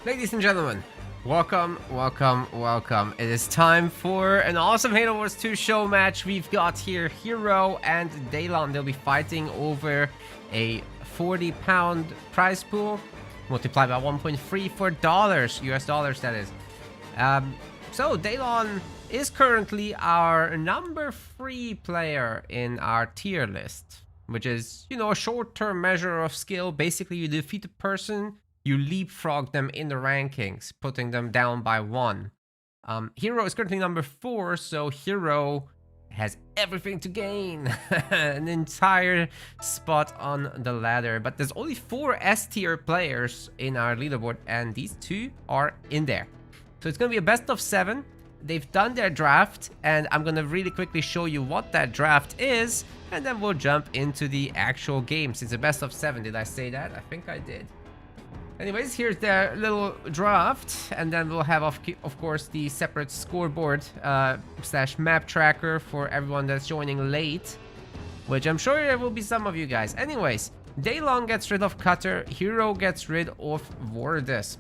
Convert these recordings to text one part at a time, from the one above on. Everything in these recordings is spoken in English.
Ladies and gentlemen, welcome. It is time for an awesome Halo Wars 2 show match. We've got here Hero and Daylon. They'll be fighting over a 40-pound prize pool, multiplied by 1.3 for dollars, US dollars that is. So Daylon is currently our number 3 player in our tier list, which is, you know, a short-term measure of skill. Basically, you defeat a person, you leapfrog them in the rankings, putting them down by 1. Hero is currently number 4, so Hero has everything to gain. An entire spot on the ladder. But there's only 4 S-tier players in our leaderboard, and these 2 are in there. So it's going to be a best of 7. They've done their draft, and I'm going to really quickly show you what that draft is, and then we'll jump into the actual games. It's a best of 7. Did I say that? I think I did. Anyways, here's their little draft, and then we'll have, of course, the separate scoreboard slash map tracker for everyone that's joining late, which I'm sure there will be some of you guys. Anyways, Daylon gets rid of Cutter, Hero gets rid of Vordis.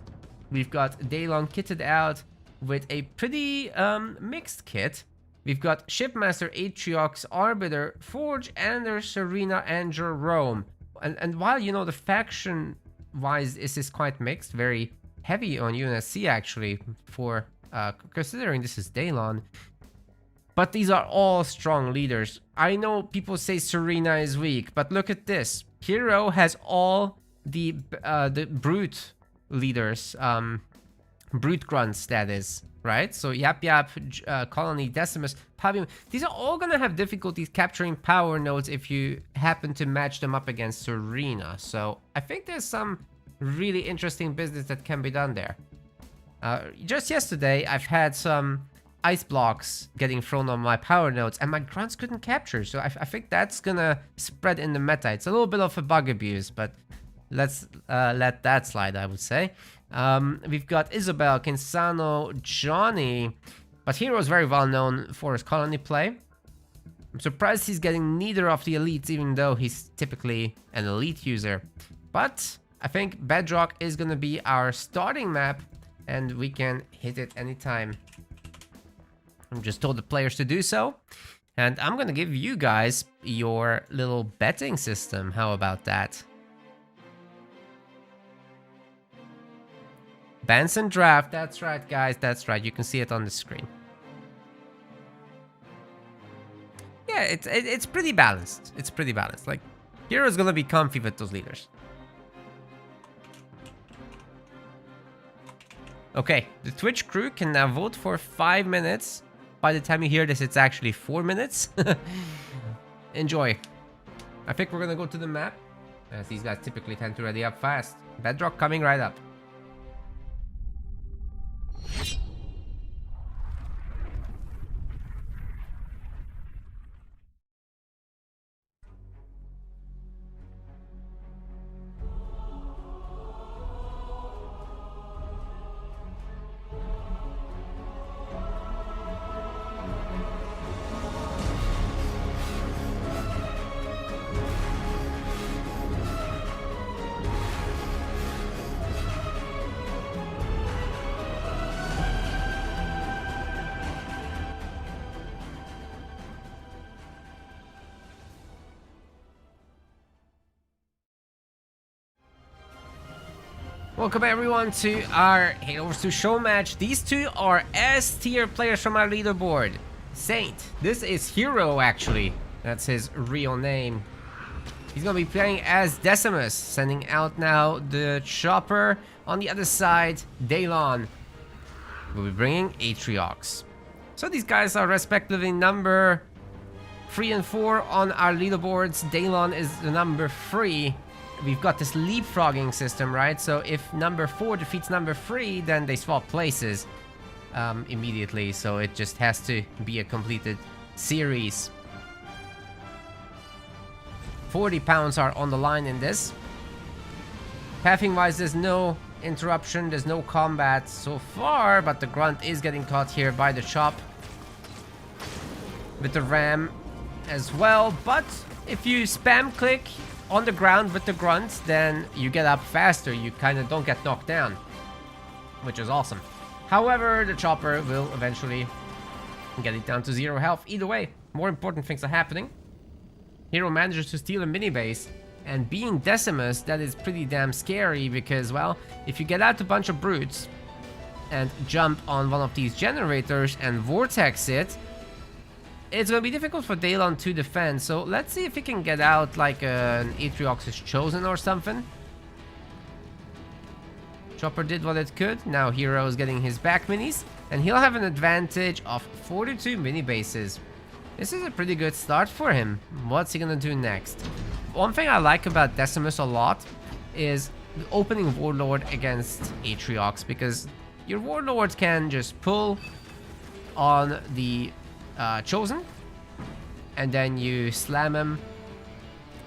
We've got Daylon kitted out with a pretty mixed kit. We've got Shipmaster, Atriox, Arbiter, Forge, Anders, Serena, and Jerome. And while, you know, the faction wise this is quite mixed, very heavy on UNSC actually, for considering this is Daylon, but these are all strong leaders. I know people say Serena is weak, but look at this. Hero has all the brute leaders, brute grunts, that is, right? So Yap Yap, Colony, Decimus, Pavium, these are all gonna have difficulties capturing power nodes if you happen to match them up against Serena. So I think there's some really interesting business that can be done there. Just yesterday, I've had some ice blocks getting thrown on my power nodes, and my grunts couldn't capture. So I think that's gonna spread in the meta. It's a little bit of a bug abuse, but let's let that slide, I would say. We've got Isabel, Kinsano, Johnny, but Hero is very well known for his colony play. I'm surprised he's getting neither of the elites, even though he's typically an elite user. But I think Bedrock is going to be our starting map, and we can hit it anytime. I'm just told the players to do so, and I'm going to give you guys your little betting system. How about that? Benson draft, that's right guys, that's right, you can see it on the screen. Yeah, it's pretty balanced, like, Hero's gonna be comfy with those leaders. Okay, the Twitch crew can now vote for 5 minutes. By the time you hear this, it's actually 4 minutes. Enjoy. I think we're gonna go to the map, as these guys typically tend to ready up fast. Bedrock coming right up. Welcome everyone to our Halo Wars 2 show match. These 2 are S-tier players from our leaderboard. Saint, this is Hero actually. That's his real name. He's gonna be playing as Decimus, sending out now the chopper. On the other side, Daylon will be bringing Atriox. So these guys are respectively number 3 and 4 on our leaderboards. Daylon is the number 3. We've got this leapfrogging system, right? So if number 4 defeats number 3, then they swap places immediately. So it just has to be a completed series. 40 pounds are on the line in this. Pathing wise, there's no interruption, there's no combat so far, but the grunt is getting caught here by the chop with the ram as well. But if you spam click on the ground with the grunts, then you get up faster. You kind of don't get knocked down. which is awesome. However, the chopper will eventually get it down to 0 health. Either way, more important things are happening. Hero manages to steal a mini base, and being Decimus, that is pretty damn scary because, well, if you get out a bunch of brutes and jump on one of these generators and vortex it, it's gonna be difficult for Daylon to defend. So let's see if he can get out like an Atriox's Chosen or something. Chopper did what it could. Now Hero is getting his back minis, and he'll have an advantage of 42 mini bases. This is a pretty good start for him. What's he gonna do next? One thing I like about Decimus a lot is the opening Warlord against Atriox, because your Warlord can just pull on the Chosen, and then you slam him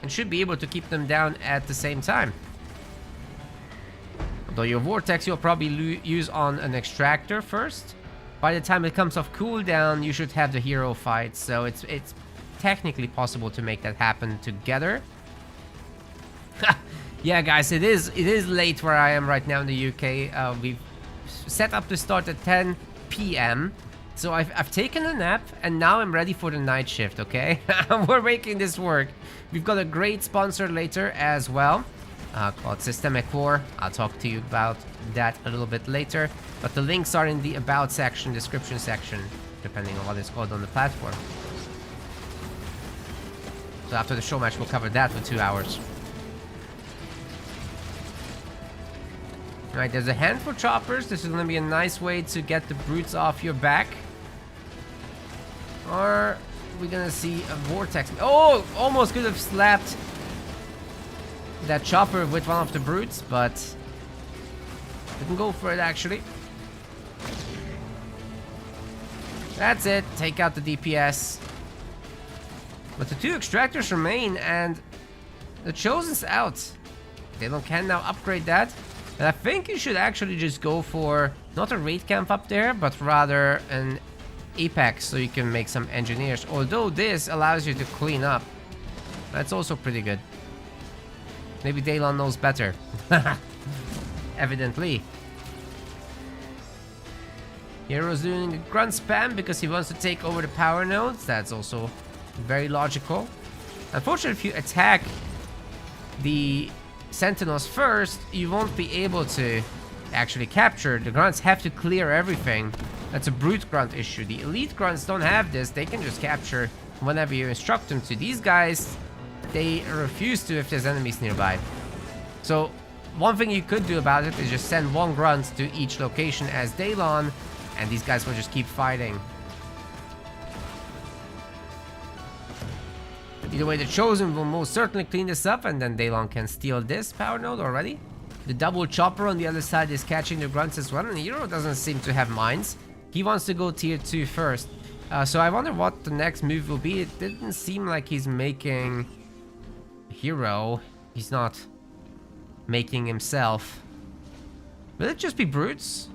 and should be able to keep them down at the same time. Although your Vortex you'll probably use on an Extractor first. By the time it comes off cooldown, you should have the hero fight, so it's technically possible to make that happen together. Yeah, guys, it is late where I am right now in the UK. We've set up to start at 10 p.m. So I've taken a nap, and now I'm ready for the night shift, okay? We're making this work. We've got a great sponsor later as well, called Systemic War. I'll talk to you about that a little bit later. But the links are in the About section, description section, depending on what it's called on the platform. So after the show match, we'll cover that for 2 hours. Alright, there's a hand for choppers. This is going to be a nice way to get the brutes off your back. Or we're going to see a vortex. Oh, almost could have slapped that chopper with one of the brutes, but didn't go for it actually. That's it. Take out the DPS. But the 2 extractors remain, and the Chosen's out. Daylon can now upgrade that. And I think you should actually just go for not a raid camp up there, but rather an apex, so you can make some engineers. Although this allows you to clean up. That's also pretty good. Maybe Daylon knows better. Evidently. Hero's doing a grunt spam because he wants to take over the power nodes. That's also very logical. Unfortunately, if you attack the Sentinels first, you won't be able to actually capture. The grunts have to clear everything. That's a brute grunt issue. The elite grunts don't have this. They can just capture whenever you instruct them to. These guys, they refuse to if there's enemies nearby. So one thing you could do about it is just send 1 grunt to each location as Daylon, and these guys will just keep fighting. Either way, the Chosen will most certainly clean this up, and then Daylon can steal this power node already. The double chopper on the other side is catching the grunts as well, and Hero doesn't seem to have mines. He wants to go tier 2 first. So I wonder what the next move will be. It didn't seem like he's making Hero. He's not making himself. Will it just be brutes?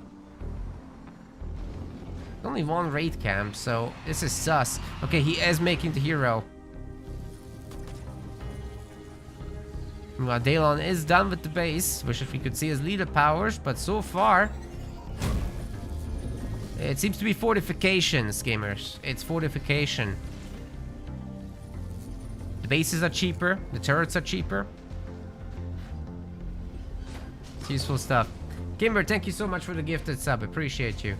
Only 1 raid camp, so this is sus. Okay, he is making the Hero. Well, Daylon is done with the base. Wish if we could see his leader powers, but so far it seems to be fortifications, gamers. It's fortification. The bases are cheaper, the turrets are cheaper. It's useful stuff. Kimber, thank you so much for the gifted sub. Appreciate you.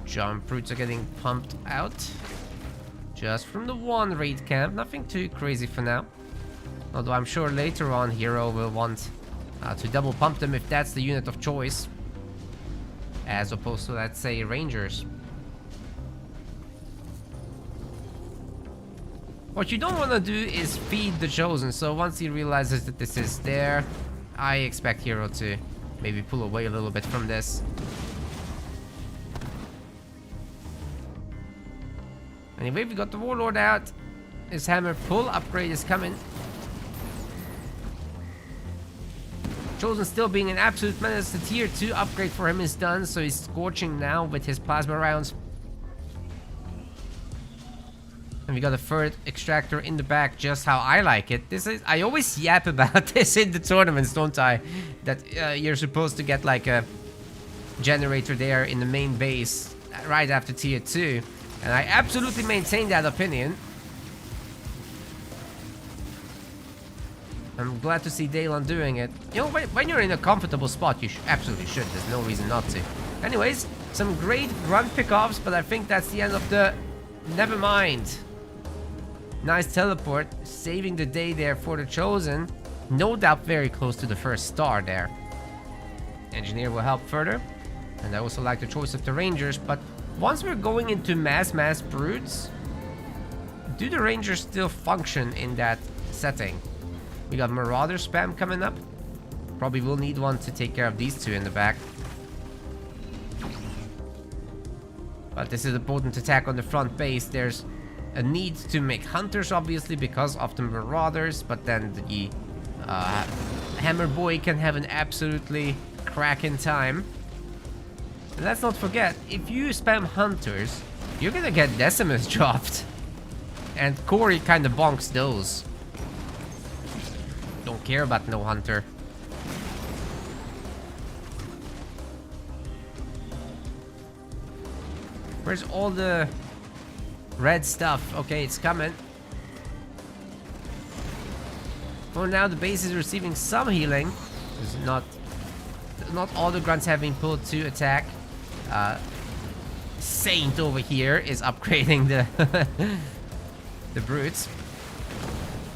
Jump brutes are getting pumped out just from the 1 raid camp. Nothing too crazy for now. Although I'm sure later on Hero will want to double pump them if that's the unit of choice, as opposed to, let's say, Rangers. What you don't want to do is feed the Chosen, so once he realizes that this is there, I expect Hero to maybe pull away a little bit from this. Anyway, we got the Warlord out. His hammer pull upgrade is coming. Chosen still being an absolute menace. The tier 2 upgrade for him is done, so he's scorching now with his plasma rounds. And we got a third extractor in the back, just how I like it. I always yap about this in the tournaments, don't I? That you're supposed to get like a generator there in the main base right after tier 2. And I absolutely maintain that opinion. I'm glad to see Daylon doing it. You know, when you're in a comfortable spot, you absolutely should. There's no reason not to. Anyways, some great run pickoffs, but I think that's the end of the... Never mind. Nice teleport, saving the day there for the Chosen. No doubt very close to the first star there. Engineer will help further. And I also like the choice of the Rangers, but once we're going into mass brutes, do the Rangers still function in that setting? We got Marauder spam coming up. Probably will need one to take care of these two in the back. But this is a potent attack on the front base. There's a need to make Hunters, obviously, because of the Marauders. But then the Hammer Boy can have an absolutely cracking time. And let's not forget, if you spam Hunters, you're gonna get Decimus dropped. And Corey kind of bonks those. Don't care about no Hunter. Where's all the red stuff? Okay, it's coming. For now, the base is receiving some healing. There's not all the grunts have been pulled to attack. Saint over here is upgrading the the brutes.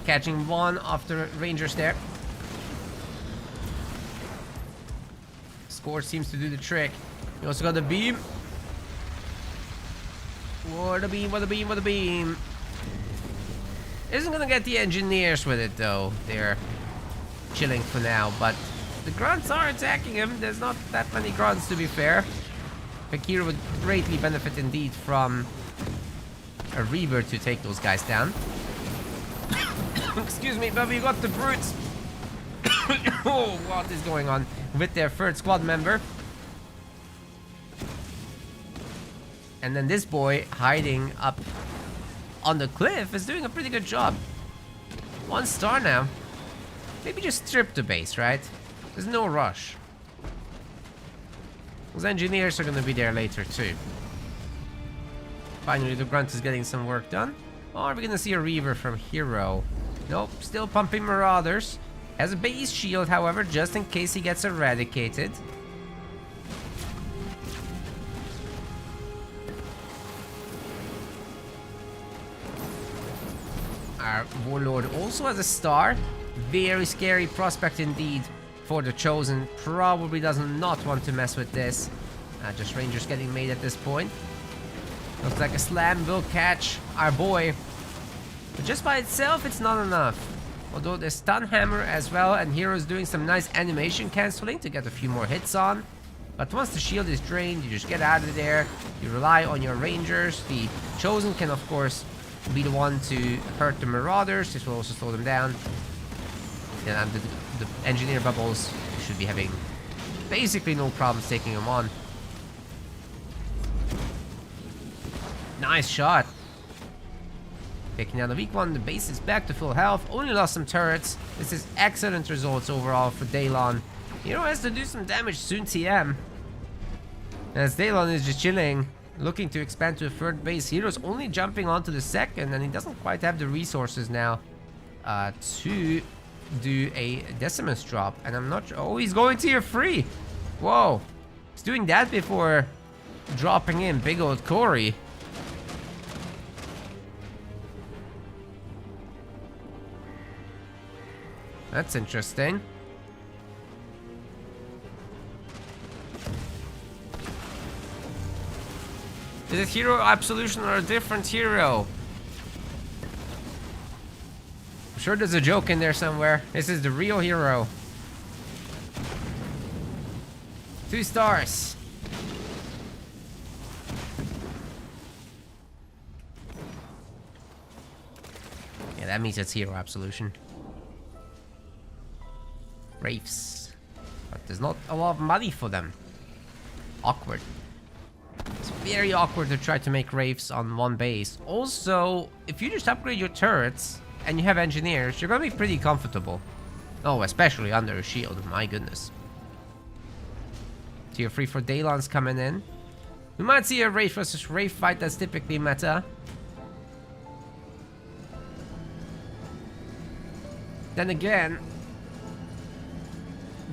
Catching one of the Rangers there. Score seems to do the trick. You also got the beam. What a beam, what a beam, what a beam. Isn't gonna get the engineers with it though. They're chilling for now, but the grunts are attacking him. There's not that many grunts, to be fair. Fakir would greatly benefit indeed from a Reaver to take those guys down. Excuse me, but we got the brutes. Oh, what is going on with their third squad member? And then this boy hiding up on the cliff is doing a pretty good job. 1 star now. Maybe just strip the base, right? There's no rush. Those engineers are gonna be there later too. Finally, the grunt is getting some work done. Or are we gonna see a Reaver from Hero? Nope, still pumping Marauders. Has a base shield, however, just in case he gets eradicated. Our Warlord also has a star. Very scary prospect indeed for the Chosen. Probably does not want to mess with this. Just Rangers getting made at this point. Looks like a slam will catch our boy. But just by itself, it's not enough. Although there's Stun Hammer as well, and Hero's doing some nice animation cancelling to get a few more hits on. But once the shield is drained, you just get out of there. You rely on your Rangers. The Chosen can, of course, be the one to hurt the Marauders. This will also slow them down. And the Engineer Bubbles should be having basically no problems taking them on. Nice shot. Taking down the weak one. The base is back to full health. Only lost some turrets. This is excellent results overall for Daylon. Hero has to do some damage soon, TM. As Daylon is just chilling, looking to expand to a third base. Hero's only jumping onto the second, and he doesn't quite have the resources now to do a Decimus drop. And I'm not sure. Oh, he's going tier 3. Whoa. He's doing that before dropping in big old Corey. That's interesting. Is it Hero Absolution or a different hero? I'm sure there's a joke in there somewhere. This is the real hero. 2 stars. Yeah, that means it's Hero Absolution. Wraiths. But there's not a lot of money for them. Awkward. It's very awkward to try to make Wraiths on one base. Also, if you just upgrade your turrets and you have engineers, you're gonna be pretty comfortable. Oh, especially under a shield, my goodness. Tier 3 for Daylon's coming in. We might see a Wraith versus Wraith fight that's typically meta. Then again,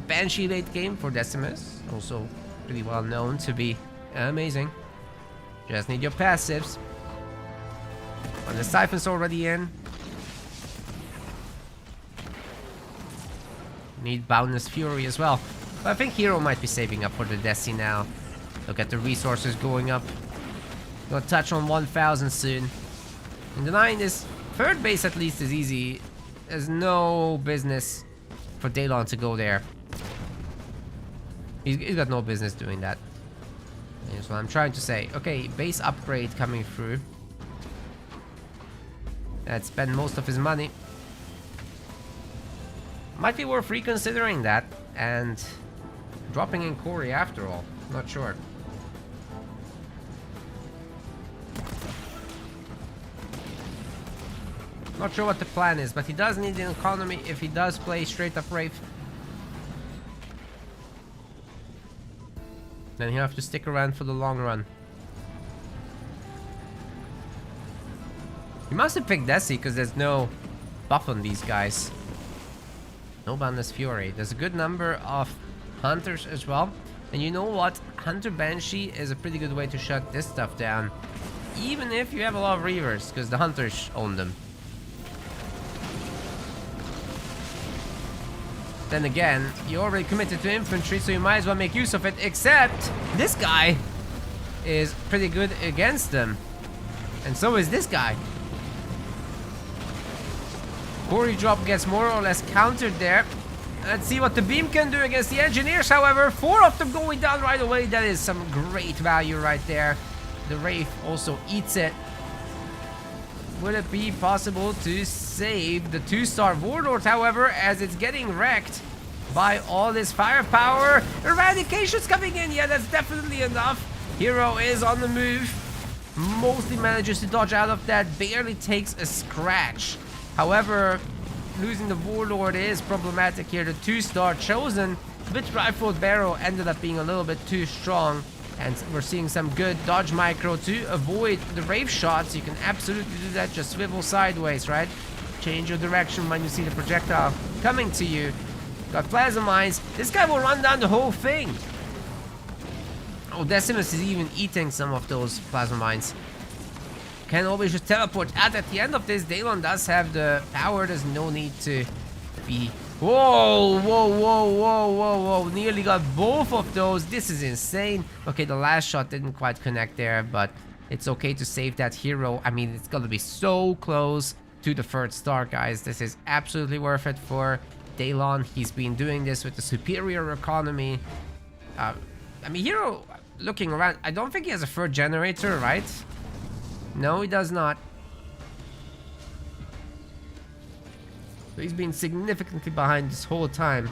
Banshee late game for Decimus. Also pretty well known to be amazing. Just need your passives. When the Siphon's already in. Need Boundless Fury as well. But I think Hero might be saving up for the Desi now. Look at the resources going up. Gonna touch on 1000 soon. And denying this third base at least is easy. There's no business for Daylon to go there. He's got no business doing that. That's what I'm trying to say. Okay, base upgrade coming through. That spent most of his money. Might be worth reconsidering that and dropping in Corey after all. Not sure. Not sure what the plan is, but he does need an economy if he does play straight up Wraith. Then he'll have to stick around for the long run. He must have picked Desi because there's no buff on these guys. No Boundless Fury. There's a good number of Hunters as well. And you know what? Hunter Banshee is a pretty good way to shut this stuff down. Even if you have a lot of Reavers, because the Hunters own them. Then again, you already committed to infantry, so you might as well make use of it, except this guy is pretty good against them. And so is this guy. Corey drop gets more or less countered there. Let's see what the beam can do against the engineers, however. 4 of them going down right away. That is some great value right there. The Wraith also eats it. Would it be possible to save the 2-star Warlord, however, as it's getting wrecked by all this firepower? Eradication's coming in. Yeah, that's definitely enough. Hero is on the move. Mostly manages to dodge out of that. Barely takes a scratch. However, losing the Warlord is problematic here. The 2-star chosen with Rifled Barrow ended up being a little bit too strong. And we're seeing some good dodge micro to avoid the Wraith shots. You can absolutely do that. Just swivel sideways, right? Change your direction when you see the projectile coming to you. Got plasma mines. This guy will run down the whole thing. Oh, Decimus is even eating some of those plasma mines. Can always just teleport out at the end of this. Daylon does have the power. There's no need to be... Whoa, whoa, whoa, whoa, whoa, whoa. Nearly got both of those. This is insane. Okay, the last shot didn't quite connect there, but it's okay to save that hero. I mean, it's gonna be so close to the 3rd star, guys. This is absolutely worth it for Daylon. He's been doing this with a superior economy. I mean, Hero, looking around, I don't think he has a 3rd generator, right? No, he does not. So he's been significantly behind this whole time.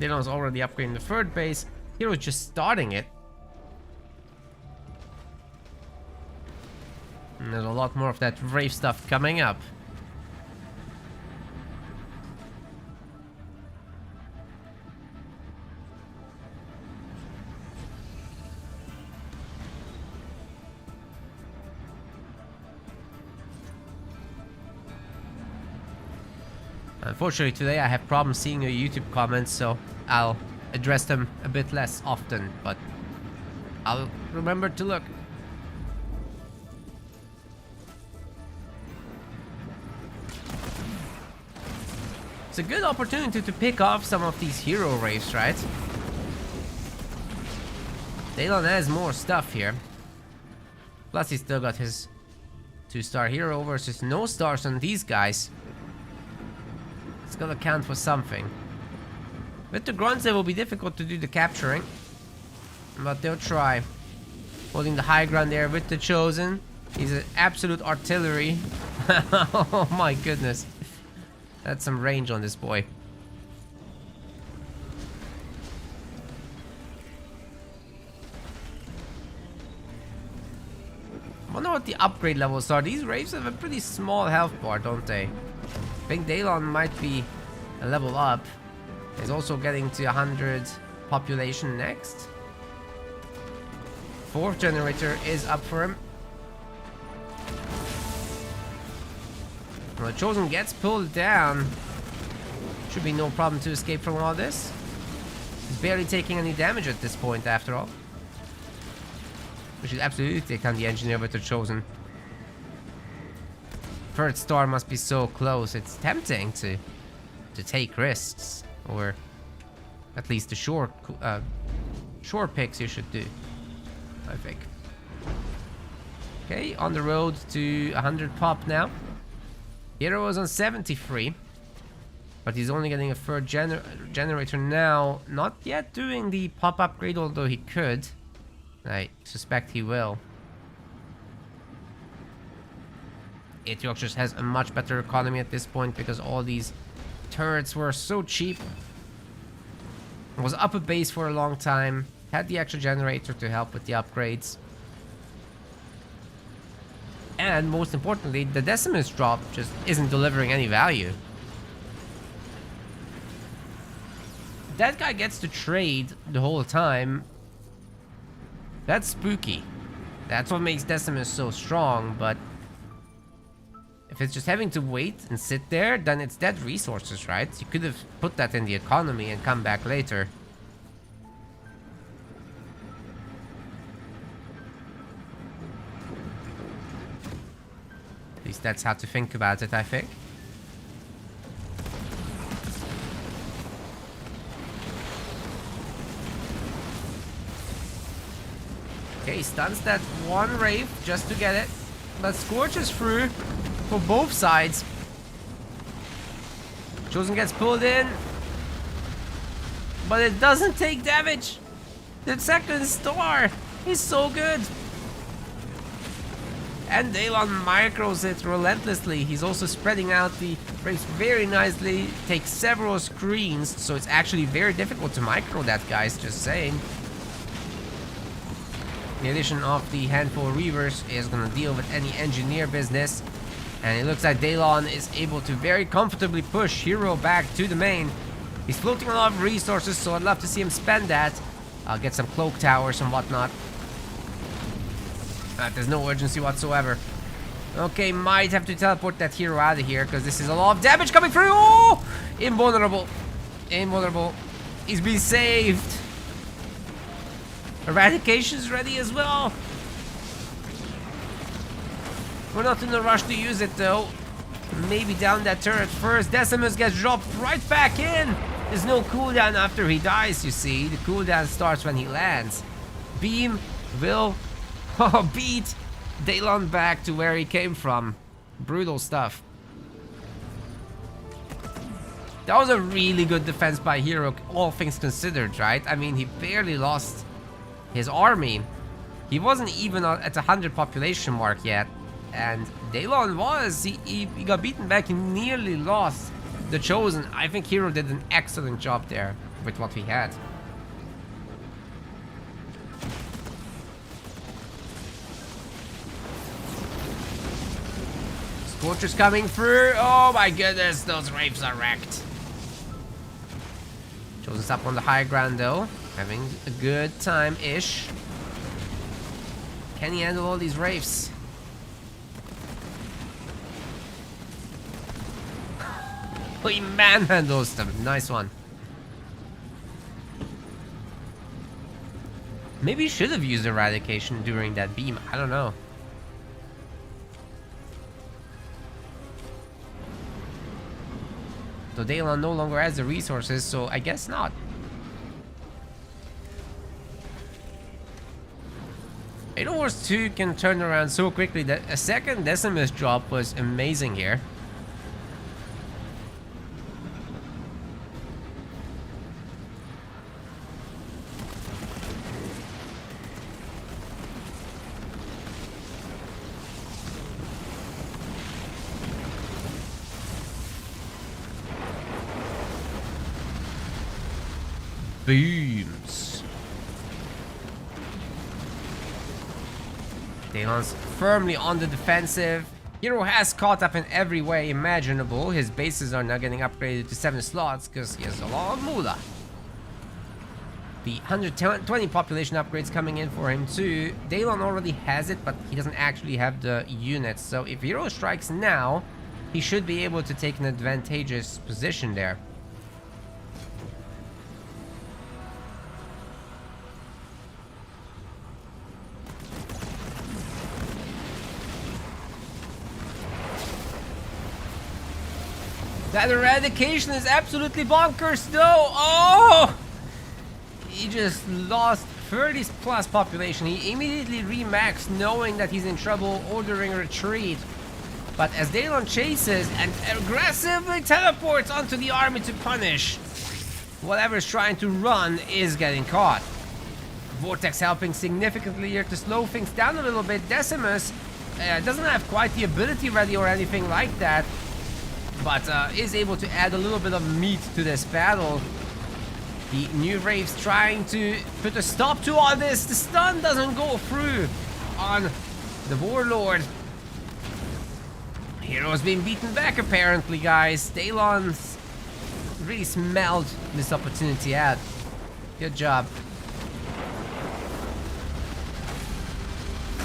Daylon's already upgrading the 3rd base. Hero's just starting it. And there's a lot more of that Wraith stuff coming up. Unfortunately, today I have problems seeing your YouTube comments, so I'll address them a bit less often, but I'll remember to look. It's a good opportunity to pick off some of these hero Wraiths, right? Daylon has more stuff here. Plus, he's still got his 2-star hero versus no stars on these guys. It's gonna count for something. With the grunts, it will be difficult to do the capturing, but they'll try. Holding the high ground there with the chosen. He's an absolute artillery. Oh my goodness. That's some range on this boy. the upgrade levels are. These Wraiths have a pretty small health bar, don't they? I think Daylon might be a level up. He's also getting to 100 population next. 4th generator is up for him. Well, the Chosen gets pulled down. Should be no problem to escape from all this. He's barely taking any damage at this point, after all. We should absolutely take on the Engineer with the Chosen. 3rd star must be so close. It's tempting to take risks, or at least the short picks you should do, I think. Okay, on the road to 100 pop now. Hero is on 73, but he's only getting a 3rd generator now. Not yet doing the pop upgrade, although he could. I suspect he will. Etiok just has a much better economy at this point because all these turrets were so cheap. Was up a base for a long time. Had the extra generator to help with the upgrades. And most importantly, the Decimus drop just isn't delivering any value. That guy gets to trade the whole time. That's spooky. That's what makes Decimus so strong, but if it's just having to wait and sit there, then it's dead resources, right? You could have put that in the economy and come back later. At least that's how to think about it, I think. Okay, stuns that one Wraith just to get it. But Scorches through for both sides. Chosen gets pulled in. But it doesn't take damage. The 2nd star is so good. And Daylon micros it relentlessly. He's also spreading out the Wraiths very nicely. Takes several screens, so it's actually very difficult to micro that, guys, just saying. The addition of the handful of Reavers is going to deal with any engineer business. And it looks like Daylon is able to very comfortably push Hero back to the main. He's floating a lot of resources, so I'd love to see him spend that. I'll get some cloak towers and whatnot. There's no urgency whatsoever. Okay, might have to teleport that Hero out of here, because this is a lot of damage coming through. Oh! Invulnerable. Invulnerable. He's been saved. Eradication's ready as well. We're not in a rush to use it though. Maybe down that turret first. Decimus gets dropped right back in. There's no cooldown after he dies, you see. The cooldown starts when he lands. Beam will beat Daylon back to where he came from. Brutal stuff. That was a really good defense by Hero, all things considered, right? I mean, he barely lost his army. He wasn't even at 100 population mark yet, and Daylon was. He got beaten back. He nearly lost the Chosen. I think Hero did an excellent job there with what he had. Scorcher's coming through. Oh my goodness, those Wraiths are wrecked. Chosen's up on the high ground though. Having a good time-ish. Can he handle all these Wraiths? Oh, he manhandles them. Nice one. Maybe he should have used Eradication during that beam. I don't know. So Daylon no longer has the resources, so I guess not. Halo Wars 2 can turn around so quickly that a 2nd Decimus drop was amazing here. Booms. Daylon's firmly on the defensive. Hero has caught up in every way imaginable. His bases are now getting upgraded to 7 slots because he has a lot of moolah. The 120 population upgrades coming in for him too. Daylon already has it, but he doesn't actually have the units. So if Hero strikes now, he should be able to take an advantageous position there. That eradication is absolutely bonkers though. Oh! He just lost 30 plus population. He immediately remaxed knowing that he's in trouble, ordering retreat. But as Daylon chases and aggressively teleports onto the army to punish, whatever's trying to run is getting caught. Vortex helping significantly here to slow things down a little bit. Decimus doesn't have quite the ability ready or anything like that, but is able to add a little bit of meat to this battle. The new Wraiths trying to put a stop to all this. The stun doesn't go through on the Warlord. Hero's been beaten back apparently, guys. Daylon's really smelled this opportunity out. Good job.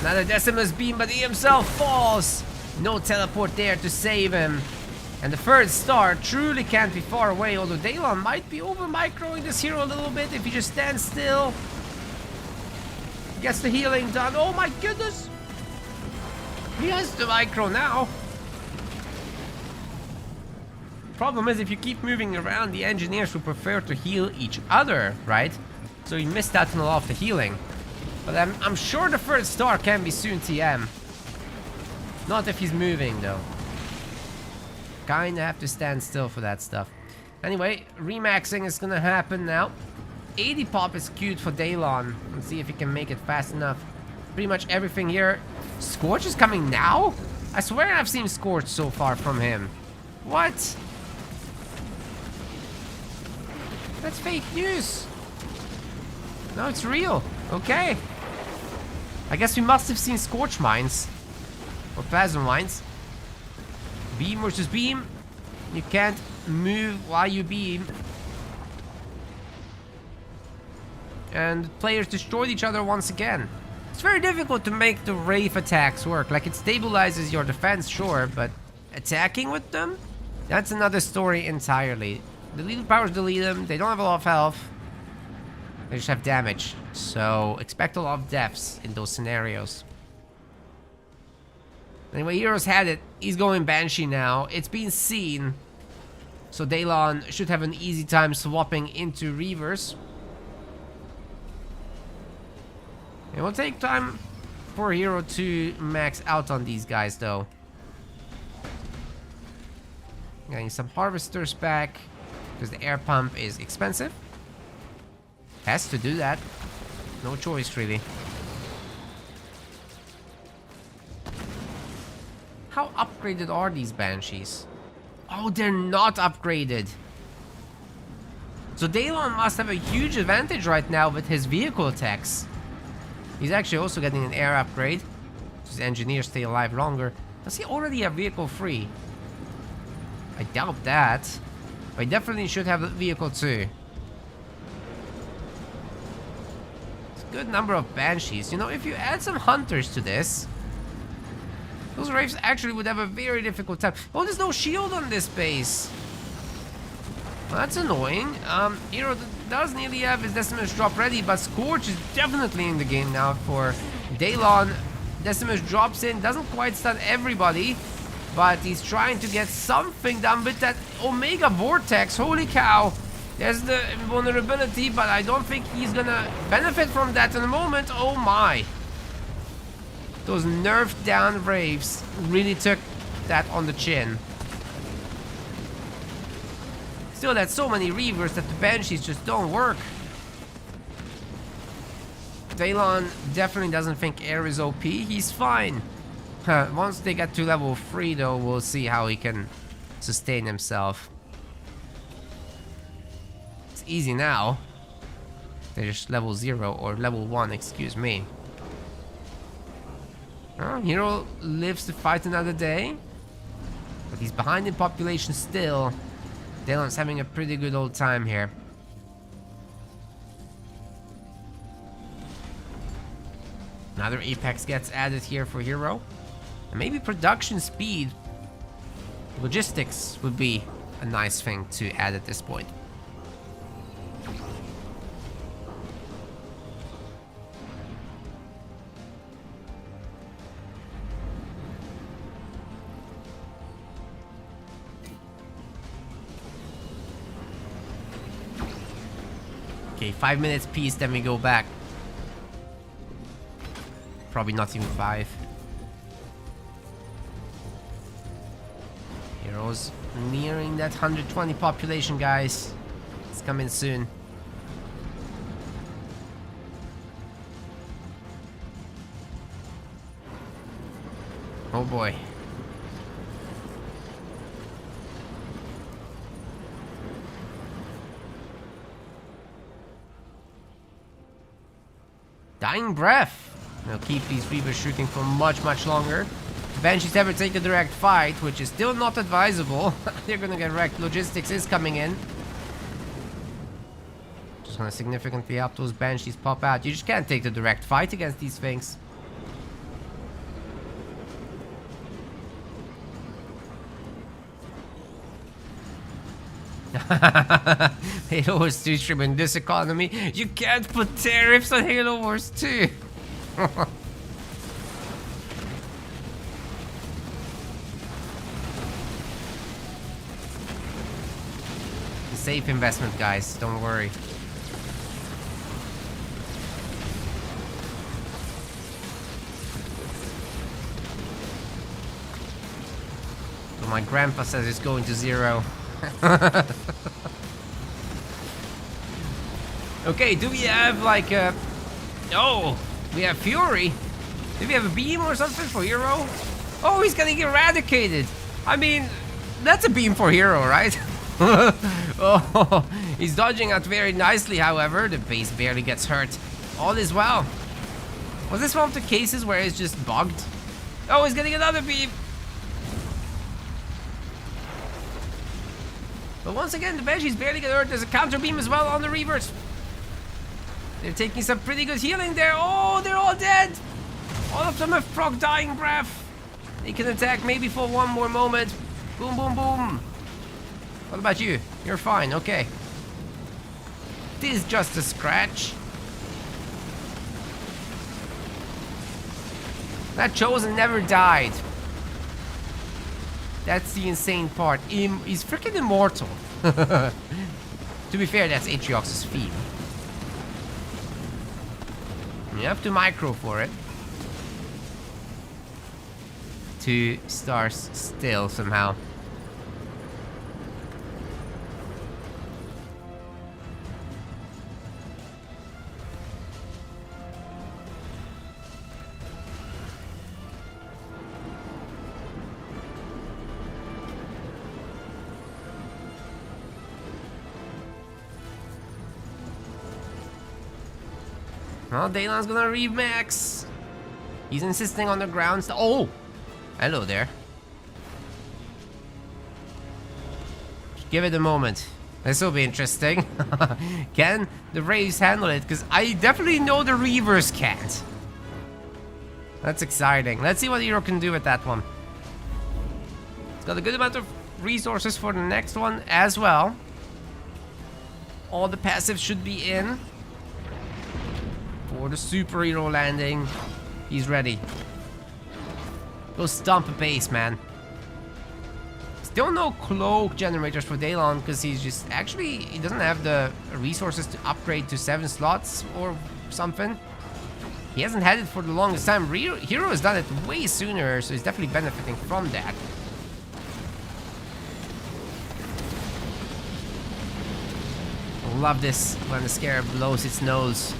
Another Decimus beam, but he himself falls. No teleport there to save him. And the third star truly can't be far away, although Daylon might be over-microing this hero a little bit if he just stands still. Gets the healing done. Oh my goodness! He has the micro now. Problem is, if you keep moving around, the engineers will prefer to heal each other, right? So he missed out on a lot of the healing. But I'm sure the third star can be soon TM. Not if he's moving, though. Kinda have to stand still for that stuff. Anyway, remaxing is gonna happen now. 80 pop is queued for Daylon. Let's see if he can make it fast enough. Pretty much everything here. Scorch is coming now? I swear I've seen Scorch so far from him. What? That's fake news. No, it's real. Okay. I guess we must have seen Scorch mines. Or plasma mines. Beam versus beam. You can't move while you beam. And players destroyed each other once again. It's very difficult to make the Wraith attacks work. Like, it stabilizes your defense, sure, but attacking with them? That's another story entirely. Deleted powers delete them. They don't have a lot of health. They just have damage. So expect a lot of deaths in those scenarios. Anyway, Hero's had it. He's going Banshee now. It's been seen. So Daylon should have an easy time swapping into Reavers. It will take time for Hero to max out on these guys, though. Getting some Harvesters back, because the air pump is expensive. Has to do that. No choice, really. How upgraded are these Banshees? Oh, they're not upgraded. So Daylon must have a huge advantage right now with his vehicle attacks. He's actually also getting an air upgrade. His engineers stay alive longer. Does he already have vehicle free? I doubt that. But he definitely should have a vehicle too. It's a good number of Banshees. You know, if you add some Hunters to this, those Wraiths actually would have a very difficult time. Oh, there's no shield on this base. Well, that's annoying. Hero does nearly have his Decimus drop ready, but Scorch is definitely in the game now for Daylon. Decimus drops in, doesn't quite stun everybody, but he's trying to get something done with that Omega Vortex. Holy cow. There's the vulnerability, but I don't think he's gonna benefit from that in a moment. Oh my. Those nerfed down Wraiths really took that on the chin. Still, that's so many Reavers that the Banshees just don't work. Daylon definitely doesn't think air is OP. He's fine. Once they get to level 3 though, we'll see how he can sustain himself. It's easy now. They're just level 0 or level 1, excuse me. Hero lives to fight another day. But he's behind in population still. Daylon's having a pretty good old time here. Another Apex gets added here for Hero. And maybe production speed, logistics would be a nice thing to add at this point. Okay, 5 minutes piece, then we go back. Probably not even 5. Heroes nearing that 120 population, guys. It's coming soon. Oh boy. Dying breath. They'll keep these Reavers shooting for much, much longer. Banshees never take a direct fight, which is still not advisable. They're gonna get wrecked. Logistics is coming in. Just gonna significantly help those Banshees pop out. You just can't take the direct fight against these things. Halo Wars 2 stream in this economy. You can't put tariffs on Halo Wars 2. Safe investment, guys. Don't worry. So my grandpa says it's going to 0. Okay, do we have like a... Oh, we have Fury. Do we have a beam or something for Hero? Oh, he's getting eradicated. I mean, that's a beam for Hero, right? Oh, he's dodging out very nicely, however. The base barely gets hurt. All is well. Was this one of the cases where it's just bugged? Oh, he's getting another beam. But once again, the Banshees barely get hurt. There's a counter beam as well on the Reavers. They're taking some pretty good healing there. Oh, they're all dead. All of them have proc dying breath. They can attack maybe for one more moment. Boom, boom, boom. What about you? You're fine, okay. This is just a scratch. That Chosen never died. That's the insane part. He's freaking immortal. To be fair, that's Atriox's theme. You have to micro for it. 2 stars still somehow. Well, Daylon's gonna remax. He's insisting on the ground. Oh! Hello there. Give it a moment. This will be interesting. Can the Raves handle it? Because I definitely know the Reavers can't. That's exciting. Let's see what Hero can do with that one. It's got a good amount of resources for the next one as well. All the passives should be in. For the superhero landing. He's ready. Go stomp a base, man. Still no cloak generators for Daylon because he's just... Actually, he doesn't have the resources to upgrade to 7 slots or something. He hasn't had it for the longest time. Hero has done it way sooner, so he's definitely benefiting from that. I love this when the Scarab blows its nose.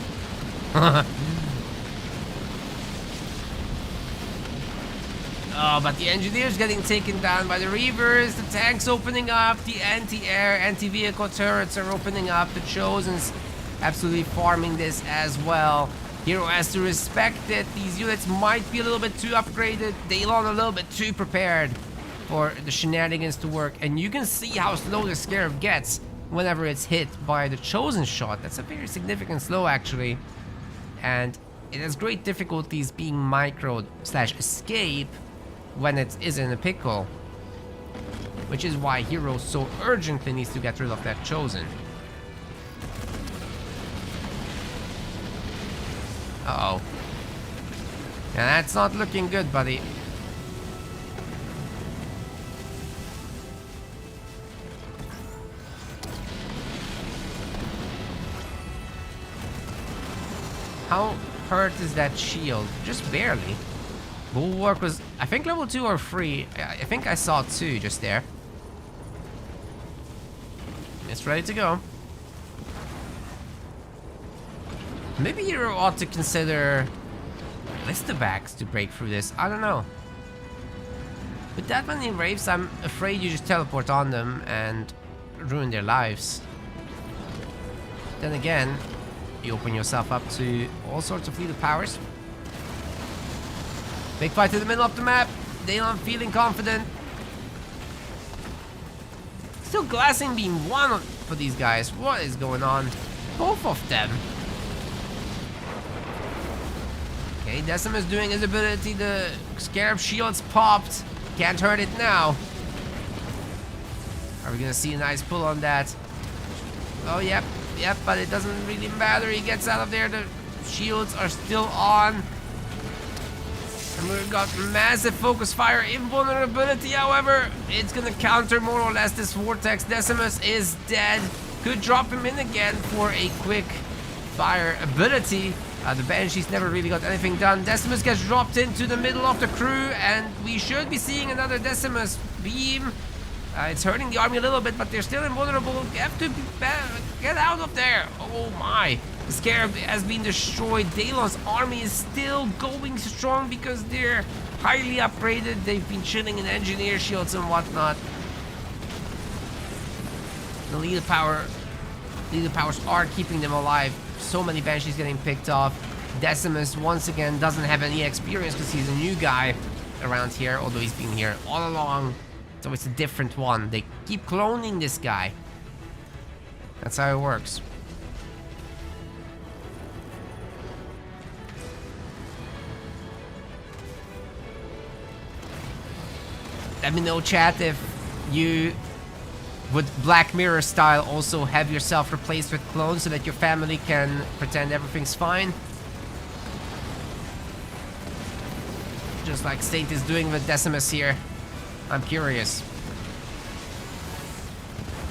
Oh, but the Engineer's getting taken down by the Reavers. The tank's opening up. The anti-air, anti-vehicle turrets are opening up. The Chosen's absolutely farming this as well. Hero has to respect it. These units might be a little bit too upgraded. Daylon a little bit too prepared for the shenanigans to work. And you can see how slow the Scarab gets whenever it's hit by the Chosen shot. That's a very significant slow, actually. And it has great difficulties being microed / escape when it is in a pickle. Which is why Hero so urgently needs to get rid of that Chosen. Uh-oh. Yeah, that's not looking good, buddy. How hurt is that shield? Just barely. Bulwark was, I think, level 2 or 3. I think I saw 2 just there. It's ready to go. Maybe Hero ought to consider Listabacks to break through this. I don't know. With that many Wraiths, I'm afraid you just teleport on them and ruin their lives. Then again, you open yourself up to all sorts of lethal powers. Big fight in the middle of the map. Daylon feeling confident. Still glassing being one for these guys. What is going on? Both of them. Okay, Decimus doing his ability. The Scarab shield's popped. Can't hurt it now. Are we gonna see a nice pull on that? Oh, yep, but it doesn't really matter. He gets out of there. The shields are still on. And we've got massive focus fire invulnerability, however. It's gonna counter more or less this vortex. Decimus is dead. Could drop him in again for a quick fire ability. The Banshees never really got anything done. Decimus gets dropped into the middle of the crew, and we should be seeing another Decimus beam. It's hurting the army a little bit, but they're still invulnerable. You have to get out of there. Oh my. The Scarab has been destroyed. Daylon's army is still going strong because they're highly upgraded. They've been chilling in engineer shields and whatnot. The lethal powers are keeping them alive. So many Banshees getting picked off. Decimus, once again, doesn't have any experience because he's a new guy around here, although he's been here all along. So it's a different one. They keep cloning this guy. That's how it works. Let me know, chat, if you would Black Mirror style also have yourself replaced with clones so that your family can pretend everything's fine. Just like State is doing with Decimus here. I'm curious.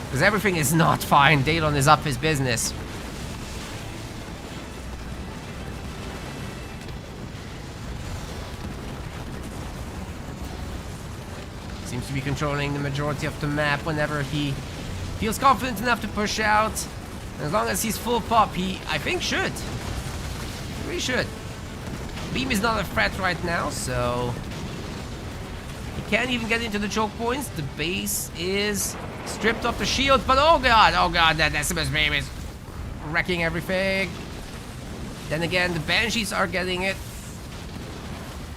Because everything is not fine. Daylon is up his business. Seems to be controlling the majority of the map whenever he feels confident enough to push out. As long as he's full pop, he, I think, should. He really should. Beam is not a threat right now, so he can't even get into the choke points. The base is stripped of the shield, but oh god, that Decimus beam is wrecking everything. Then again, the Banshees are getting it.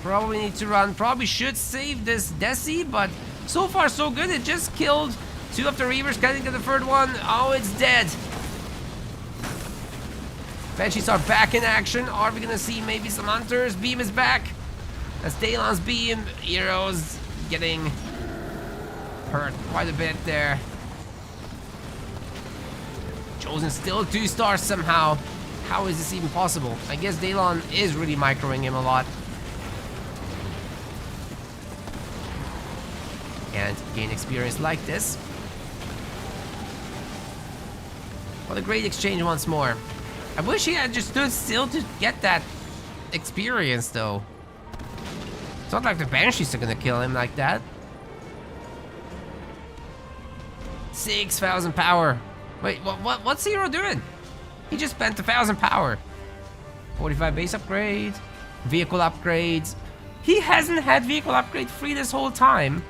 Probably need to run. Probably should save this Desi, but so far so good. It just killed 2 of the Reavers, getting to the 3rd one. Oh, it's dead. Banshees are back in action. Are we gonna see maybe some Hunters? Beam is back. That's Daylon's beam. Heroes getting hurt quite a bit there. Chosen still 2 stars somehow. How is this even possible? I guess Daylon is really microing him a lot. And gain experience like this. What a great exchange once more. I wish he had just stood still to get that experience, though. It's not like the Banshees are gonna kill him like that. 6,000 power. Wait, what's Hero doing? He just spent 1,000 power. 45 base upgrade, vehicle upgrades. He hasn't had vehicle upgrade free this whole time.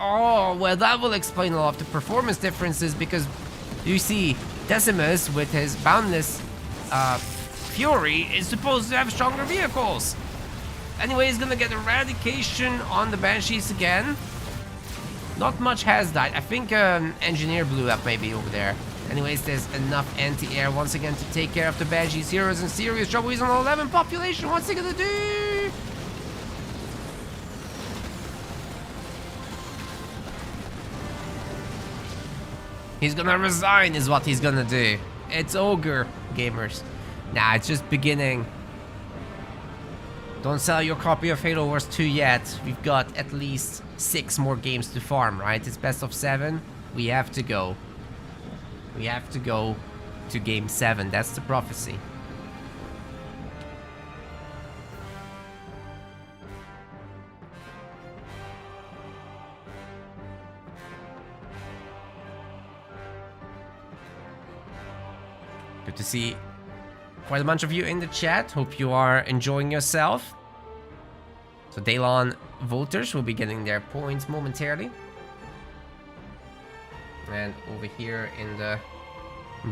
Oh, well, that will explain a lot of the performance differences, because you see Decimus with his boundless Fury is supposed to have stronger vehicles. Anyway, he's gonna get eradication on the Banshees again. Not much has died. I think an engineer blew up maybe over there. Anyways, there's enough anti-air once again to take care of the Banshees. Heroes in serious trouble. He's on 11 population. What's he gonna do? He's gonna resign is what he's gonna do. It's ogre, gamers. Nah, it's just beginning. Don't sell your copy of Halo Wars 2 yet. We've got at least 6 more games to farm, right? It's best of 7. We have to go. We have to go to game 7. That's the prophecy. Good to see quite a bunch of you in the chat. Hope you are enjoying yourself. So Daylon voters will be getting their points momentarily. And over here in the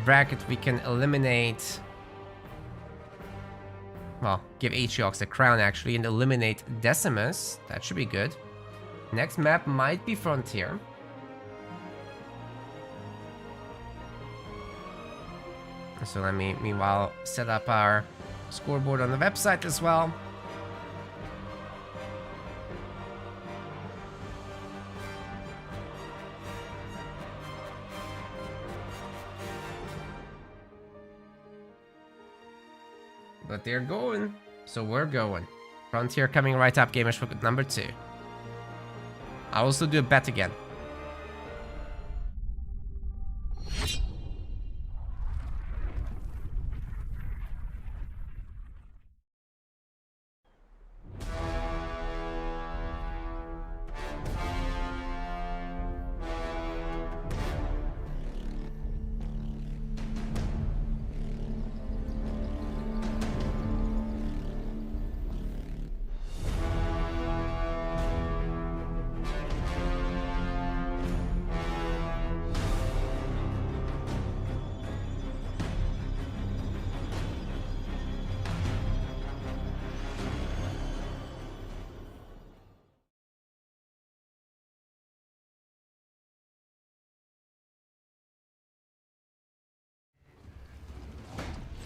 bracket we can eliminate... Well, give Atriox the crown actually and eliminate Decimus. That should be good. Next map might be Frontier. So let me, meanwhile, set up our scoreboard on the website as well. But they're going, so we're going. Frontier coming right up, gamers, for number 2. I'll also do a bet again.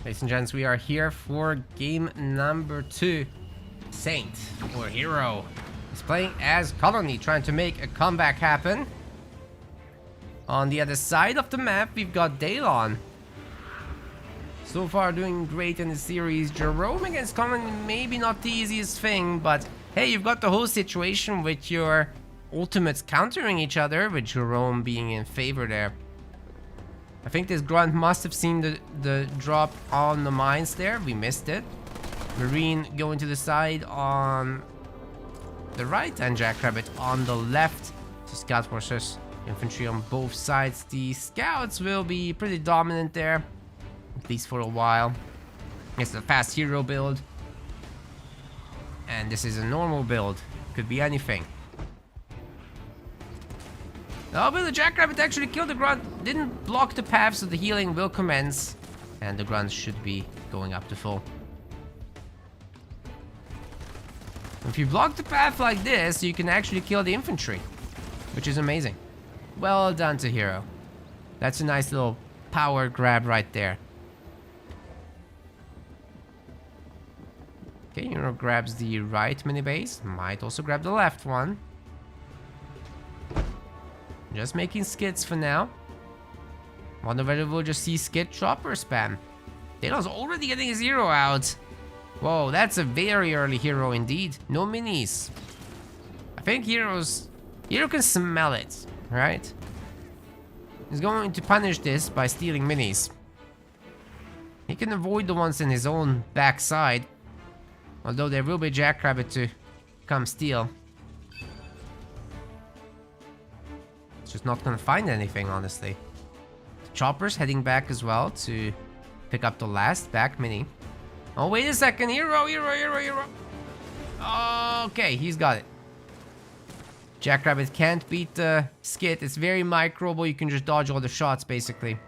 Ladies and gents, we are here for game number 2. Saint, or Hero, is playing as Colony, trying to make a comeback happen. On the other side of the map, we've got Daylon. So far doing great in the series. Jerome against Colony, maybe not the easiest thing, but hey, you've got the whole situation with your ultimates countering each other, with Jerome being in favor there. I think this grunt must have seen the drop on the mines there. We missed it. Marine going to the side on the right and Jackrabbit on the left. So scout forces, infantry on both sides. The scouts will be pretty dominant there, at least for a while. It's a fast hero build. And this is a normal build. Could be anything. Oh, but the Jackrabbit actually killed the grunt. Didn't block the path, so the healing will commence. And the grunt should be going up to full. If you block the path like this, you can actually kill the infantry, which is amazing. Well done to Hero. That's a nice little power grab right there. Okay, Hero grabs the right mini base. Might also grab the left one. Just making skits for now. Wonder whether we'll just see skit chopper spam. Daylon's already getting his hero out. Whoa, that's a very early hero indeed. No minis. I think Hero can smell it, right? He's going to punish this by stealing minis. He can avoid the ones in his own backside. Although there will be Jackrabbit to come steal. Just not gonna find anything, honestly. The chopper's heading back as well to pick up the last back mini. Oh, wait a second. Hero. Okay, he's got it. Jackrabbit can't beat the skit. It's very microable. You can just dodge all the shots, basically.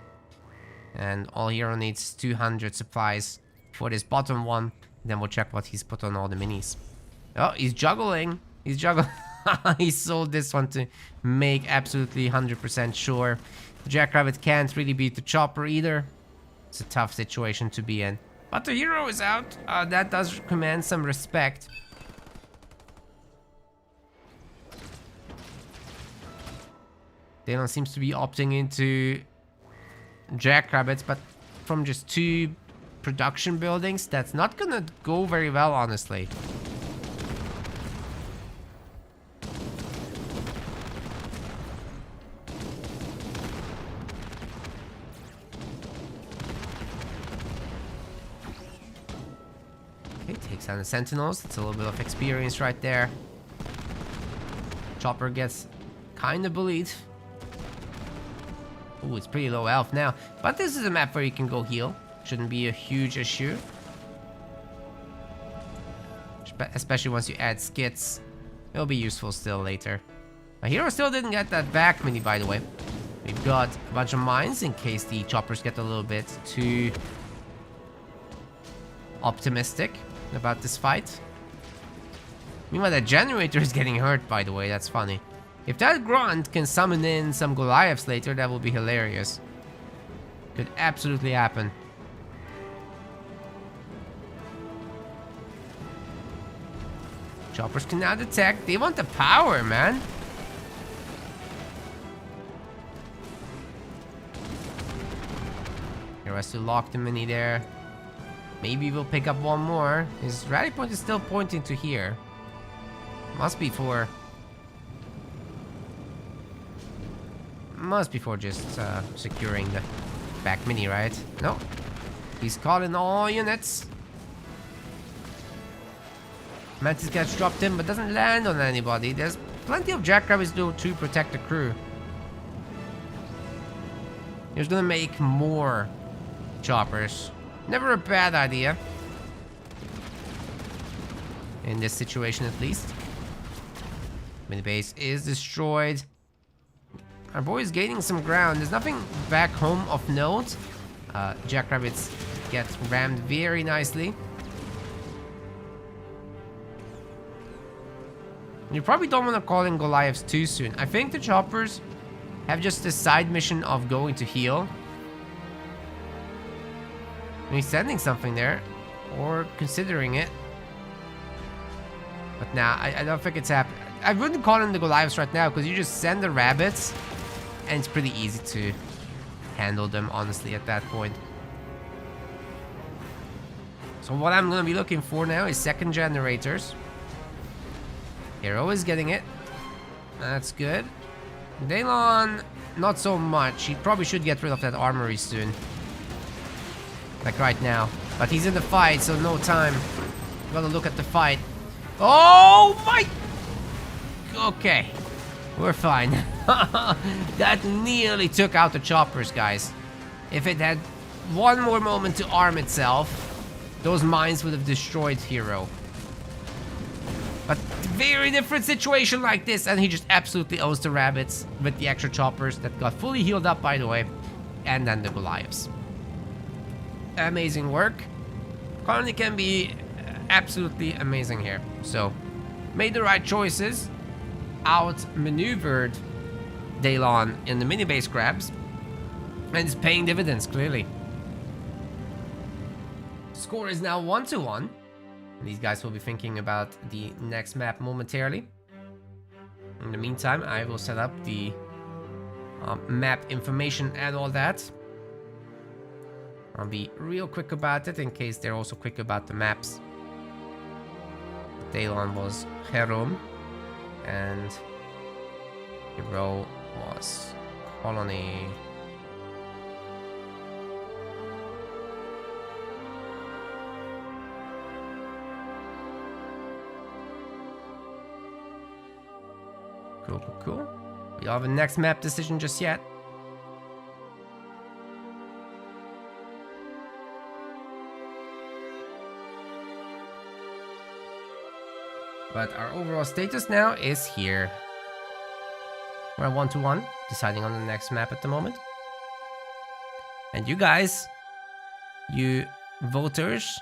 And all Hero needs is 200 supplies. for this bottom one. Then we'll check what he's put on all the minis. Oh, he's juggling. He's juggling. He sold this one to make absolutely 100% sure. Jackrabbit can't really beat the chopper either. It's a tough situation to be in. But the hero is out. That does command some respect. Daylon seems to be opting into Jackrabbits, but from just 2 production buildings, that's not gonna go very well, honestly. Okay, takes down the Sentinels. It's a little bit of experience right there. Chopper gets kind of bullied. Ooh, it's pretty low health now. But this is a map where you can go heal. Shouldn't be a huge issue. Especially once you add skits. It'll be useful still later. My hero still didn't get that back mini, by the way. We've got a bunch of mines in case the choppers get a little bit too optimistic about this fight. Meanwhile, that generator is getting hurt, by the way. That's funny. If that grunt can summon in some Goliaths later, that will be hilarious. Could absolutely happen. Choppers can now detect. They want the power, man. Hero has to lock the mini there. Maybe we'll pick up one more. His rally point is still pointing to here. Must be for just securing the back mini, right? No. He's calling all units. Mantis gets dropped in, but doesn't land on anybody. There's plenty of Jackrabbits though to protect the crew. He's gonna make more choppers. Never a bad idea. In this situation, at least. Mini base is destroyed. Our boy is gaining some ground. There's nothing back home of note. Jackrabbits get rammed very nicely. You probably don't want to call in Goliaths too soon. I think the choppers have just the side mission of going to heal. And he's sending something there, or considering it. But nah, I don't think it's happening. I wouldn't call in the Goliaths right now, because you just send the rabbits, and it's pretty easy to handle them, honestly, at that point. So what I'm going to be looking for now is second generators. Hero is getting it. That's good. Daylon, not so much. He probably should get rid of that armory soon. Like right now. But he's in the fight, so no time. Gotta look at the fight. Oh my... Okay. We're fine. That nearly took out the choppers, guys. If it had one more moment to arm itself, those mines would have destroyed Hero. But very different situation like this, and he just absolutely owns the rabbits with the extra choppers that got fully healed up, by the way, and then the Goliaths. Amazing work. Colony can be absolutely amazing here. So, made the right choices, outmaneuvered Daylon in the mini base grabs, and is paying dividends clearly. Score is now 1-1. These guys will be thinking about the next map momentarily. In the meantime, I will set up the map information and all that. I'll be real quick about it in case they're also quick about the maps. Daylon was Herum, and Hero was Colony. Cool. We don't have a next map decision just yet. But our overall status now is here. We're 1-1, deciding on the next map at the moment. And you guys, you voters.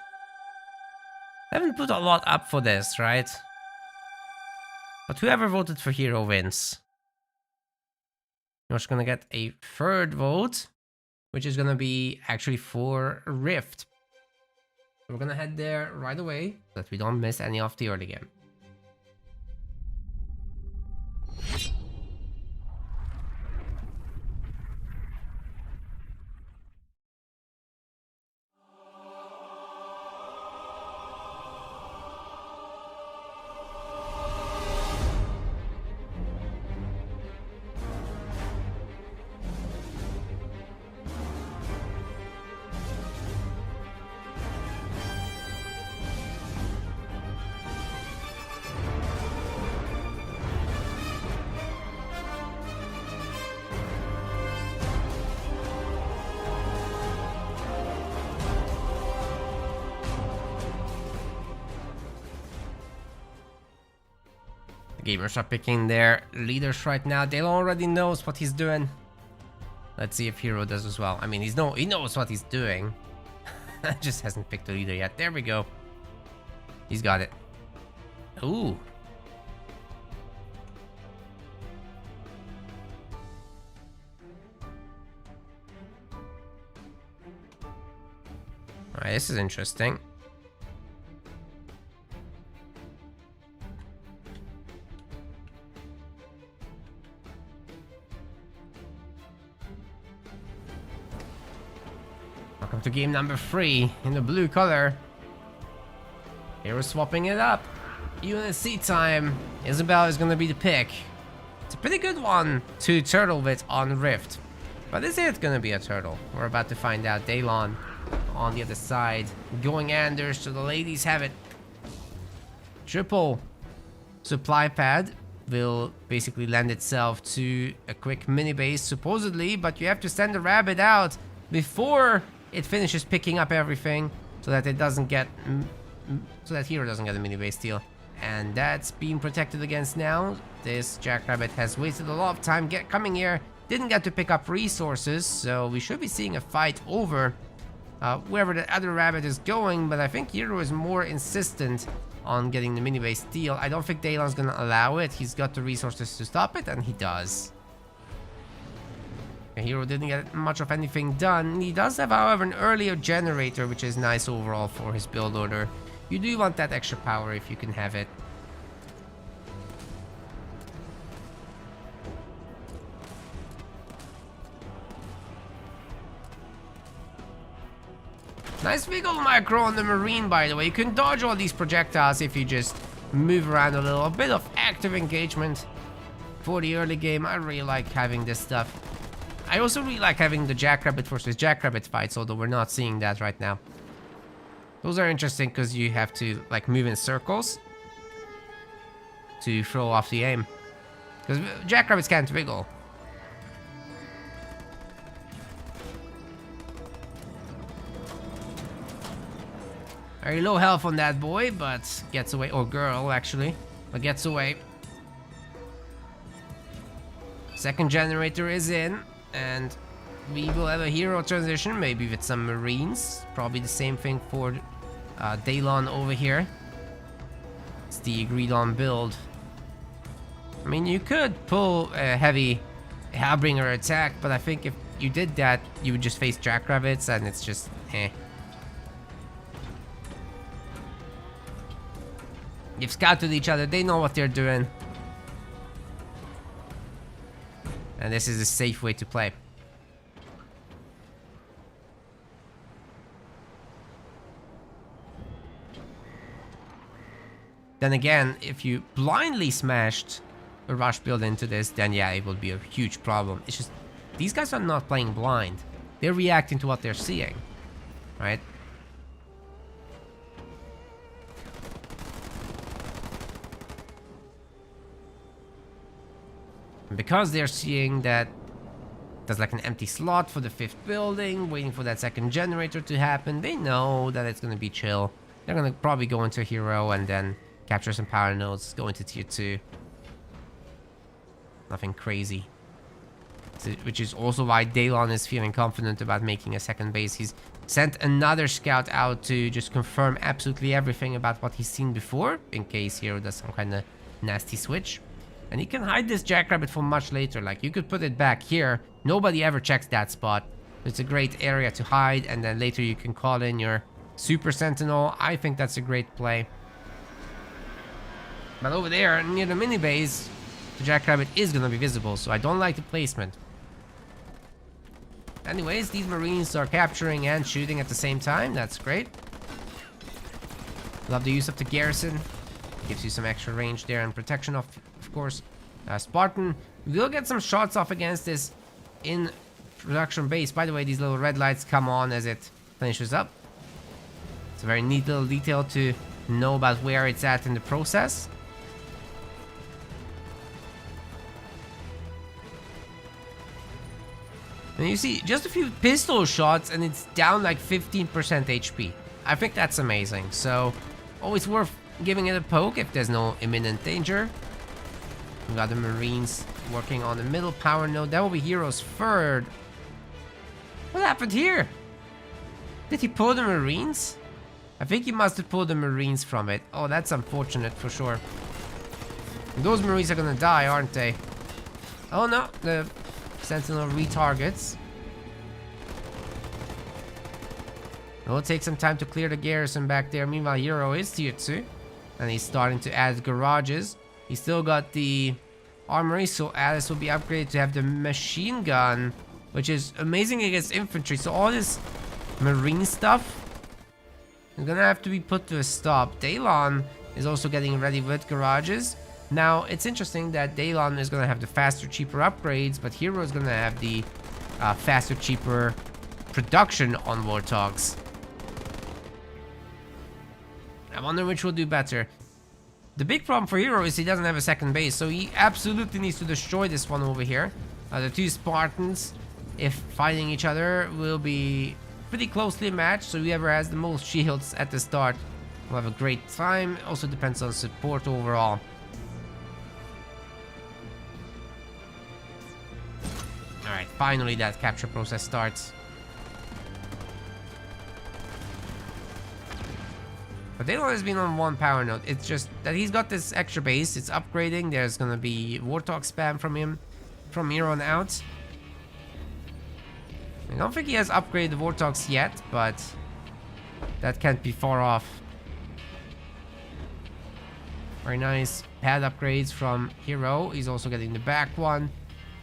I haven't put a lot up for this, right? But whoever voted for hero wins. You're just gonna get a third vote, which is gonna be actually for Rift. So we're gonna head there right away so that we don't miss any of the early game. The gamers are picking their leaders right now. Daylon already knows what he's doing. Let's see if Hero does as well. I mean, he knows what he's doing. Just hasn't picked a leader yet. There we go. He's got it. Ooh. Alright, this is interesting. Welcome to game number 3 in the blue color. Here we're swapping it up. UNSC time. Isabel is gonna be the pick. It's a pretty good one to turtle with on Rift. But is it gonna be a turtle? We're about to find out. Daylon on the other side. Going Anders, so the ladies have it. Triple supply pad will basically lend itself to a quick mini base supposedly, but you have to send the rabbit out before it finishes picking up everything so that it doesn't get so that Hero doesn't get a mini base steal. And that's being protected against now. This Jackrabbit has wasted a lot of time coming here, didn't get to pick up resources, so we should be seeing a fight over wherever the other rabbit is going, but I think Hero is more insistent on getting the mini base steal. I don't think Daylon's gonna allow it. He's got the resources to stop it, and he does. Hero didn't get much of anything done. He does have, however, an earlier generator, which is nice overall for his build order. You do want that extra power if you can have it. Nice wiggle micro on the Marine, by the way. You can dodge all these projectiles if you just move around a little. A bit of active engagement for the early game. I really like having this stuff. I also really like having the Jackrabbit versus Jackrabbit fights, although we're not seeing that right now. Those are interesting because you have to like move in circles to throw off the aim. Because Jackrabbits can't wiggle. Very low health on that boy, but gets away. Or girl, actually. But gets away. Second generator is in. And we will have a hero transition, maybe with some Marines. Probably the same thing for Daylon over here. It's the agreed on build. I mean, you could pull a heavy Hellbringer attack, but I think if you did that, you would just face Jackrabbits, and it's just eh. You've scouted each other, they know what they're doing. And this is a safe way to play. Then again, if you blindly smashed a rush build into this, then yeah, it would be a huge problem. It's just, these guys are not playing blind. They're reacting to what they're seeing, right? And because they're seeing that there's like an empty slot for the 5th building, waiting for that second generator to happen, they know that it's going to be chill. They're going to probably go into hero and then capture some power nodes, go into tier 2. Nothing crazy. which is also why Daylon is feeling confident about making a second base. He's sent another scout out to just confirm absolutely everything about what he's seen before, in case Hero does some kind of nasty switch. And he can hide this Jackrabbit for much later. Like, you could put it back here. Nobody ever checks that spot. It's a great area to hide, and then later you can call in your Super Sentinel. I think that's a great play. But over there, near the mini base, the Jackrabbit is going to be visible, so I don't like the placement. Anyways, these Marines are capturing and shooting at the same time. That's great. Love the use of the garrison. Gives you some extra range there and protection, of course. Spartan will get some shots off against this in production base. By the way, these little red lights come on as it finishes up. It's a very neat little detail to know about where it's at in the process. And you see just a few pistol shots and it's down like 15% HP. I think that's amazing. So always worth giving it a poke if there's no imminent danger. We've got the Marines working on the middle power node. That will be Hero's third. What happened here? Did he pull the Marines? I think he must have pulled the Marines from it. Oh, that's unfortunate for sure. And those Marines are gonna die, aren't they? Oh no, the Sentinel retargets. It will take some time to clear the garrison back there. Meanwhile, Hero is tier 2. And he's starting to add garages. He's still got the armory, so Alice will be upgraded to have the machine gun, which is amazing against infantry. So all this marine stuff is gonna have to be put to a stop. Daylon is also getting ready with garages. Now, it's interesting that Daylon is gonna have the faster, cheaper upgrades, but Hero is gonna have the faster, cheaper production on Warthogs. I wonder which will do better. The big problem for Hero is he doesn't have a second base, so he absolutely needs to destroy this one over here. The two Spartans, if fighting each other, will be pretty closely matched, so whoever has the most shields at the start will have a great time. It also depends on support overall. Alright, finally that capture process starts. But Daylon has been on one power node. It's just that he's got this extra base. It's upgrading. There's gonna be Warthog spam from him from here on out. I don't think he has upgraded the Warthogs yet, but that can't be far off. Very nice pad upgrades from Hero. He's also getting the back one.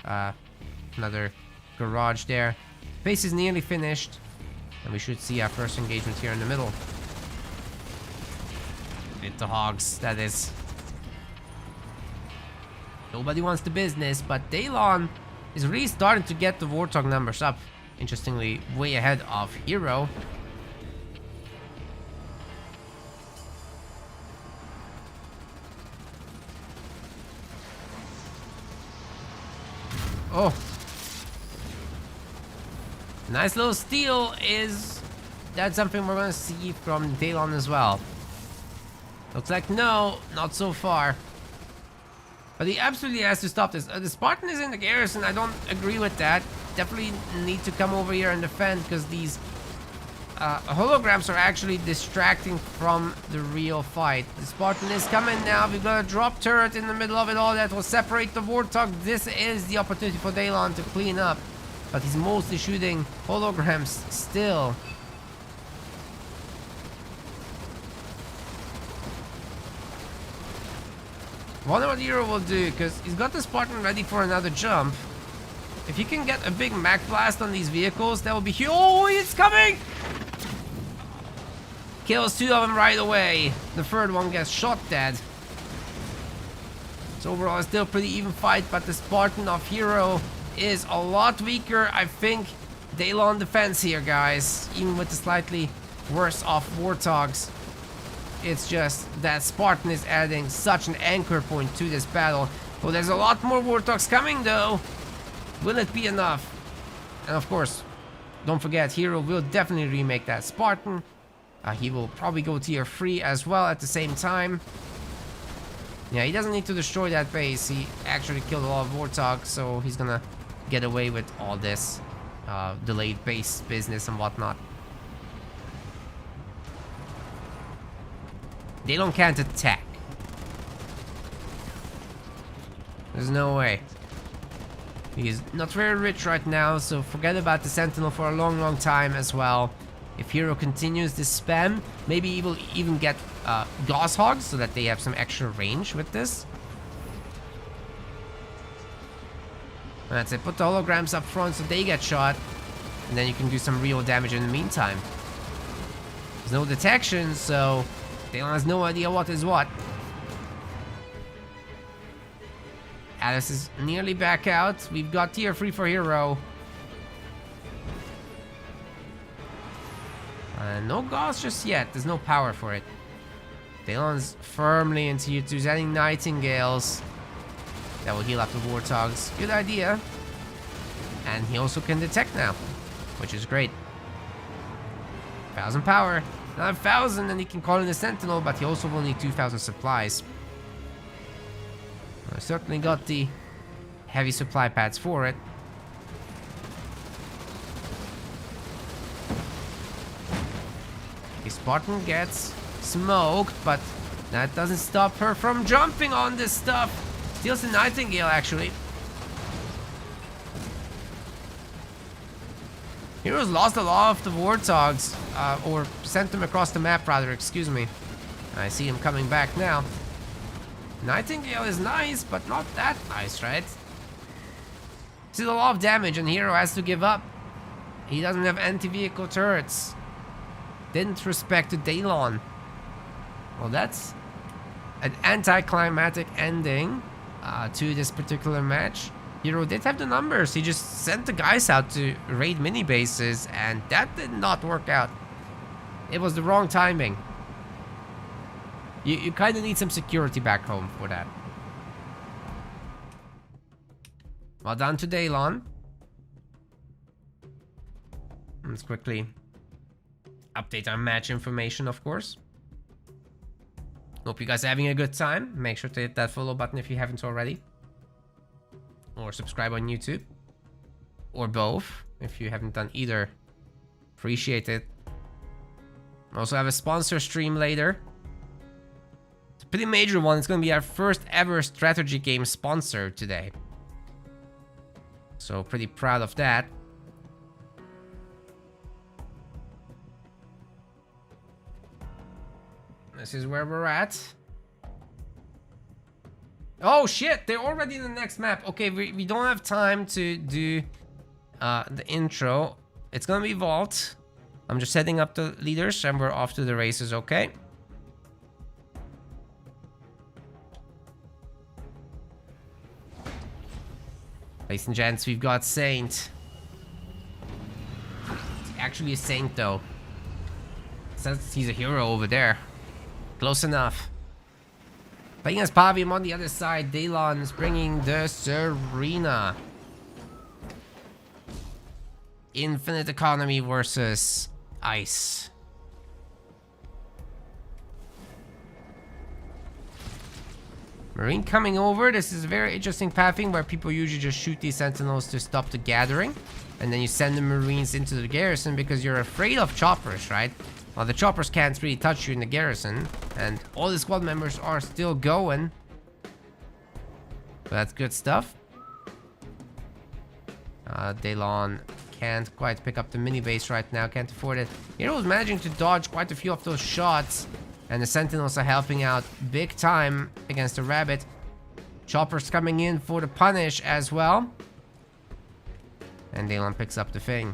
Another garage there. Base is nearly finished. And we should see our first engagement here in the middle. Hit the hogs, that is. Nobody wants the business, but Daylon is really starting to get the Warthog numbers up. Interestingly, way ahead of Hero. Oh. Nice little steal is... That's something we're going to see from Daylon as well. Looks like no, not so far. But he absolutely has to stop this. The Spartan is in the garrison. I don't agree with that. Definitely need to come over here and defend because these holograms are actually distracting from the real fight. The Spartan is coming now. We've got a drop turret in the middle of it all that will separate the Warthog. This is the opportunity for Daylon to clean up. But he's mostly shooting holograms still. I wonder what Hero will do, because he's got the Spartan ready for another jump. If he can get a big Mach Blast on these vehicles, that will be huge. Oh, it's coming! Kills two of them right away. The third one gets shot dead. So overall, it's still a pretty even fight, but the Spartan of Hero is a lot weaker. I think Daylon defense here, guys. Even with the slightly worse off Warthogs. It's just that Spartan is adding such an anchor point to this battle. Well, there's a lot more Warthogs coming though. Will it be enough? And of course, don't forget, Hero will definitely remake that Spartan. He will probably go tier 3 as well at the same time. Yeah, he doesn't need to destroy that base. He actually killed a lot of Warthogs, so he's gonna get away with all this delayed base business and whatnot. Daylon can't attack. There's no way. He's not very rich right now, so forget about the Sentinel for a long time as well. If Hero continues this spam, maybe he will even get Gauss Hogs so that they have some extra range with this. That's it. Put the holograms up front so they get shot, and then you can do some real damage in the meantime. There's no detection, so Daylon has no idea what is what. Alice is nearly back out. We've got tier 3 for Hero. No Gauss just yet. There's no power for it. Daylon's firmly in tier 2. Adding Nightingales. That will heal up the Warthogs. Good idea. And he also can detect now, which is great. 1,000 power. Now 1,000 and he can call in the Sentinel, but he also will need 2,000 supplies. I certainly got the heavy supply pads for it. The Spartan gets smoked, but that doesn't stop her from jumping on this stuff. Steals the Nightingale, actually. Heroes lost a lot of the Warthogs, or sent them across the map, rather, excuse me. I see him coming back now. Nightingale is nice, but not that nice, right? Still a lot of damage, and Hero has to give up. He doesn't have anti-vehicle turrets. Didn't respect the Daylon. Well, that's an anticlimactic ending to this particular match. Hero did have the numbers. He just sent the guys out to raid mini bases, and that did not work out. It was the wrong timing. You kind of need some security back home for that. Well done to Daylon. Let's quickly update our match information, of course. Hope you guys are having a good time. Make sure to hit that follow button if you haven't already. Or subscribe on YouTube. Or both, if you haven't done either. Appreciate it. Also have a sponsor stream later. It's a pretty major one. It's going to be our first ever strategy game sponsor today. So pretty proud of that. This is where we're at. Oh shit, they're already in the next map. Okay, we don't have time to do the intro. It's gonna be Vault. I'm just setting up the leaders and we're off to the races, okay? Ladies and gents, we've got Saint. Actually a Saint though. Says he's a hero over there. Close enough. Playing as Pavium on the other side, Daylon is bringing the Serena. Infinite Economy versus Ice. Marine coming over. This is a very interesting pathing where people usually just shoot these Sentinels to stop the gathering. And then you send the Marines into the garrison because you're afraid of choppers, right? Well, the choppers can't really touch you in the garrison. And all the squad members are still going. So that's good stuff. Daylon can't quite pick up the mini base right now. Can't afford it. Hero's managing to dodge quite a few of those shots. And the Sentinels are helping out big time against the Rabbit. Choppers coming in for the punish as well. And Daylon picks up the thing.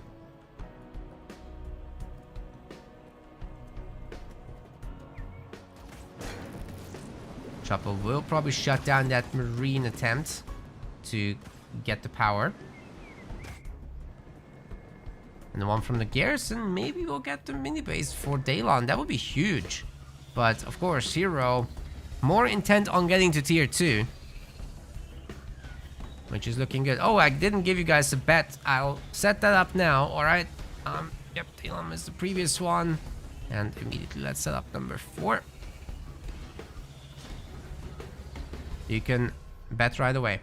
Chopper will probably shut down that Marine attempt to get the power. And the one from the garrison, maybe we'll get the mini base for Daylon. That would be huge. But of course, Hero more intent on getting to tier 2. Which is looking good. Oh, I didn't give you guys a bet. I'll set that up now, alright? Yep, Daylon is the previous one. And immediately let's set up number 4. You can bet right away.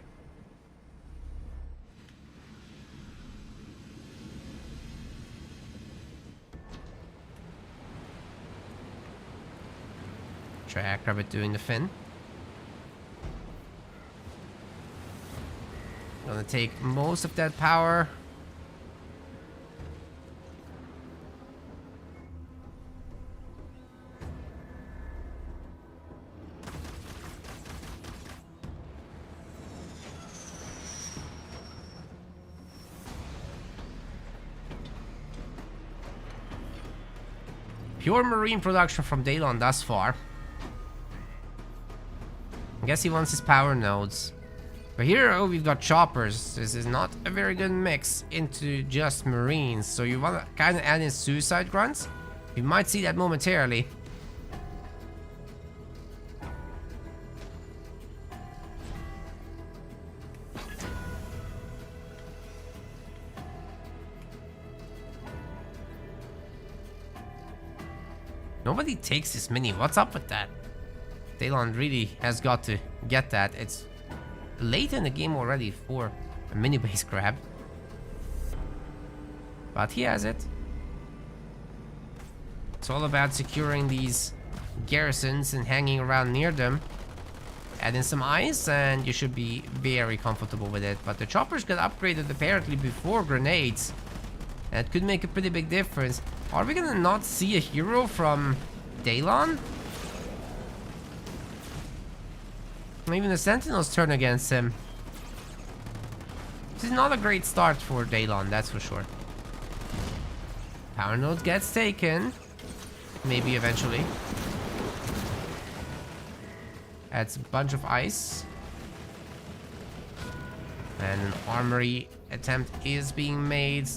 Jackrabbit doing the fin. Gonna take most of that power. Pure marine production from Daylon thus far. I guess he wants his power nodes. But here, oh, we've got choppers. This is not a very good mix into just marines. So you want to kind of add in suicide grunts. You might see that momentarily. Nobody takes this mini. What's up with that? Daylon really has got to get that. It's late in the game already for a mini base grab. But he has it. It's all about securing these garrisons and hanging around near them. Add in some ice and you should be very comfortable with it. But the choppers got upgraded apparently before grenades. That could make a pretty big difference. Are we gonna not see a hero from Daylon? Even the Sentinels turn against him. This is not a great start for Daylon, that's for sure. Power node gets taken. Maybe eventually. Adds a bunch of ice. And an armory attempt is being made.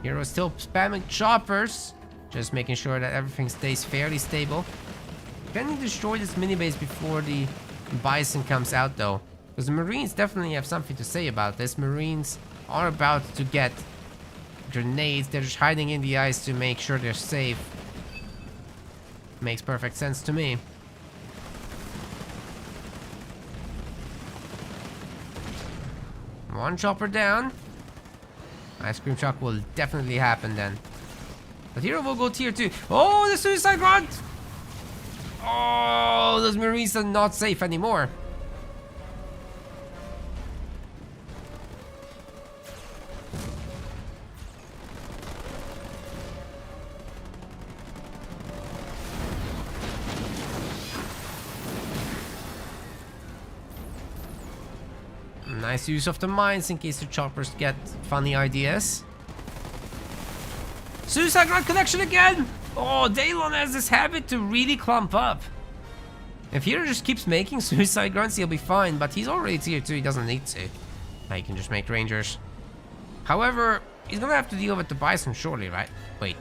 Hero still spamming choppers. Just making sure that everything stays fairly stable. Can he destroy this mini base before the Bison comes out though? Because the Marines definitely have something to say about this. Marines are about to get grenades. They're just hiding in the ice to make sure they're safe. Makes perfect sense to me. One chopper down. Ice cream truck will definitely happen then. But hero will go tier 2. Oh, the suicide grunt! Oh, those Marines are not safe anymore. Nice use of the mines in case the choppers get funny ideas. Suicide grunt connection again! Oh, Daylon has this habit to really clump up. If hero just keeps making suicide grunts, he'll be fine, but he's already tier 2, he doesn't need to. Now he can just make rangers. However, he's gonna have to deal with the bison shortly, right? Wait,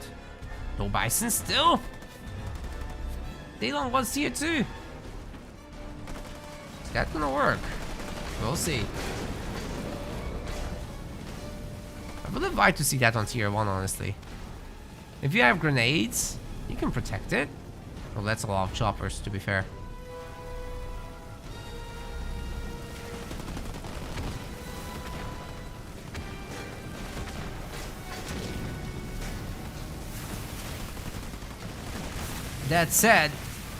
no bison still? Daylon wants tier 2. Is that gonna work? We'll see. I would have liked to see that on tier 1, honestly. If you have grenades, you can protect it. Well, that's a lot of choppers, to be fair. That said,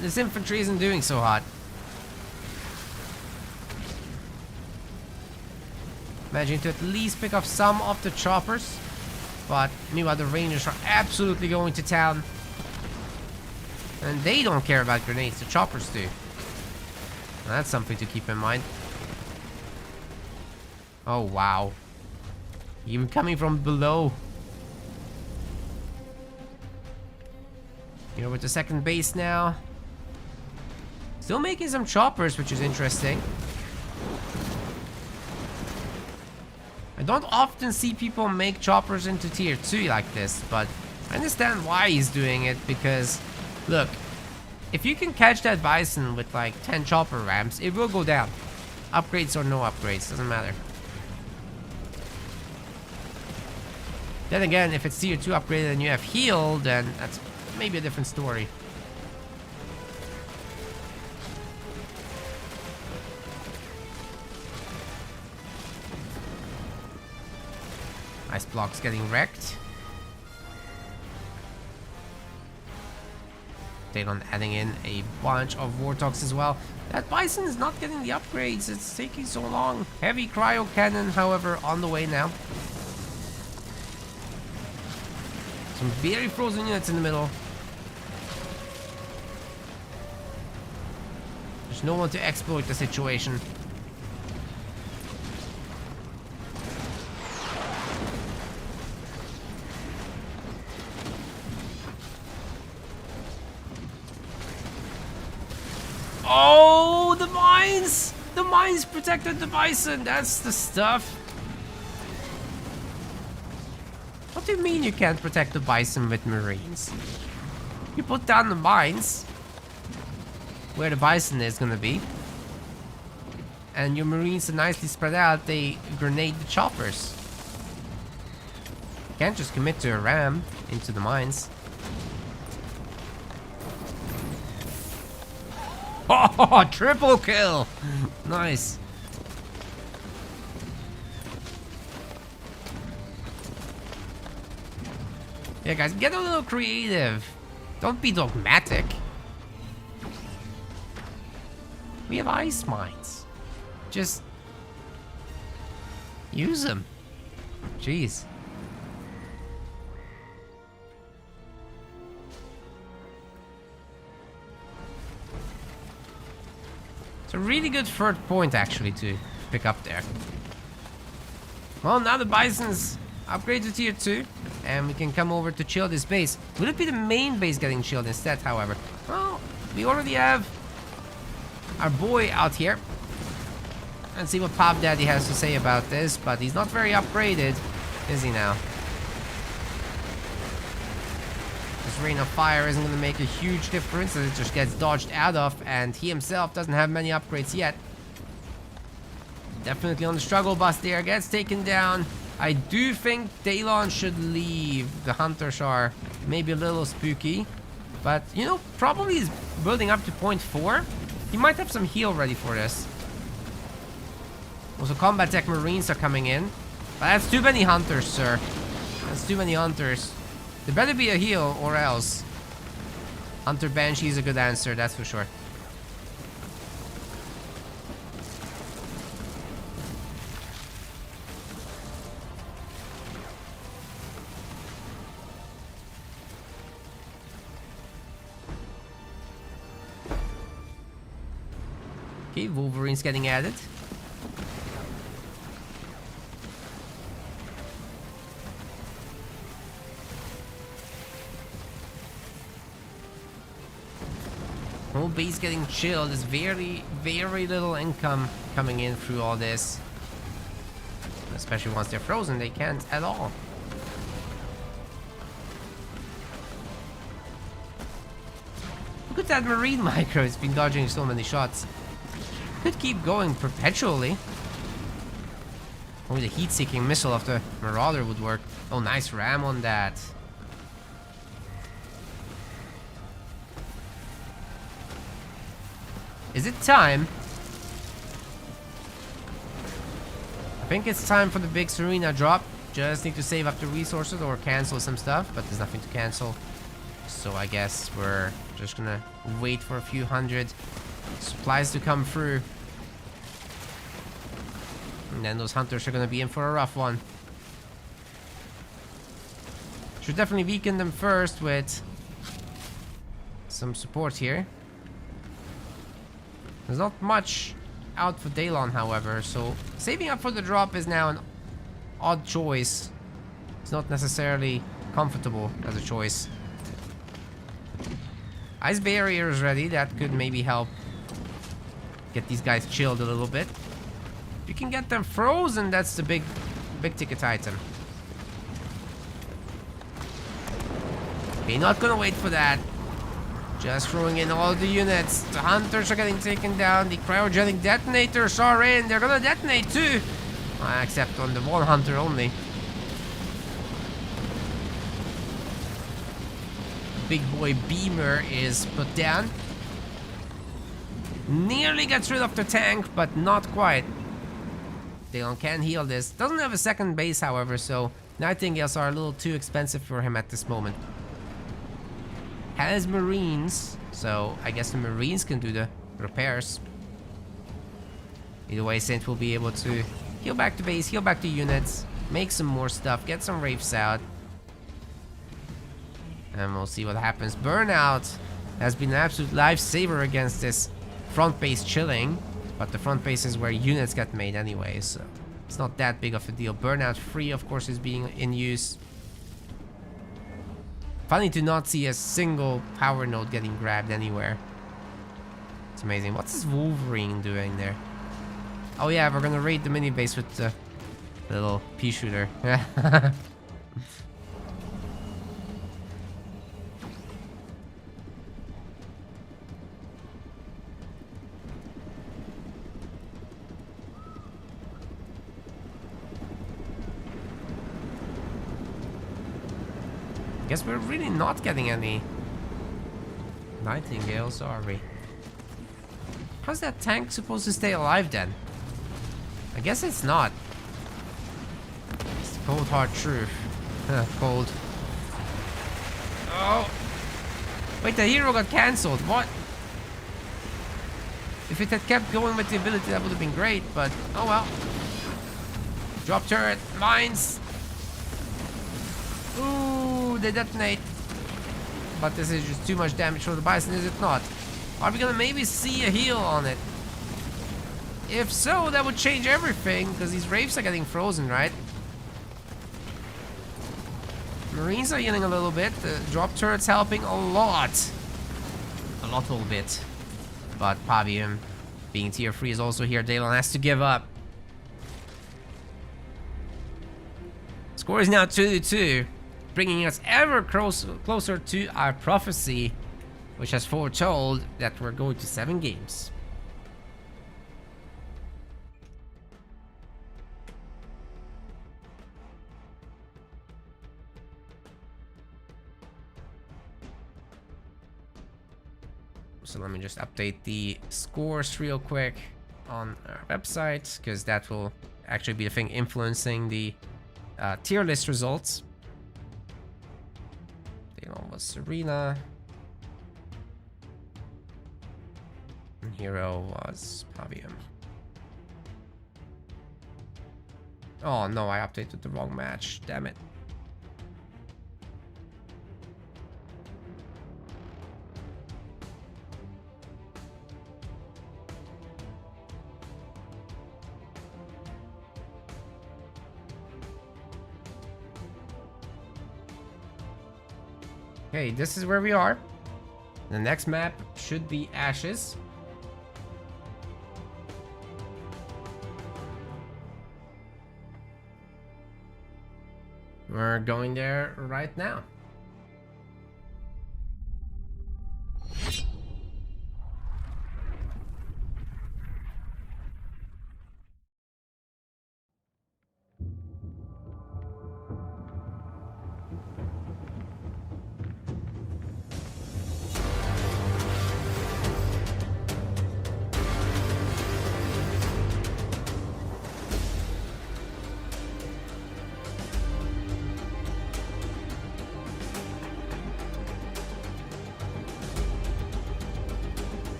this infantry isn't doing so hot. Managing to at least pick off some of the choppers. But meanwhile, the rangers are absolutely going to town. And they don't care about grenades, the choppers do. That's something to keep in mind. Oh, wow. Even coming from below. You know, with the second base now. Still making some choppers, which is interesting. I don't often see people make choppers into tier 2 like this, but I understand why he's doing it, because, look, if you can catch that bison with like 10 chopper ramps, it will go down. Upgrades or no upgrades, doesn't matter. Then again, if it's tier 2 upgraded and you have heal, then that's maybe a different story. Ice blocks getting wrecked. Daylon adding in a bunch of Warthogs as well. That Bison is not getting the upgrades. It's taking so long. Heavy Cryo Cannon, however, on the way now. Some very frozen units in the middle. There's no one to exploit the situation. Oh, the mines! The mines protected the Bison. That's the stuff. What do you mean you can't protect the Bison with Marines? You put down the mines where the Bison is gonna be, and your Marines are nicely spread out. They grenade the choppers. You can't just commit to a ram into the mines. Oh, triple kill! Nice. Yeah, guys, get a little creative. Don't be dogmatic. We have ice mines. Just use them. Jeez. It's a really good third point, actually, to pick up there. Well, now the Bison's upgraded to tier 2, and we can come over to chill this base. Will it be the main base getting chilled instead, however? Well, we already have our boy out here. Let's see what Pop Daddy has to say about this, but he's not very upgraded, is he now? This Rain of Fire isn't going to make a huge difference as it just gets dodged out of, and he himself doesn't have many upgrades yet. Definitely on the struggle bus there, gets taken down. I do think Daylon should leave. The Hunters are maybe a little spooky, but you know, probably is building up to point 4. He might have some heal ready for this. Also, combat tech Marines are coming in, but that's too many Hunters, sir. That's too many Hunters. There better be a heal or else. Hunter Banshee is a good answer, that's for sure. Okay, Wolverine's getting added. Whole base getting chilled. There's very, very little income coming in through all this. Especially once they're frozen, they can't at all. Look at that Marine micro. It's been dodging so many shots. Could keep going perpetually. Only the heat-seeking missile of the Marauder would work. Oh, nice ram on that. Is it time? I think it's time for the big Serena drop. Just need to save up the resources or cancel some stuff, but there's nothing to cancel. So I guess we're just gonna wait for a few hundred supplies to come through. And then those Hunters are gonna be in for a rough one. Should definitely weaken them first with some support here. There's not much out for Daylon, however, so saving up for the drop is now an odd choice. It's not necessarily comfortable as a choice. Ice barrier is ready. That could maybe help get these guys chilled a little bit. If you can get them frozen, that's the big ticket item. Okay, not gonna wait for that. Just throwing in all the units. The Hunters are getting taken down. The cryogenic detonators are in. They're gonna detonate too. Except on the one Hunter only. Big boy Beamer is put down. Nearly gets rid of the tank, but not quite. Daylon can heal this. Doesn't have a second base, however, so Nightingales are a little too expensive for him at this moment. has Marines, so I guess the Marines can do the repairs. Either way, Saint will be able to heal back to base, heal back to units, make some more stuff, get some Wraiths out. And we'll see what happens. Burnout has been an absolute lifesaver against this front base chilling. But the front base is where units get made anyway, so it's not that big of a deal. Burnout free, of course, is being in use. Funny to not see a single power node getting grabbed anywhere. It's amazing. What's this Wolverine doing there? Oh yeah, we're gonna raid the mini base with the little pea shooter. Guess we're really not getting any Nightingales, are we? How's that tank supposed to stay alive then? I guess it's not. It's the cold hard truth. Cold. Oh! Wait, the hero got cancelled. What? If it had kept going with the ability, that would have been great, but oh well. Drop turret, mines. Ooh, they detonate. But this is just too much damage for the Bison, is it not? Are we gonna maybe see a heal on it? If so, that would change everything, because these Wraiths are getting frozen, right? Marines are healing a little bit. The drop turret's helping a lot. A little bit. But Pavium, being tier 3, is also here. Daylon has to give up. Score is now 2-2. Bringing us ever closer to our prophecy, which has foretold that we're going to 7 games. So let me just update the scores real quick on our website, because that will actually be the thing influencing the tier list results. Daylon was Serena. And hero was Pavium. Oh no, I updated the wrong match. Damn it. Okay, this is where we are. The next map should be Ashes. We're going there right now.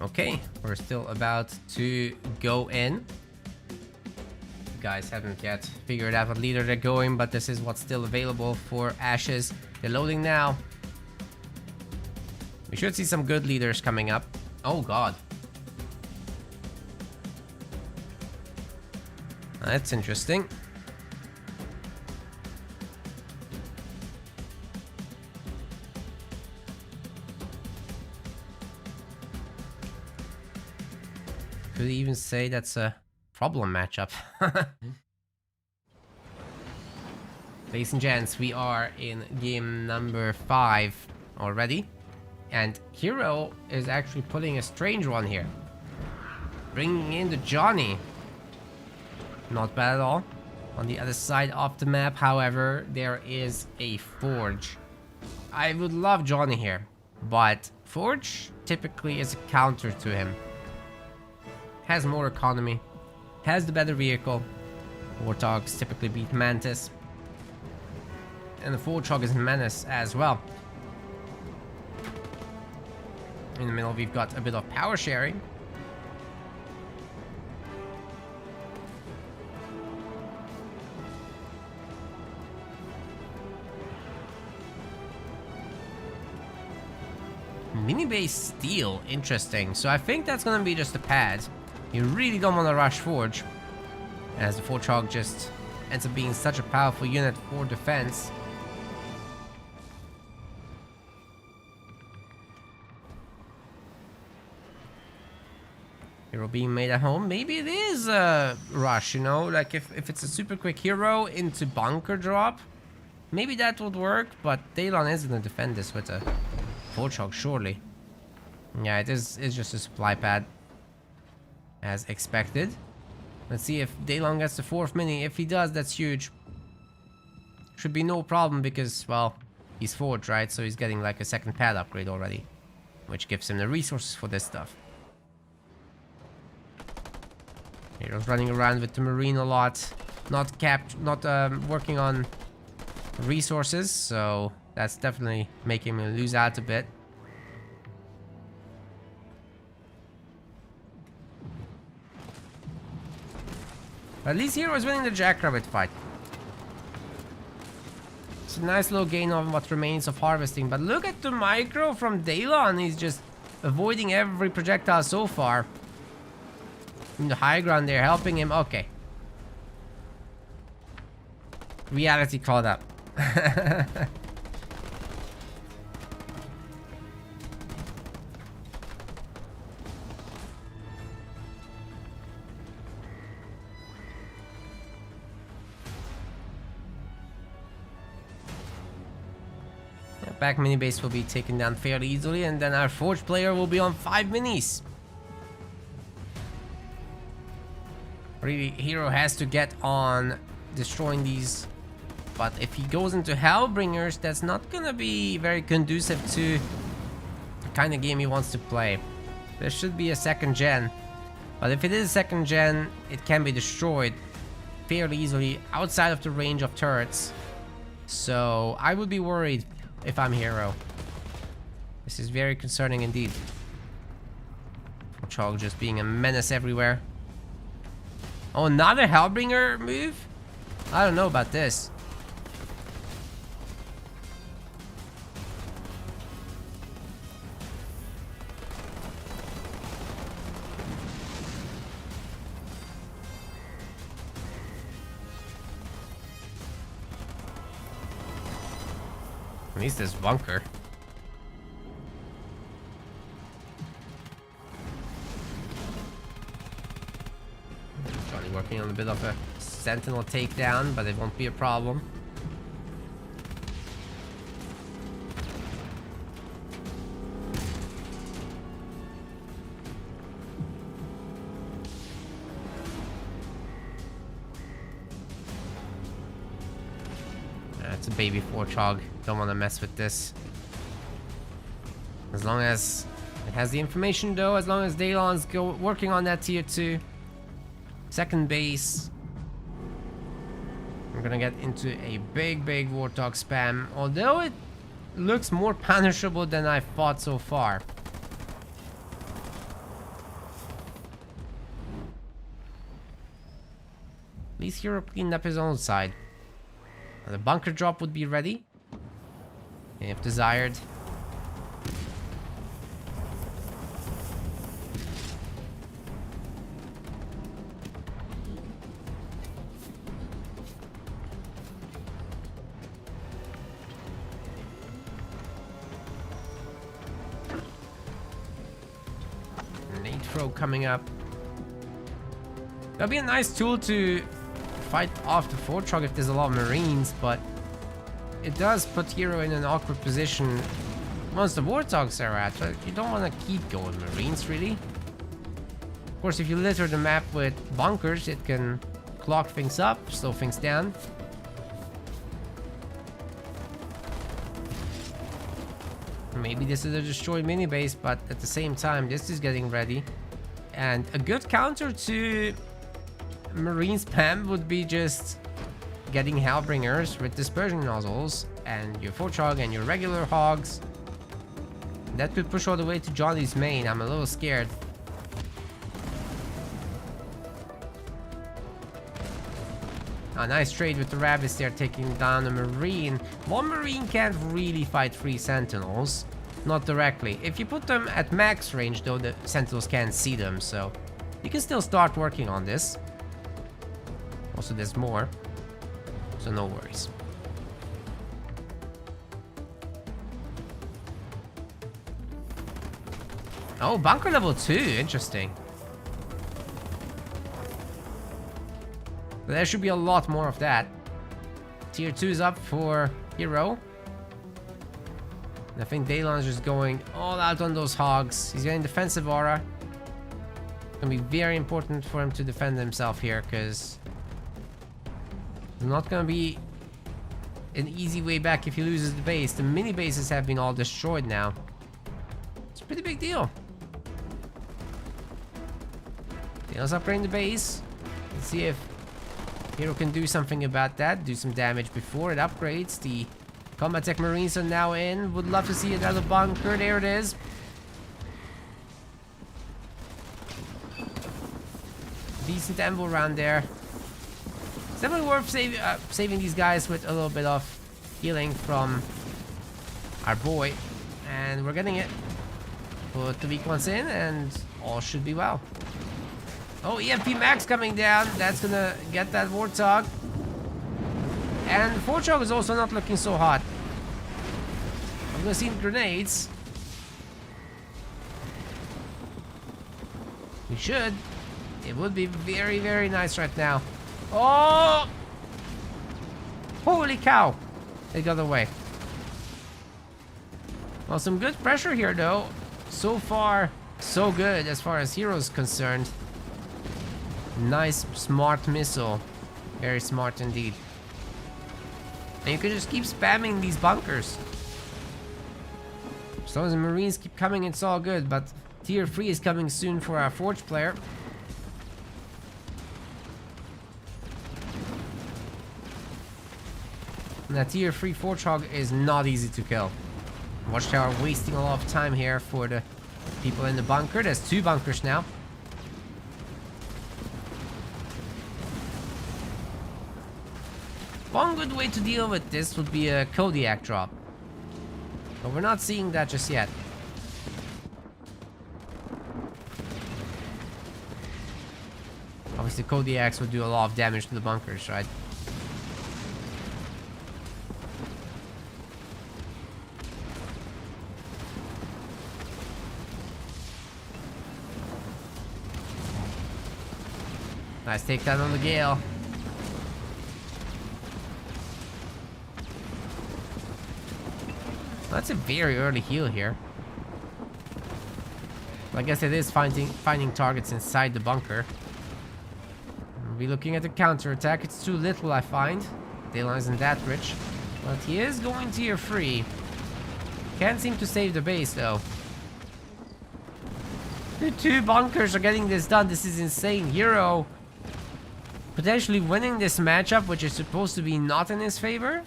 Okay, we're still about to go in. You guys haven't yet figured out what leader they're going, but this is what's still available for Ashes. They're loading now. We should see some good leaders coming up. Oh god. That's interesting. Could even say that's a problem matchup. Ladies and gents, we are in game number 5 already. And Hero is actually putting a strange one here. Bringing in the Johnny. Not bad at all. On the other side of the map, however, there is a Forge. I would love Johnny here, but Forge typically is a counter to him. Has more economy, has the better vehicle. Warthogs typically beat Mantis. And the Warthog is Menace as well. In the middle, we've got a bit of power sharing. Mini base steel, interesting. So I think that's gonna be just a pad. You really don't want to rush Forge, as the Warthog just ends up being such a powerful unit for defense. Hero being made at home. Maybe it is a rush, you know? Like if it's a super quick hero into bunker drop, maybe that would work, but Daylon is going to defend this with a Warthog, surely. Yeah, it's just a supply pad, as expected. Let's see if Daylon gets the 4th mini. If he does, that's huge. Should be no problem because, well, he's Forge, right? So he's getting like a 2nd pad upgrade already, which gives him the resources for this stuff. Heroes running around with the Marine a lot, not working on resources, so that's definitely making me lose out a bit. But at least Hero is winning the Jackrabbit fight. It's a nice little gain on what remains of harvesting, but look at the micro from Daylon. He's just avoiding every projectile so far. In the high ground, they're helping him. Okay. Reality caught up. Back mini base will be taken down fairly easily, and then our Forge player will be on 5 minis. Really, Hero has to get on destroying these, but if he goes into Hellbringers, that's not gonna be very conducive to the kind of game he wants to play. There should be a 2nd gen, but if it is a 2nd gen, it can be destroyed fairly easily outside of the range of turrets. So I would be worried if I'm Hero. This is very concerning indeed. Warthog just being a menace everywhere. Oh, another Hellbringer move? I don't know about this. At least this bunker. Johnny working on a bit of a sentinel takedown, but it won't be a problem. It's a baby Warthog. Don't want to mess with this. As long as it has the information, though, as long as Daylon's working on that tier 2. 2nd base. We're gonna get into a big Warthog spam. Although it looks more punishable than I thought so far. At least Hero cleaned up his own side. The bunker drop would be ready if desired. Nade throw coming up. That'll be a nice tool to fight off the Warthog if there's a lot of Marines, but it does put Hero in an awkward position once the Warthogs are at. But you don't want to keep going Marines, really. Of course, if you litter the map with bunkers, it can clog things up, slow things down. Maybe this is a destroyed mini base, but at the same time, this is getting ready. And a good counter to Marine spam would be just getting Hellbringers with dispersion nozzles and your Forchog and your regular hogs. That could push all the way to Johnny's main. I'm a little scared. A nice trade with the rabbits there, taking down a Marine. One Marine can't really fight 3 Sentinels. Not directly. If you put them at max range, though, the Sentinels can't see them, so you can still start working on this. Also, there's more, so no worries. Oh, bunker level 2. Interesting. There should be a lot more of that. Tier 2 is up for Hero. I think Daylon is just going all out on those hogs. He's getting defensive aura. It's gonna be very important for him to defend himself here, because it's not gonna be an easy way back if he loses the base. The mini bases have been all destroyed now. It's a pretty big deal. Daylon's upgrading the base. Let's see if Hero can do something about that. Do some damage before it upgrades. The Combat Tech Marines are now in. Would love to see another bunker. There it is. Decent ammo around there. It's definitely worth saving these guys with a little bit of healing from our boy. And we're getting it. Put the weak ones in and all should be well. Oh, EMP Max coming down. That's gonna get that Warthog. And Forchog is also not looking so hot. I'm gonna see grenades. We should. It would be very, very nice right now. Oh! Holy cow! They got away. Well, some good pressure here, though. So far, so good as far as Hero's concerned. Nice, smart missile. Very smart indeed. And you can just keep spamming these bunkers. As long as the Marines keep coming, it's all good. But Tier 3 is coming soon for our Forge player. And that Tier 3 Forge Hog is not easy to kill. Watchtower wasting a lot of time here for the people in the bunker. There's 2 bunkers now. One good way to deal with this would be a Kodiak drop. But we're not seeing that just yet. Obviously Kodiaks would do a lot of damage to the bunkers, right? Nice takedown on the Gale. That's a very early heal here. I guess it is finding targets inside the bunker. We'll be looking at the counter attack. It's too little, I find. Daylon isn't that rich. But he is going Tier 3. Can't seem to save the base, though. The 2 bunkers are getting this done. This is insane. Hero potentially winning this matchup, which is supposed to be not in his favor.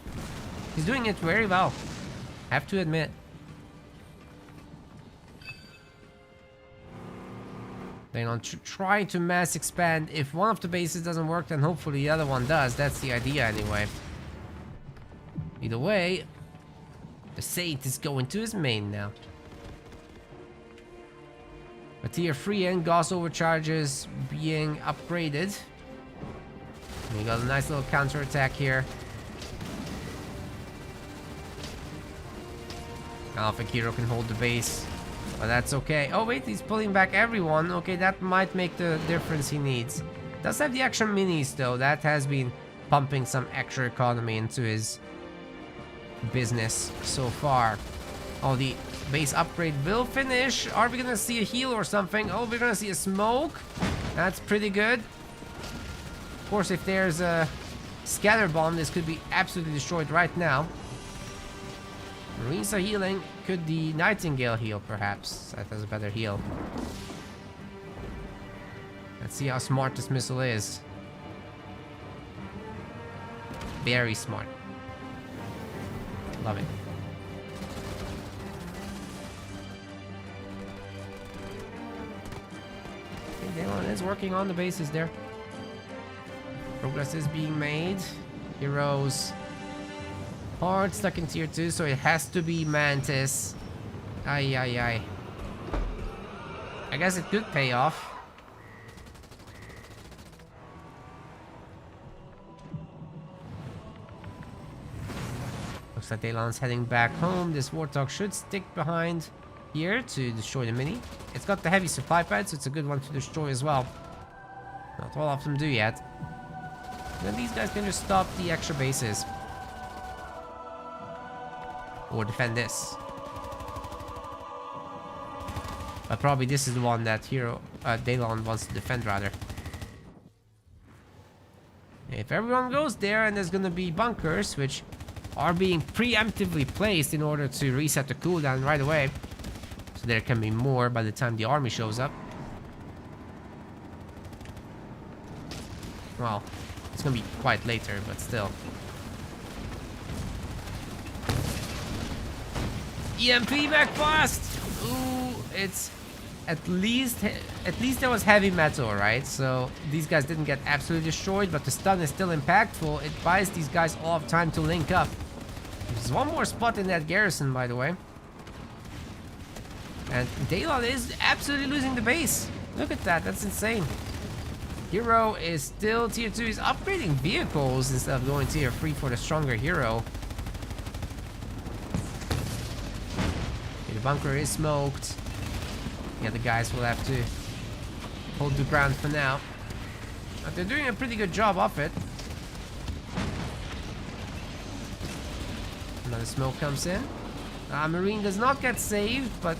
He's doing it very well. Have to admit. Daylon trying to mass expand. If one of the bases doesn't work, then hopefully the other one does. That's the idea anyway. Either way, the Saint is going to his main now. A Tier 3 and Gauss overcharges being upgraded. We got a nice little counter attack here. I don't think Hero can hold the base, but that's okay. Oh wait, he's pulling back everyone. Okay, that might make the difference he needs. Does have the extra minis though. That has been pumping some extra economy into his business so far. Oh, the base upgrade will finish. Are we gonna see a heal or something? Oh, we're gonna see a smoke. That's pretty good. Of course, if there's a scatter bomb, this could be absolutely destroyed right now. Marines are healing. Could the Nightingale heal, perhaps? That has a better heal. Let's see how smart this missile is. Very smart. Love it. Okay, Daylon is working on the bases there. Progress is being made. Heroes hard stuck in tier 2, so it has to be Mantis. Ay, ay, ay. I guess it could pay off. Looks like Daylon's heading back home. This Warthog should stick behind here to destroy the mini. It's got the heavy supply pad, so it's a good one to destroy as well. Not all of them do yet. Then these guys can just stop the extra bases. Or defend this. But probably this is the one that Daylon wants to defend rather. If everyone goes there and there's gonna be bunkers, which are being preemptively placed in order to reset the cooldown right away. So there can be more by the time the army shows up. Well, it's gonna be quite later, but still. EMP back fast! Ooh, it's at least there was heavy metal, right? So these guys didn't get absolutely destroyed, but the stun is still impactful. It buys these guys all of time to link up. There's one more spot in that garrison, by the way. And Daylon is absolutely losing the base. Look at that, that's insane. Hero is still tier 2. He's upgrading vehicles instead of going tier 3 for the stronger hero. Okay, the bunker is smoked. Yeah, the guys will have to hold the ground for now. But they're doing a pretty good job of it. Another smoke comes in. Marine does not get saved, but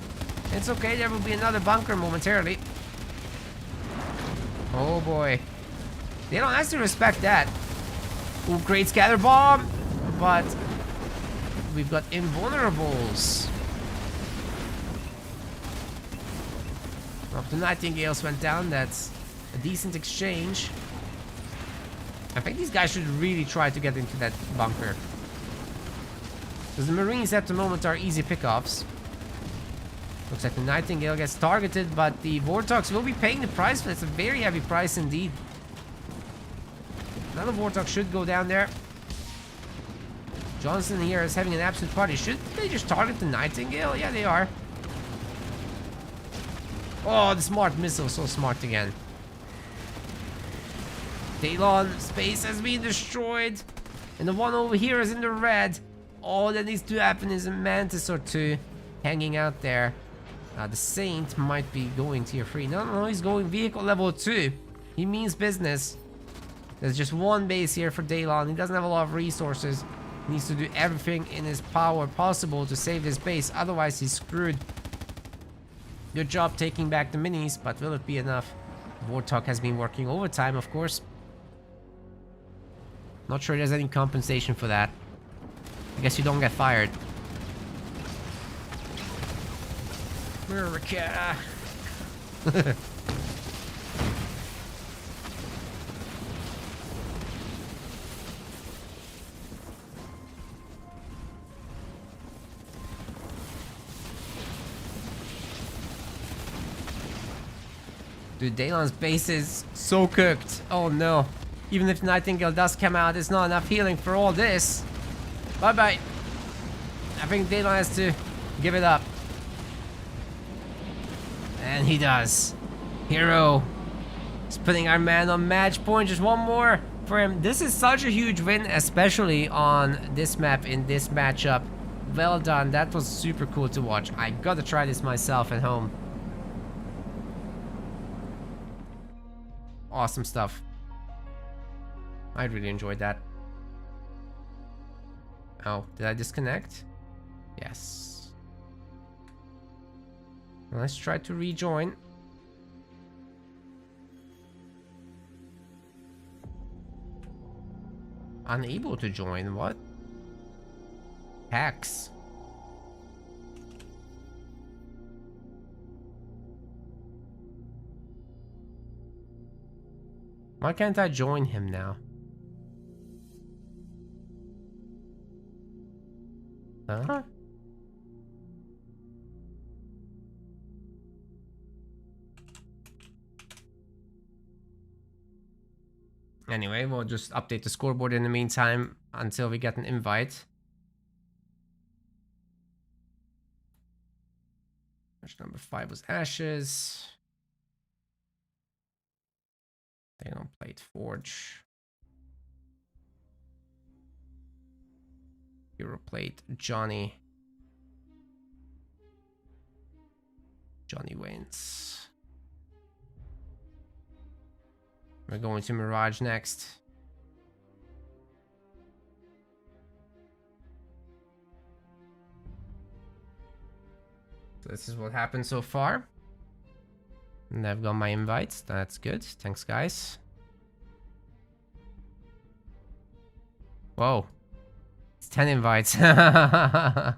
it's okay. There will be another bunker momentarily. Oh boy. They don't have to respect that. Ooh, great scatter bomb. But we've got invulnerables. Well, if the Nightingales went down, that's a decent exchange. I think these guys should really try to get into that bunker. Because the Marines at the moment are easy pickoffs. Looks like the Nightingale gets targeted, but the Warthogs will be paying the price for it. It's a very heavy price indeed. Another Warthog should go down there. Johnson here is having an absolute party. Should they just target the Nightingale? Yeah, they are. Oh, the smart missile. So smart again. Daylon space has been destroyed. And the one over here is in the red. All that needs to happen is a Mantis or two hanging out there. The Saint might be going tier 3. No, he's going vehicle level 2. He means business. There's just one base here for Daylon. He doesn't have a lot of resources. He needs to do everything in his power possible to save this base. Otherwise, he's screwed. Good job taking back the minis, but will it be enough? Warthog has been working overtime, of course. Not sure there's any compensation for that. I guess you don't get fired. America. Dude, Daylon's base is so cooked. Oh no. Even if Nightingale does come out, it's not enough healing for all this. Bye-bye. I think Daylon has to give it up. And he does. Hero is putting our man on match point. Just one more for him. This is such a huge win, especially on this map in this matchup. Well done. That was super cool to watch. I gotta try this myself at home. Awesome stuff. I really enjoyed that. Oh, did I disconnect? Yes. Let's try to rejoin. Unable to join, what? Hacks. Why can't I join him now? Huh? Anyway, we'll just update the scoreboard in the meantime until we get an invite. Match number 5 was Ashes. They don't play Forge. Hero played Johnny. Johnny wins. We're going to Mirage next. So this is what happened so far. And I've got my invites. That's good. Thanks, guys. Whoa. It's 10 invites. I'm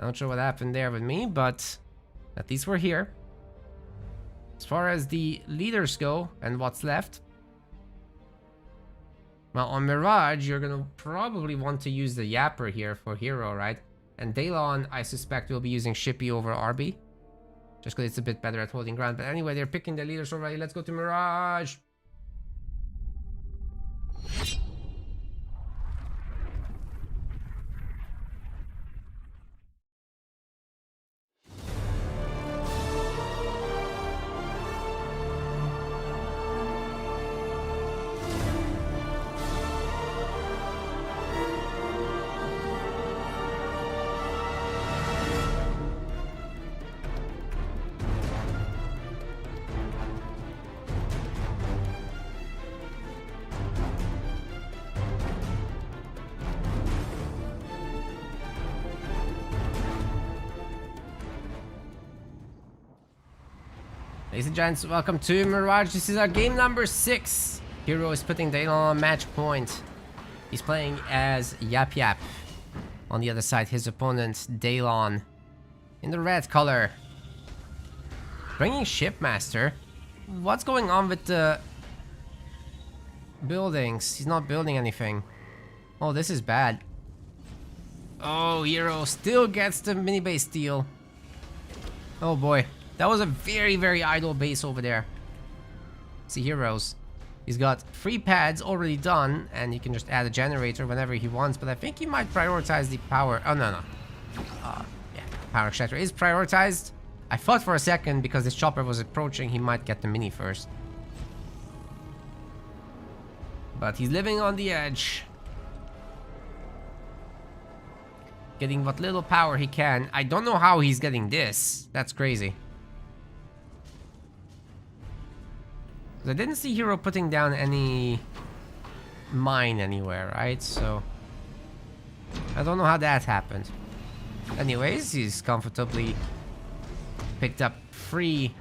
not sure what happened there with me, but at least we're here. As far as the leaders go and what's left, well, on Mirage, you're gonna probably want to use the Yapper here for hero, right? And Daylon, I suspect, will be using Shippy over RB, just because it's a bit better at holding ground. But anyway, they're picking the leaders already. Let's go to Mirage. Ladies and gents, welcome to Mirage. This is our game number 6. Hero is putting Daylon on match point. He's playing as Yap Yap. On the other side, his opponent, Daylon, in the red color. Bringing Shipmaster. What's going on with the buildings? He's not building anything. Oh, this is bad. Oh, Hero still gets the mini base steal. Oh boy. That was a very, very idle base over there. See, Heroes. He's got 3 pads already done, and he can just add a generator whenever he wants, but I think he might prioritize the power. Oh, no. Yeah, power extractor is prioritized. I thought for a second, because this chopper was approaching, he might get the mini first. But he's living on the edge. Getting what little power he can. I don't know how he's getting this. That's crazy. I didn't see Hero putting down any mine anywhere, right? So I don't know how that happened. Anyways, he's comfortably picked up 3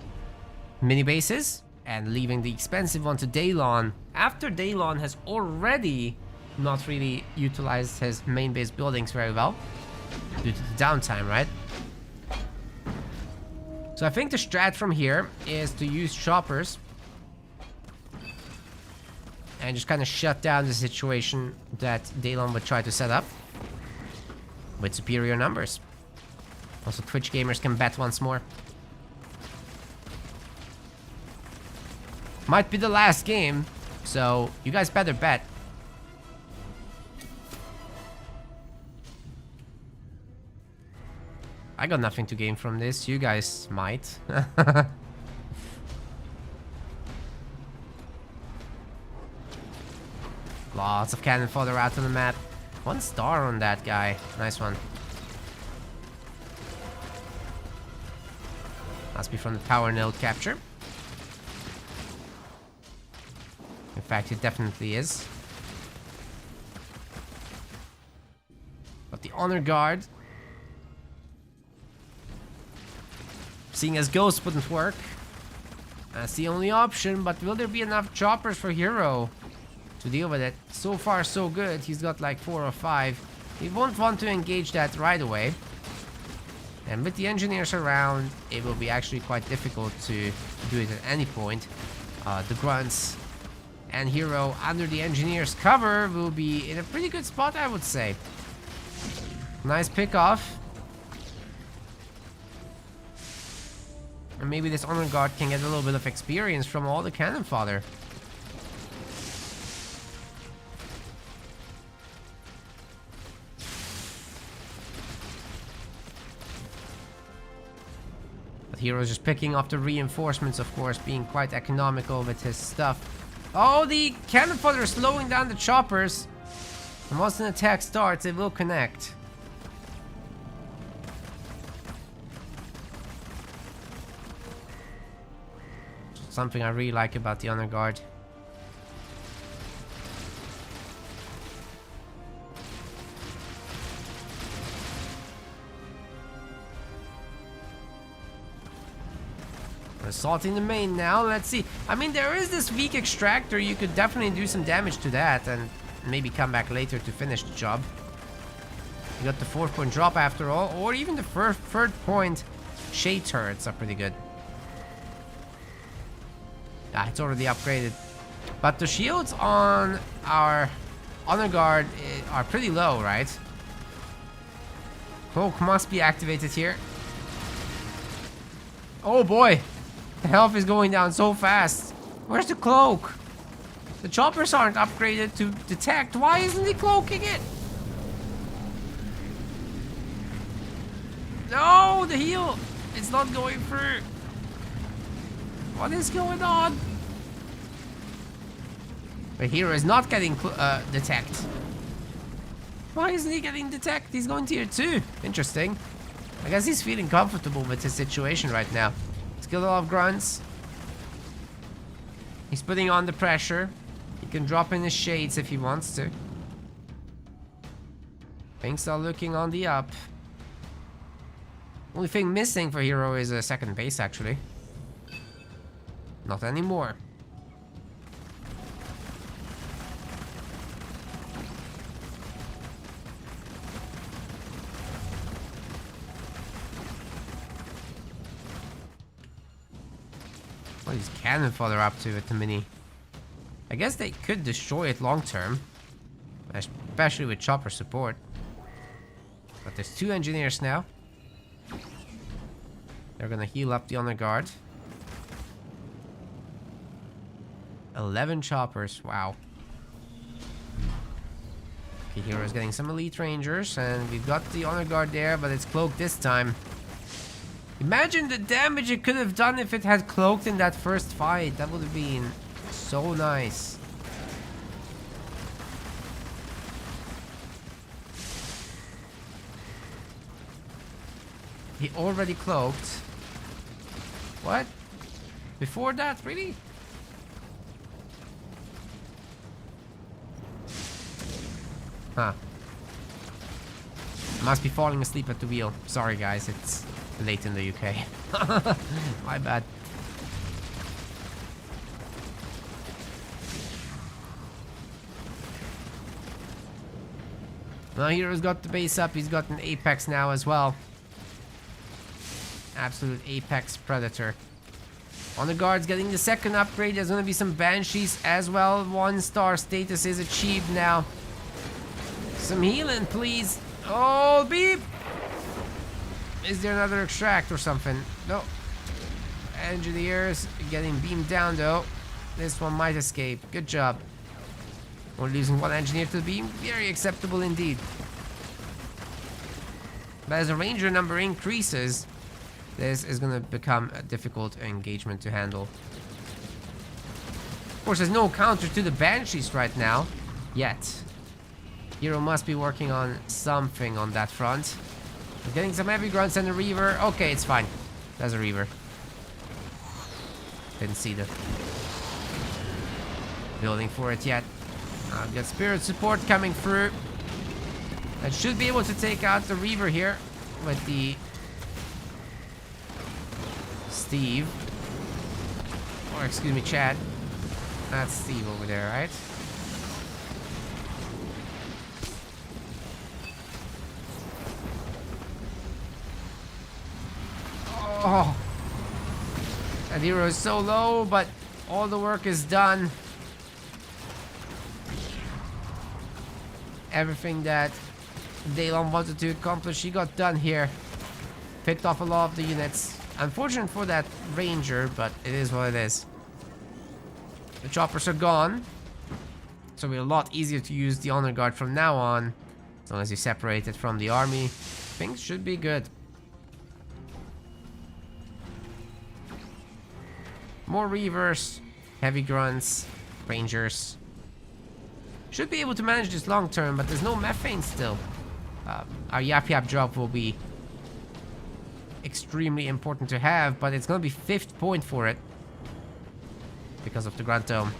mini bases and leaving the expensive one to Daylon after Daylon has already not really utilized his main base buildings very well due to the downtime, right? So I think the strat from here is to use choppers and just kind of shut down the situation that Daylon would try to set up with superior numbers. Also, Twitch gamers can bet once more. Might be the last game, so you guys better bet. I got nothing to gain from this. You guys might. Lots of cannon fodder out on the map. 1 star on that guy. Nice one. Must be from the power node capture. In fact, it definitely is. But the honor guard, seeing as ghost wouldn't work, that's the only option. But will there be enough choppers for Hero to deal with it? So far so good. He's got like 4 or 5. He won't want to engage that right away, and with the engineers around, it will be actually quite difficult to do it at any point. The grunts And Hero under the engineer's cover will be in a pretty good spot, I would say. Nice pick off. And maybe this Honor Guard can get a little bit of experience from all the cannon fodder. But Hero's just picking up the reinforcements, of course, being quite economical with his stuff. Oh, the cannon fodder is slowing down the choppers. And once an attack starts, it will connect. Something I really like about the Honor Guard. Assaulting the main now. Let's see. I mean, there is this weak extractor. You could definitely do some damage to that and maybe come back later to finish the job. You got the 4-point drop after all, or even the third point shade turrets are pretty good. Ah, it's already upgraded. But the shields on our Honor Guard are pretty low, right? Cloak must be activated here. Oh boy! The health is going down so fast. Where's the cloak? The choppers aren't upgraded to detect. Why isn't he cloaking it? No, the heal! It's not going through. What is going on? The Hero is not getting detect. Why isn't he getting detect? He's going tier 2. Interesting. I guess he's feeling comfortable with his situation right now. He's killed a lot of grunts. He's putting on the pressure. He can drop in his shades if he wants to. Things are looking on the up. Only thing missing for Hero is a second base, actually. Not anymore. What is cannon fodder up to with the mini? I guess they could destroy it long term, especially with chopper support. But there's 2 engineers now. They're gonna heal up the Honor Guard. 11 choppers, wow. Okay, Hero's getting some elite rangers, and we've got the Honor Guard there, but it's cloaked this time. Imagine the damage it could have done if it had cloaked in that first fight. That would have been so nice. He already cloaked. What? Before that, really? Huh. Must be falling asleep at the wheel. Sorry guys, it's late in the UK. My bad. Now Hero's got the base up. He's got an Apex now as well. Absolute Apex Predator. On the guards getting the second upgrade. There's going to be some Banshees as well. 1-star status is achieved now. Some healing, please. Oh, beep. Is there another extract or something? No. Engineers getting beamed down though. This one might escape. Good job. Only losing 1 engineer to the beam. Very acceptable indeed. But as the ranger number increases, this is going to become a difficult engagement to handle. Of course, there's no counter to the Banshees right now. Yet. Hero must be working on something on that front. We're getting some heavy grunts and a Reaver. Okay, it's fine. There's a Reaver. Didn't see the building for it yet. I've got Spirit support coming through. I should be able to take out the Reaver here with the Steve. Or excuse me, Chad. That's Steve over there, right? Oh, that hero is so low, but all the work is done. Everything that Daylon wanted to accomplish, he got done here. Picked off a lot of the units. Unfortunate for that ranger, but it is what it is. The choppers are gone. So it'll be a lot easier to use the honor guard from now on. As long as you separate it from the army, things should be good. More reavers, heavy grunts, rangers. Should be able to manage this long term, but there's no methane still. Our Yap Yap drop will be extremely important to have, but it's gonna be 5th point for it because of the Grunt Dome.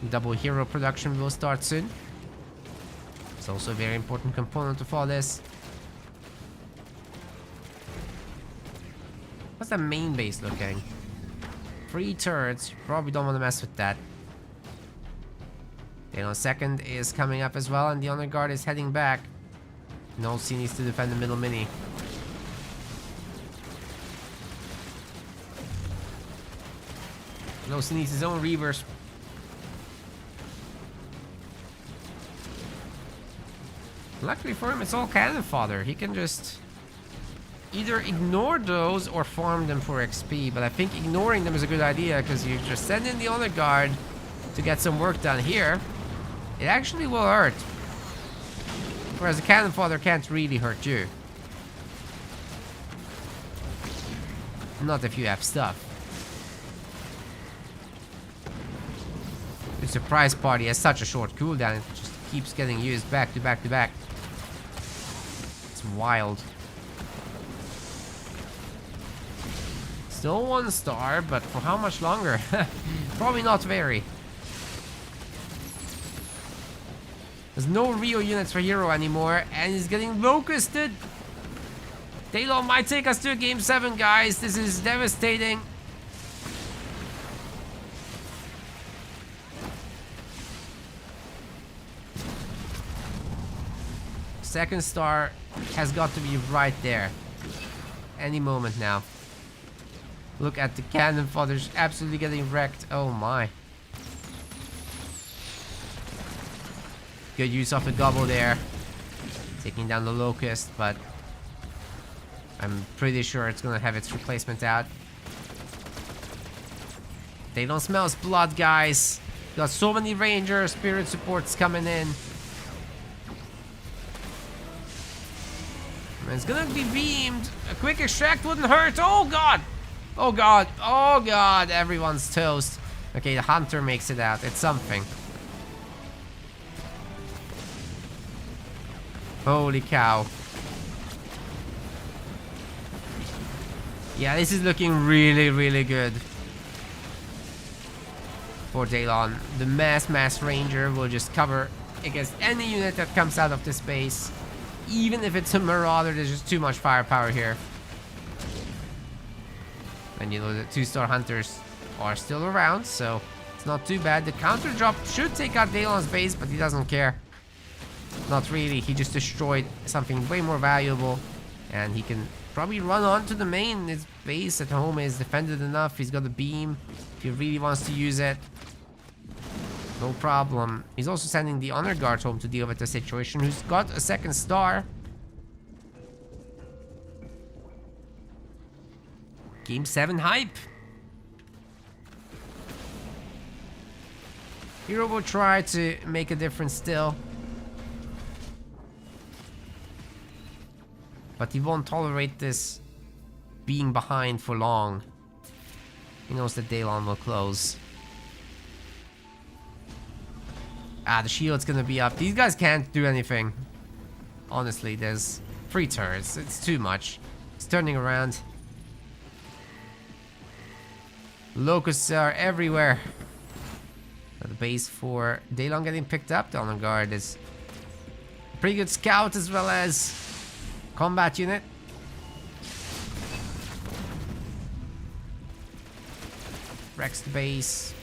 Double hero production will start soon. It's also a very important component of all this. How's the main base looking? 3 turrets. Probably don't want to mess with that. Daylon second is coming up as well, and the honor guard is heading back. Nosy needs to defend the middle mini. Nosy needs his own reavers. Luckily for him, it's all cannon fodder. He can just either ignore those or farm them for XP. But I think ignoring them is a good idea, because you just send in the honor guard to get some work done here. It actually will hurt. Whereas the cannon fodder can't really hurt you. Not if you have stuff. The surprise party has such a short cooldown, it just keeps getting used back to back to back. It's wild. Still 1 star, but for how much longer? Probably not very. There's no real units for hero anymore, and he's getting locusted. Daylon might take us to game 7, guys. This is devastating. Second star has got to be right there. Any moment now. Look at the cannon fodders absolutely getting wrecked. Oh my. Good use of the gobble there. Taking down the locust, but I'm pretty sure it's gonna have its replacement out. They don't smell blood, guys. Got so many ranger spirit supports coming in. And it's gonna be beamed. A quick extract wouldn't hurt. Oh god! Oh god! Oh god! Everyone's toast. Okay, the hunter makes it out. It's something. Holy cow. Yeah, this is looking really, really good for Daylon. The mass ranger will just cover against any unit that comes out of this base. Even if it's a marauder, there's just too much firepower here. And you know the 2-star hunters are still around, so it's not too bad. The counter drop should take out Daylon's base, but he doesn't care. Not really. He just destroyed something way more valuable, and he can probably run on to the main. His base at home is defended enough. He's got a beam if he really wants to use it. No problem. He's also sending the honor guard home to deal with the situation, who's got a 2nd star. Game 7 hype. Hero will try to make a difference still. But he won't tolerate this being behind for long. He knows that Daylon will close. Ah, the shield's gonna be up. These guys can't do anything. Honestly, there's 3 turrets. It's too much. It's turning around. Locusts are everywhere. The base for Daylon getting picked up. The honor guard is a pretty good scout as well as combat unit. Wrecks the base.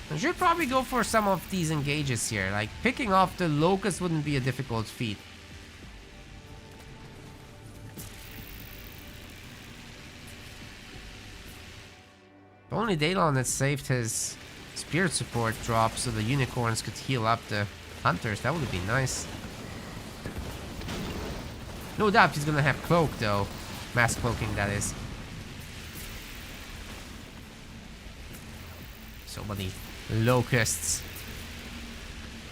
I should probably go for some of these engages here. Like, picking off the locust wouldn't be a difficult feat. Only Daylon that saved his spirit support drop so the unicorns could heal up the hunters. That would be nice. No doubt he's gonna have cloak though. Mass cloaking, that is. So many locusts.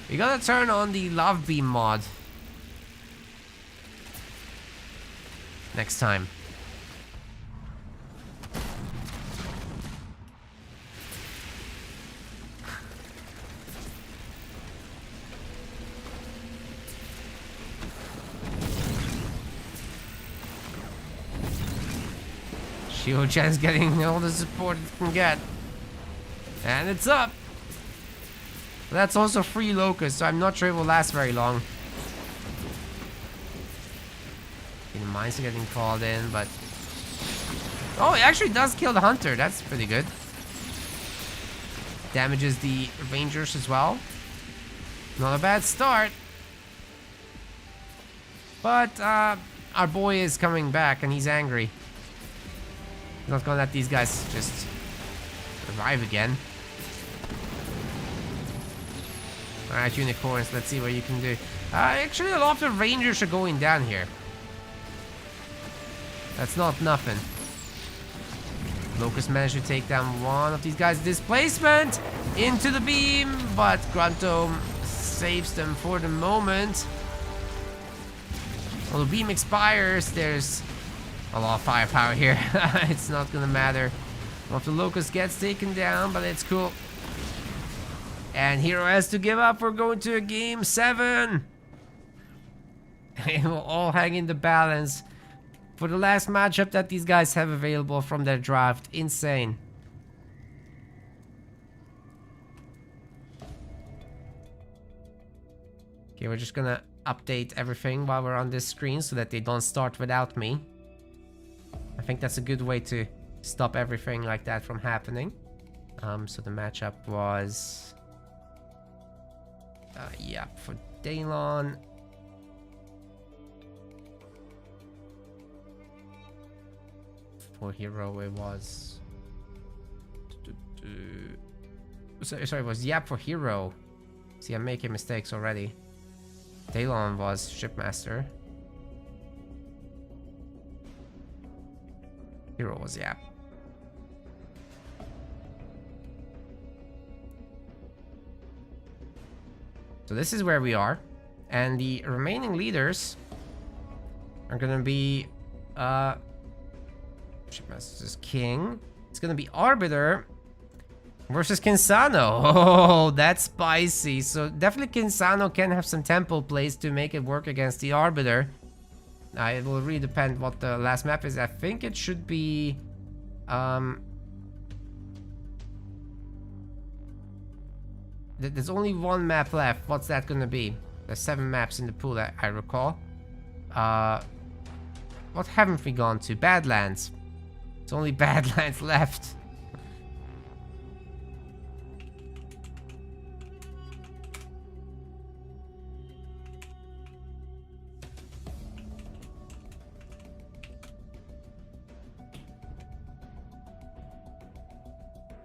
We gotta turn on the love beam mod next time. Shio-chan's getting all the support it can get. And it's up. That's also free locust, so I'm not sure it will last very long. The mines are getting called in, but... Oh, it actually does kill the hunter. That's pretty good. Damages the rangers as well. Not a bad start. But our boy is coming back and he's angry. He's not gonna let these guys just revive again. Alright, unicorns, let's see what you can do. Actually, a lot of the rangers are going down here. That's not nothing. Locust managed to take down one of these guys. Displacement into the beam, but Gruntome saves them for the moment. Well, the beam expires. There's a lot of firepower here. It's not gonna matter. One of the Locust gets taken down, but it's cool. And Hero has to give up. We're going to a game 7. It will all hang in the balance for the last matchup that these guys have available from their draft. Insane. Okay, we're just gonna update everything while we're on this screen so that they don't start without me. I think that's a good way to stop everything like that from happening. So the matchup was... yeah, for Daylon. For Hero it was... Sorry, it was Yap for Hero. See, I'm making mistakes already. Daylon was Shipmaster. Hero was Yap. So this is where we are. And the remaining leaders are gonna be Shipmaster's King. It's gonna be Arbiter versus Kinsano. Oh, that's spicy. So definitely Kinsano can have some tempo plays to make it work against the Arbiter. It will really depend what the last map is. I think it should be... there's only one map left. What's that gonna be? There's 7 maps in the pool, I recall. What haven't we gone to? Badlands. It's only Badlands left.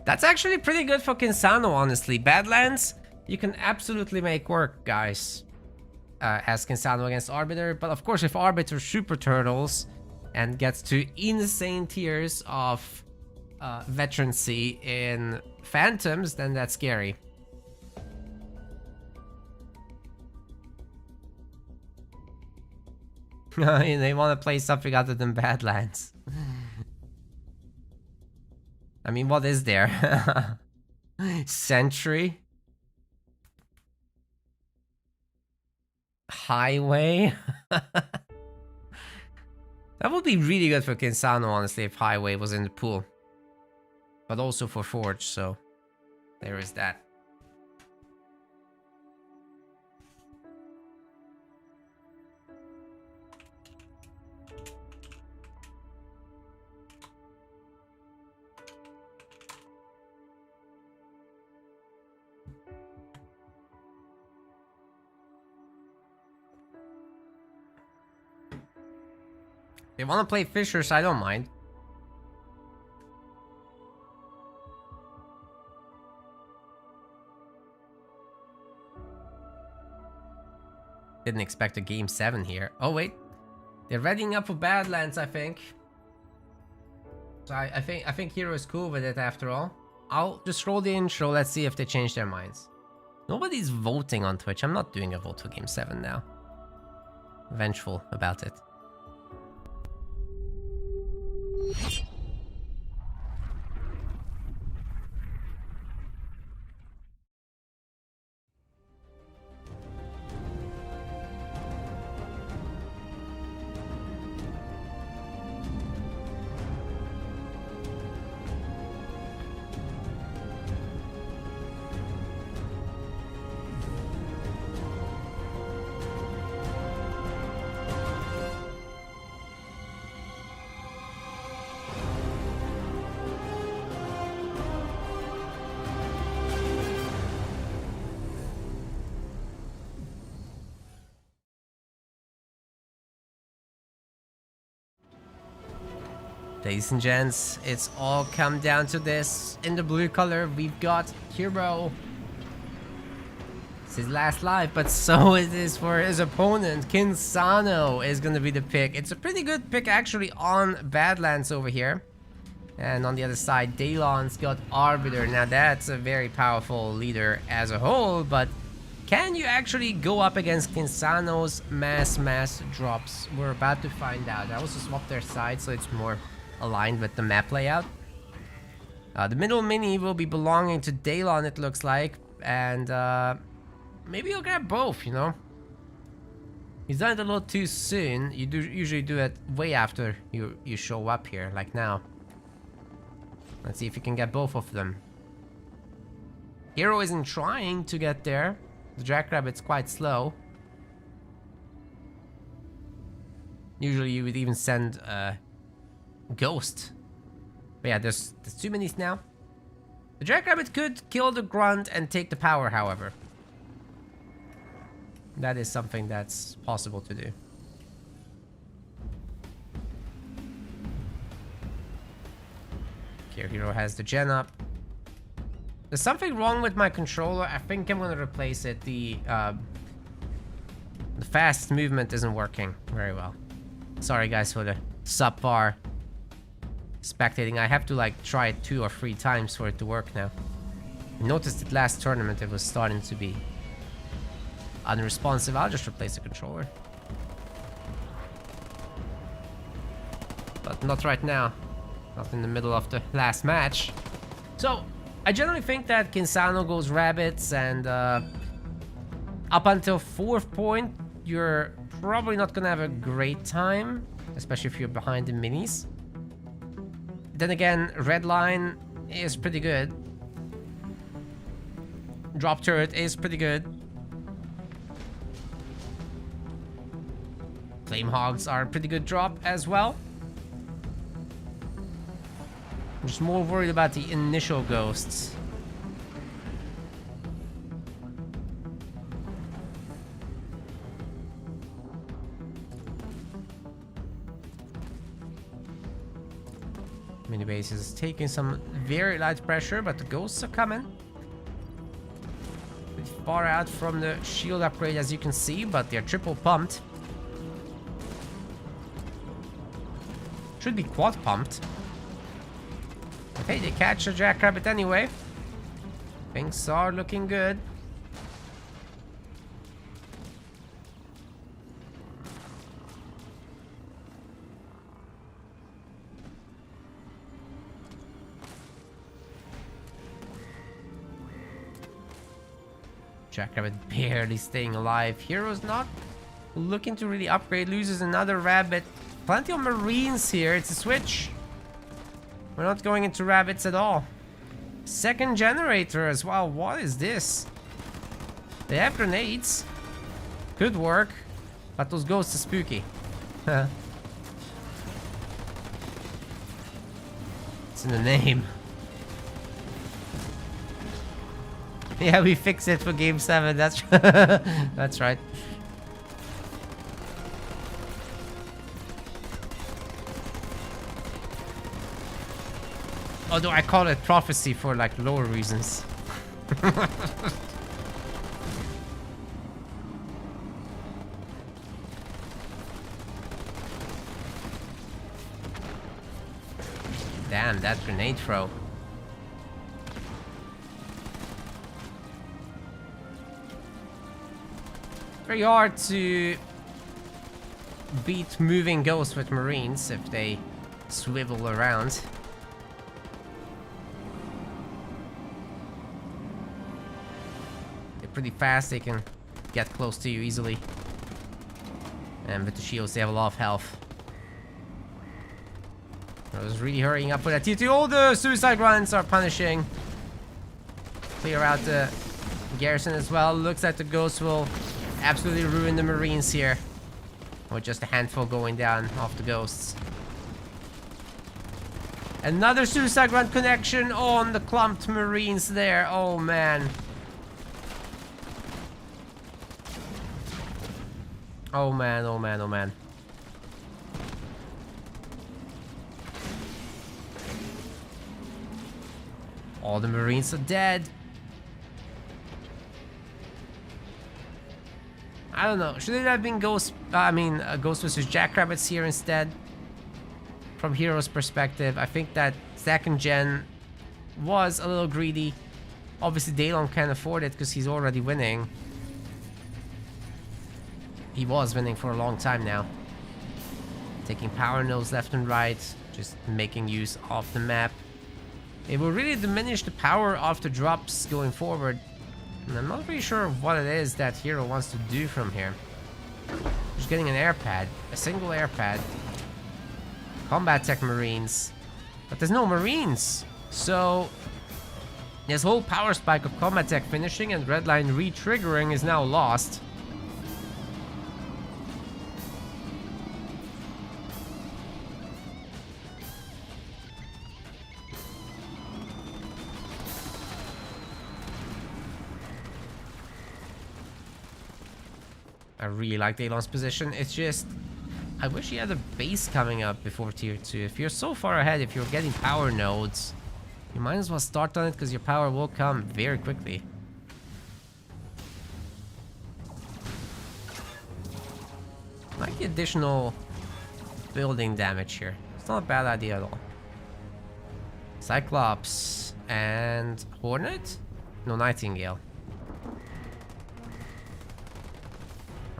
That's actually pretty good for Kinsano, honestly. Badlands, you can absolutely make work, guys. As Kinsano against Arbiter. But of course, if Arbiter super turtles and gets to insane tiers of veterancy in Phantoms, then that's scary. They want to play something other than Badlands. I mean, what is there? Sentry? Highway? That would be really good for Kinsano, honestly, if Highway was in the pool. But also for Forge, so there is that. They want to play Fisher, so I don't mind. I didn't expect a game 7 here. Oh wait, they're readying up for Badlands, I think. So I think Hero is cool with it after all. I'll just roll the intro. Let's see if they change their minds. Nobody's voting on Twitch. I'm not doing a vote for game 7 now. Vengeful about it. Ladies and gents, it's all come down to this. In the blue color, we've got Hero. It's his last life, but so it is for his opponent. Kinsano is going to be the pick. It's a pretty good pick, actually, on Badlands over here. And on the other side, Daylon's got Arbiter. Now, that's a very powerful leader as a whole, but can you actually go up against Kinsano's mass drops? We're about to find out. I also swapped their side, so it's more aligned with the map layout. The middle mini will be belonging to Daylon, it looks like, and maybe he'll grab both, you know. He's done it a little too soon. You usually do it way after you show up here, like now. Let's see if you can get both of them. Hero isn't trying to get there. The Jackrabbit's quite slow. Usually you would even send Ghost. But yeah, there's too many now. The Jackrabbit could kill the Grunt and take the power, however. That is something that's possible to do. Here, Hero has the gen up. There's something wrong with my controller. I think I'm gonna replace it. The fast movement isn't working very well. Sorry guys for the subpar spectating. I have to like try it 2 or 3 times for it to work now. I noticed it last tournament, it was starting to be unresponsive. I'll just replace the controller. But not right now. Not in the middle of the last match. So, I generally think that Kinsano goes rabbits, and up until 4th point, you're probably not gonna have a great time, especially if you're behind the minis. Then again, red line is pretty good. Drop turret is pretty good. Flame hogs are a pretty good drop as well. I'm just more worried about the initial ghosts. Mini base is taking some very light pressure, but the ghosts are coming. A bit far out from the shield upgrade, as you can see, but they're triple pumped. Should be quad pumped. Okay, they catch a Jackrabbit anyway. Things are looking good. Jackrabbit barely staying alive. Hero's not looking to really upgrade. Loses another rabbit. Plenty of Marines here. It's a switch. We're not going into rabbits at all. Second generator as well. What is this? They have grenades. Could work. But those ghosts are spooky. It's in the name. Yeah, we fix it for game 7. That's that's right. Although I call it prophecy for like lower reasons. Damn, that grenade throw. Very hard to beat moving ghosts with Marines if they swivel around. They're pretty fast, they can get close to you easily. And with the shields, they have a lot of health. I was really hurrying up for that T2. All the suicide runs are punishing. Clear out the garrison as well. Looks like the ghosts will absolutely ruin the Marines here. With just a handful going down off the ghosts. Another suicide run connection on the clumped Marines there. Oh man. Oh man, oh man, oh man. All the Marines are dead. I don't know. Should it have been Ghost versus Jackrabbits here instead? From Hero's perspective, I think that second gen was a little greedy. Obviously, Daylon can't afford it because he's already winning. He was winning for a long time now. Taking power nodes left and right, just making use of the map. It will really diminish the power of the drops going forward. And I'm not really sure what it is that Hero wants to do from here. Just getting an air pad, a single air pad. Combat tech Marines. But there's no Marines. So this whole power spike of combat tech finishing and redline re-triggering is now lost. I really like Daylon's position. It's just, I wish he had a base coming up before tier 2. If you're so far ahead, if you're getting power nodes, you might as well start on it because your power will come very quickly. I like the additional building damage here. It's not a bad idea at all. Cyclops and Hornet? No, Nightingale.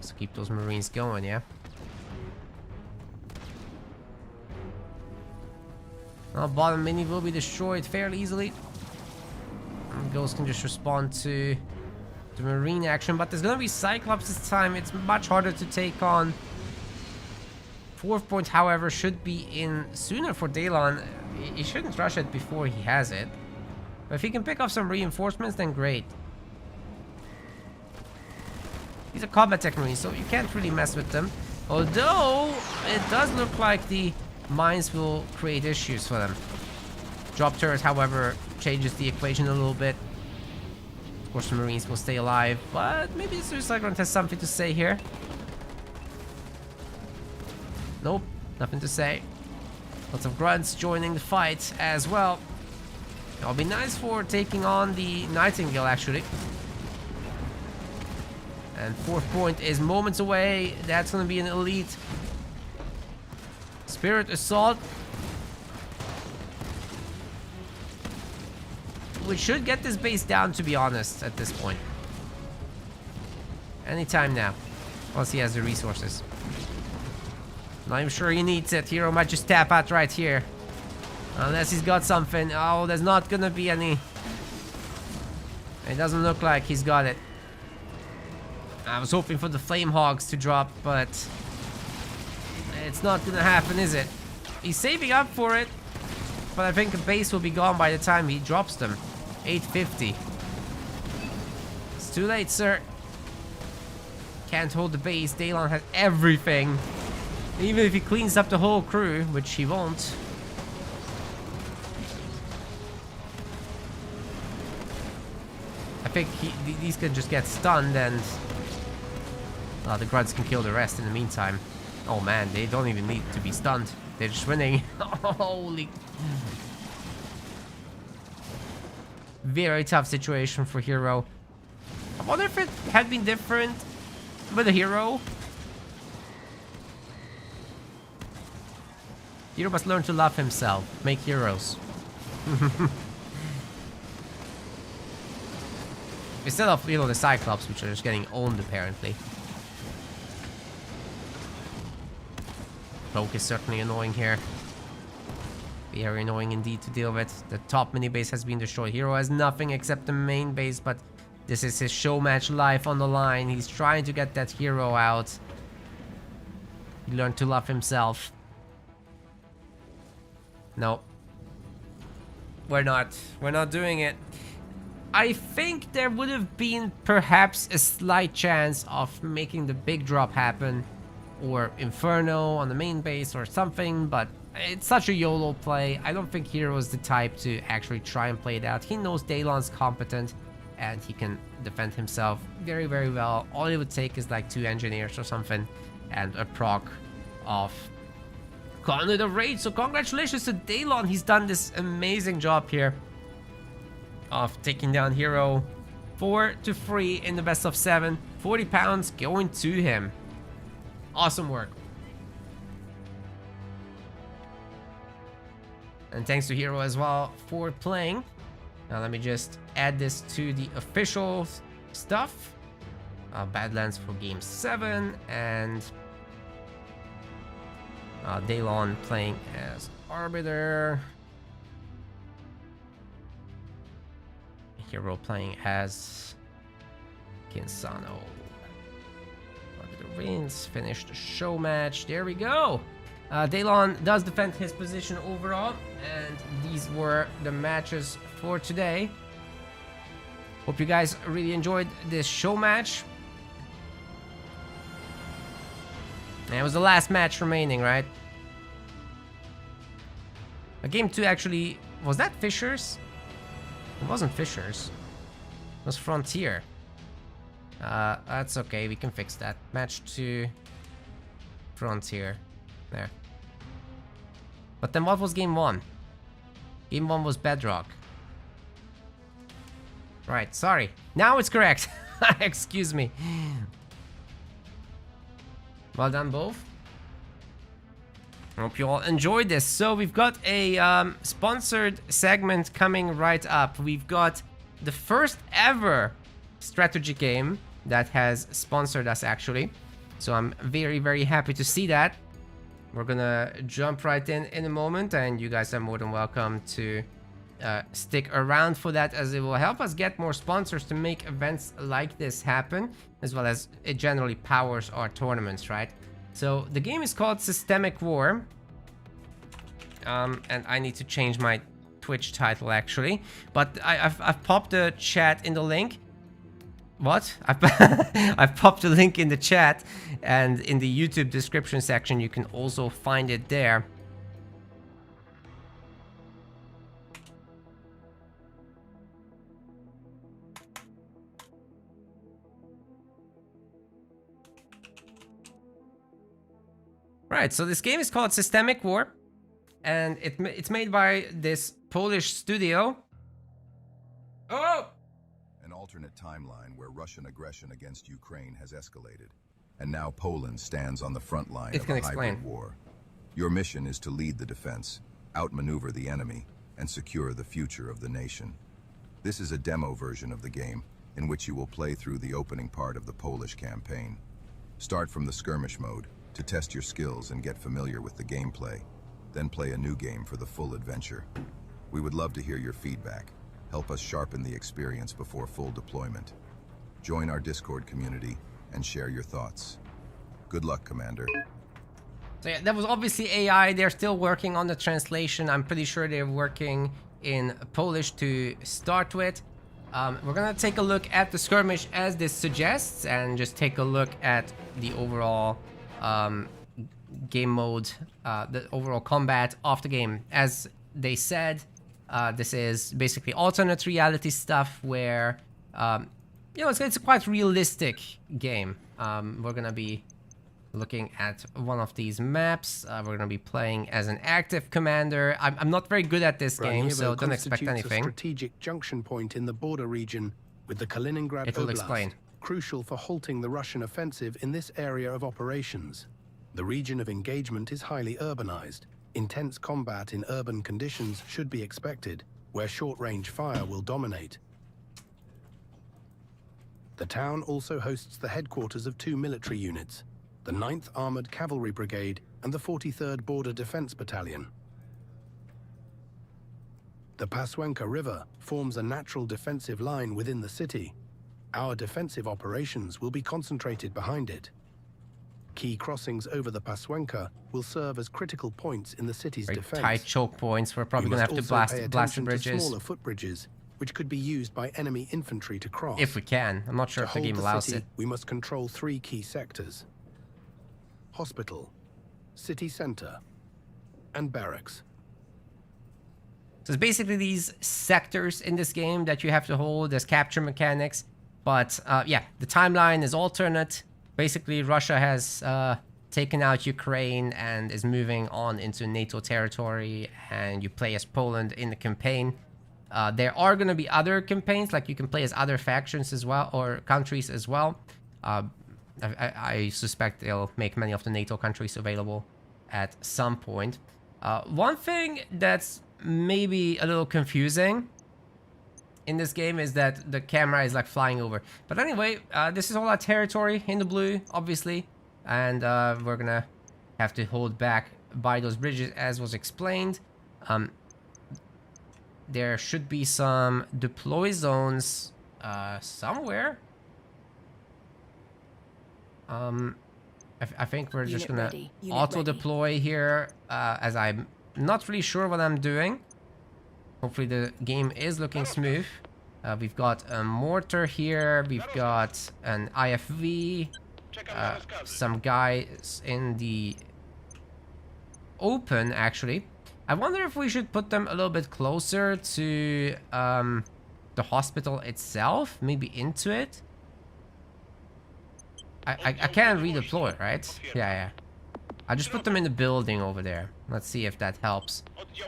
So keep those Marines going, yeah? Well, bottom mini will be destroyed fairly easily. And Ghost can just respond to the Marine action, but there's gonna be Cyclops this time. It's much harder to take on. 4th point, however, should be in sooner for Daylon. He shouldn't rush it before he has it. But if he can pick up some reinforcements, then great. These are combat tech Marines, so you can't really mess with them. Although, it does look like the mines will create issues for them. Drop turret, however, changes the equation a little bit. Of course, the Marines will stay alive, but maybe the Suicide Grunt has something to say here. Nope, nothing to say. Lots of grunts joining the fight as well. It'll be nice for taking on the Nightingale, actually. And 4th point is moments away. That's going to be an elite. Spirit Assault. We should get this base down, to be honest, at this point. Anytime now. Once he has the resources. Not even sure he needs it. Hero might just tap out right here. Unless he's got something. Oh, there's not going to be any. It doesn't look like he's got it. I was hoping for the Flame Hogs to drop, but it's not gonna happen, is it? He's saving up for it, but I think the base will be gone by the time he drops them. 850. It's too late, sir. Can't hold the base. Daylon has everything. Even if he cleans up the whole crew, which he won't. I think these can just get stunned and the grunts can kill the rest in the meantime. Oh man, they don't even need to be stunned. They're just winning. Holy. Very tough situation for Hero. I wonder if it had been different with a Hero. Hero must learn to love himself. Make heroes. Instead of, you know, the Cyclops, which are just getting owned, apparently. Poke is certainly annoying here. Very annoying indeed to deal with. The top mini base has been destroyed. Hero has nothing except the main base, but this is his Showmatch life on the line. He's trying to get that hero out. He learned to love himself. No. We're not doing it. I think there would have been perhaps a slight chance of making the big drop happen, or Inferno on the main base or something, but it's such a YOLO play. I don't think Hero is the type to actually try and play it out. He knows Daylon's competent and he can defend himself very, very well. All it would take is like 2 engineers or something and a proc of Conduit of Rage. So congratulations to Daylon. He's done this amazing job here of taking down Hero 4-3 in the best of 7. 40 pounds going to him. Awesome work. And thanks to Hero as well for playing. Now let me just add this to the official stuff. Badlands for game 7 and Daylon playing as Arbiter. Hero playing as Kinsano. Arbiter wins. Finished the show match. There we go. Daylon does defend his position overall, and these were the matches for today. Hope you guys really enjoyed this show match. And it was the last match remaining, right? Game 2 actually... Was that Fisher's? It wasn't Fisher's. It was Frontier. That's okay, we can fix that. Match 2... Frontier. There. But then what was game 1? Game 1 was Bedrock. Right, sorry. Now it's correct. Excuse me. Well done, both. Hope you all enjoyed this. So we've got a sponsored segment coming right up. We've got the first ever strategy game that has sponsored us, actually. So I'm very, very happy to see that. We're gonna jump right in a moment, and you guys are more than welcome to stick around for that, as it will help us get more sponsors to make events like this happen, as well as it generally powers our tournaments, right? So the game is called Systemic War, and I need to change my Twitch title actually, but I've popped the chat in the link. What? I've popped the link in the chat, and in the YouTube description section you can also find it there. Right, so this game is called Systemic War, and it's made by this Polish studio. Oh! An alternate timeline where Russian aggression against Ukraine has escalated, and now Poland stands on the front line of a hybrid war. Your mission is to lead the defense, outmaneuver the enemy, and secure the future of the nation. This is a demo version of the game, in which you will play through the opening part of the Polish campaign. Start from the skirmish mode to test your skills and get familiar with the gameplay, then play a new game for the full adventure. We would love to hear your feedback. Help us sharpen the experience before full deployment. Join our Discord community and share your thoughts. Good luck, Commander. So yeah, that was obviously AI. They're still working on the translation. I'm pretty sure they're working in Polish to start with. We're gonna take a look at the skirmish as this suggests, and just take a look at the overall game mode, the overall combat of the game. As they said, this is basically alternate reality stuff where, you know, it's a quite realistic game. We're gonna be looking at one of these maps. We're gonna be playing as an active commander. I'm not very good at this game, so don't expect anything. A strategic junction point in the border region with the Kaliningrad It will Oblast, explain. crucial for halting the Russian offensive in this area of operations. The region of engagement is highly urbanized, Intense combat in urban conditions should be expected, where short-range fire will dominate. The town also hosts the headquarters of 2 military units, the 9th Armored Cavalry Brigade and the 43rd Border Defense Battalion. The Paswenka River forms a natural defensive line within the city. Our defensive operations will be concentrated behind it. Key crossings over the Paswenka will serve as critical points in the city's defense. Tight choke points. We're probably going to have to blast the bridges. Smaller footbridges, which could be used by enemy infantry to cross. If we can. I'm not sure if the game allows it. We must control 3 key sectors: hospital, city center, and barracks. So it's basically these sectors in this game that you have to hold as capture mechanics. But yeah, the timeline is alternate. Basically, Russia has taken out Ukraine and is moving on into NATO territory, and you play as Poland in the campaign. There are going to be other campaigns, like you can play as other factions as well, or countries as well. I suspect they'll make many of the NATO countries available at some point. One thing that's maybe a little confusing in this game is that the camera is like flying over. But anyway, this is all our territory in the blue, obviously. And we're gonna have to hold back by those bridges, as was explained. There should be some deploy zones somewhere. I think we're just gonna auto-deploy here, as I'm not really sure what I'm doing. Hopefully the game is looking smooth. We've got a mortar here, we've got an IFV, some guys in the open, actually. I wonder if we should put them a little bit closer to the hospital itself, maybe into it. I can redeploy, right? Yeah. I'll just put them in the building over there. Let's see if that helps.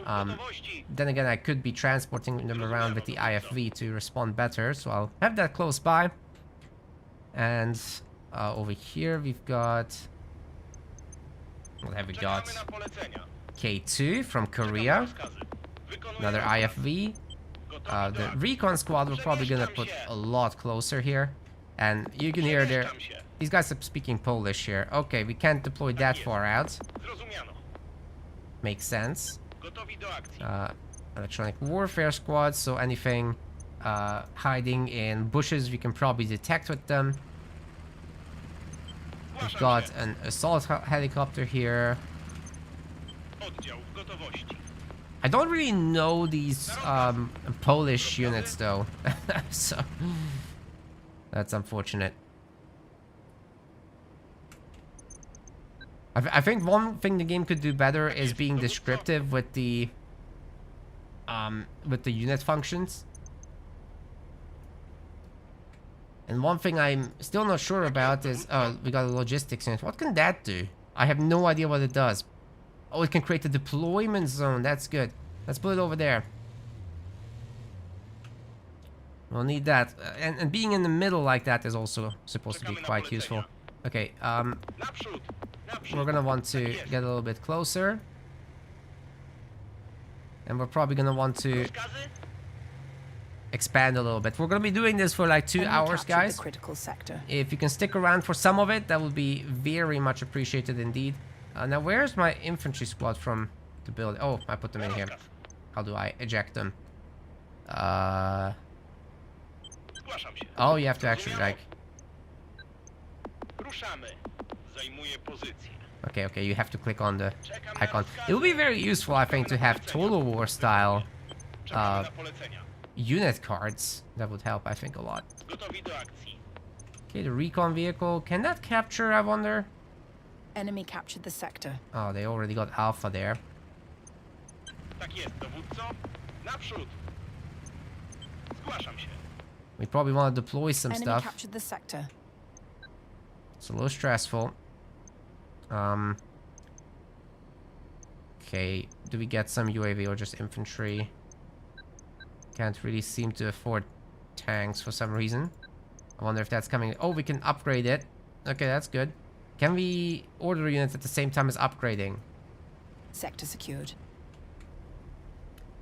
Then again, I could be transporting them around with the IFV to respond better, so I'll have that close by. And over here we've got... What have we got? K2 from Korea. Another IFV. The recon squad we're probably gonna put a lot closer here. And you can hear these guys are speaking Polish here. Okay, we can't deploy that far out. Makes sense. Electronic warfare squad, so anything hiding in bushes we can probably detect with them. We've got an assault helicopter here. I don't really know these Polish units though, so that's unfortunate. I think one thing the game could do better is being descriptive with the unit functions. And one thing I'm still not sure about is, we got a logistics unit. What can that do? I have no idea what it does. Oh, it can create a deployment zone. That's good. Let's put it over there. We'll need that. And being in the middle like that is also supposed to be quite useful. Okay, we're gonna want to get a little bit closer. And we're probably gonna want to expand a little bit. We're gonna be doing this for like 2 hours, guys. Critical sector. If you can stick around for some of it, that would be very much appreciated indeed. Now, where's my infantry squad from the build? Oh, I put them in here. How do I eject them? Oh, you have to actually like... Okay, you have to click on the icon. It would be very useful, I think, to have Total War style unit cards. That would help, I think, a lot. Okay, the recon vehicle. Can that capture, I wonder? Enemy captured the sector. Oh, they already got Alpha there. We probably want to deploy some Enemy stuff. captured the sector. It's a little stressful. Okay, do we get some UAV or just infantry? Can't really seem to afford tanks for some reason. I wonder if that's coming. Oh, we can upgrade it. Okay, that's good. Can we order units at the same time as upgrading? Sector secured.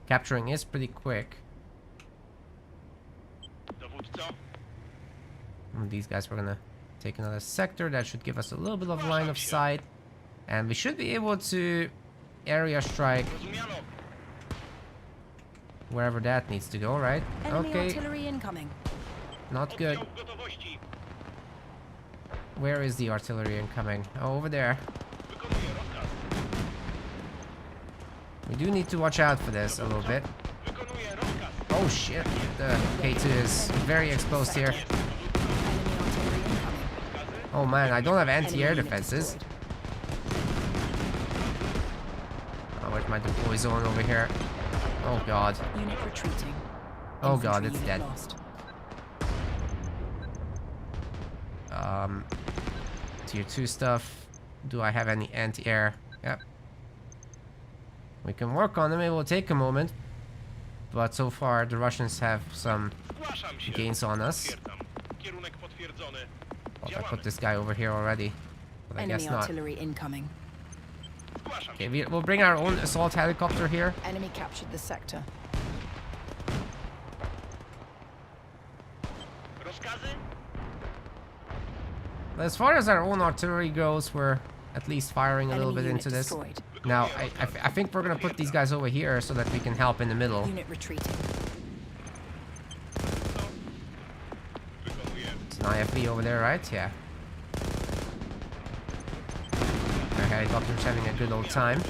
Capturing is pretty quick. These guys were gonna take another sector. That should give us a little bit of line of sight. And we should be able to area strike wherever that needs to go, right? Enemy Okay. artillery incoming. Not good. Where is the artillery incoming? Oh, over there. We do need to watch out for this a little bit. Oh shit, the K2 is very exposed here. Enemy artillery incoming. Oh man, I don't have anti-air Enemy unit defenses. destroyed. Oh, where's my deploy zone over here? Oh god. Unit retreating. Oh god, Infantry it's unit dead. lost. Tier 2 stuff. Do I have any anti-air? Yep. We can work on them. It will take a moment. But so far, the Russians have some gains on us. Well, I put this guy over here already. But I Enemy guess not. artillery incoming. Okay, we'll bring our own assault helicopter here. Enemy captured the sector. But as far as our own artillery goes, we're at least firing a little Enemy bit unit into this. destroyed. Now, I think we're gonna put these guys over here so that we can help in the middle. Unit retreating. It's an IFV over there, right? Yeah. Our helicopter's having a good old time.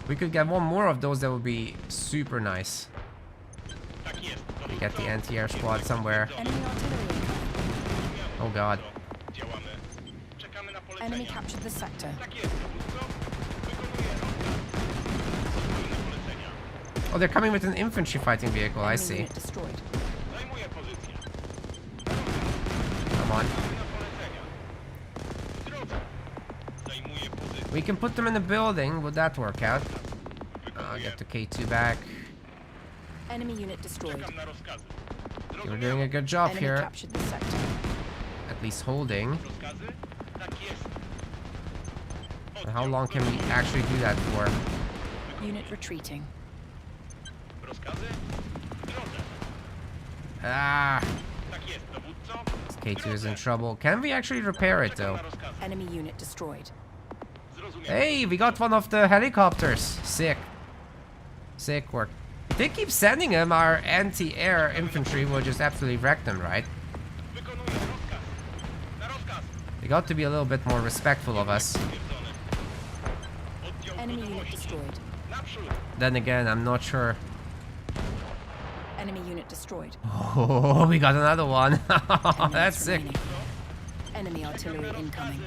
We could get one more of those, that would be super nice. We get the anti-air squad somewhere. Enemy artillery incoming. Oh god. Enemy captured the sector. Oh, they're coming with an infantry fighting vehicle, I Enemy see. unit destroyed. Come on. We can put them in the building. Would that work out? Get the K2 back. Enemy unit destroyed. Okay, we're doing a good job Enemy here. captured the sector. At least holding. But how long can we actually do that for? Unit retreating. Ah! This K2 is in trouble. Can we actually repair it though? Enemy unit destroyed. Hey, we got one of the helicopters. Sick. Sick work. If they keep sending them, our anti-air infantry will just absolutely wreck them, right? They got to be a little bit more respectful of us. Enemy unit destroyed. Then again, I'm not sure. Enemy unit destroyed. Oh, we got another one. Ten That's minutes sick. remaining. Enemy artillery incoming.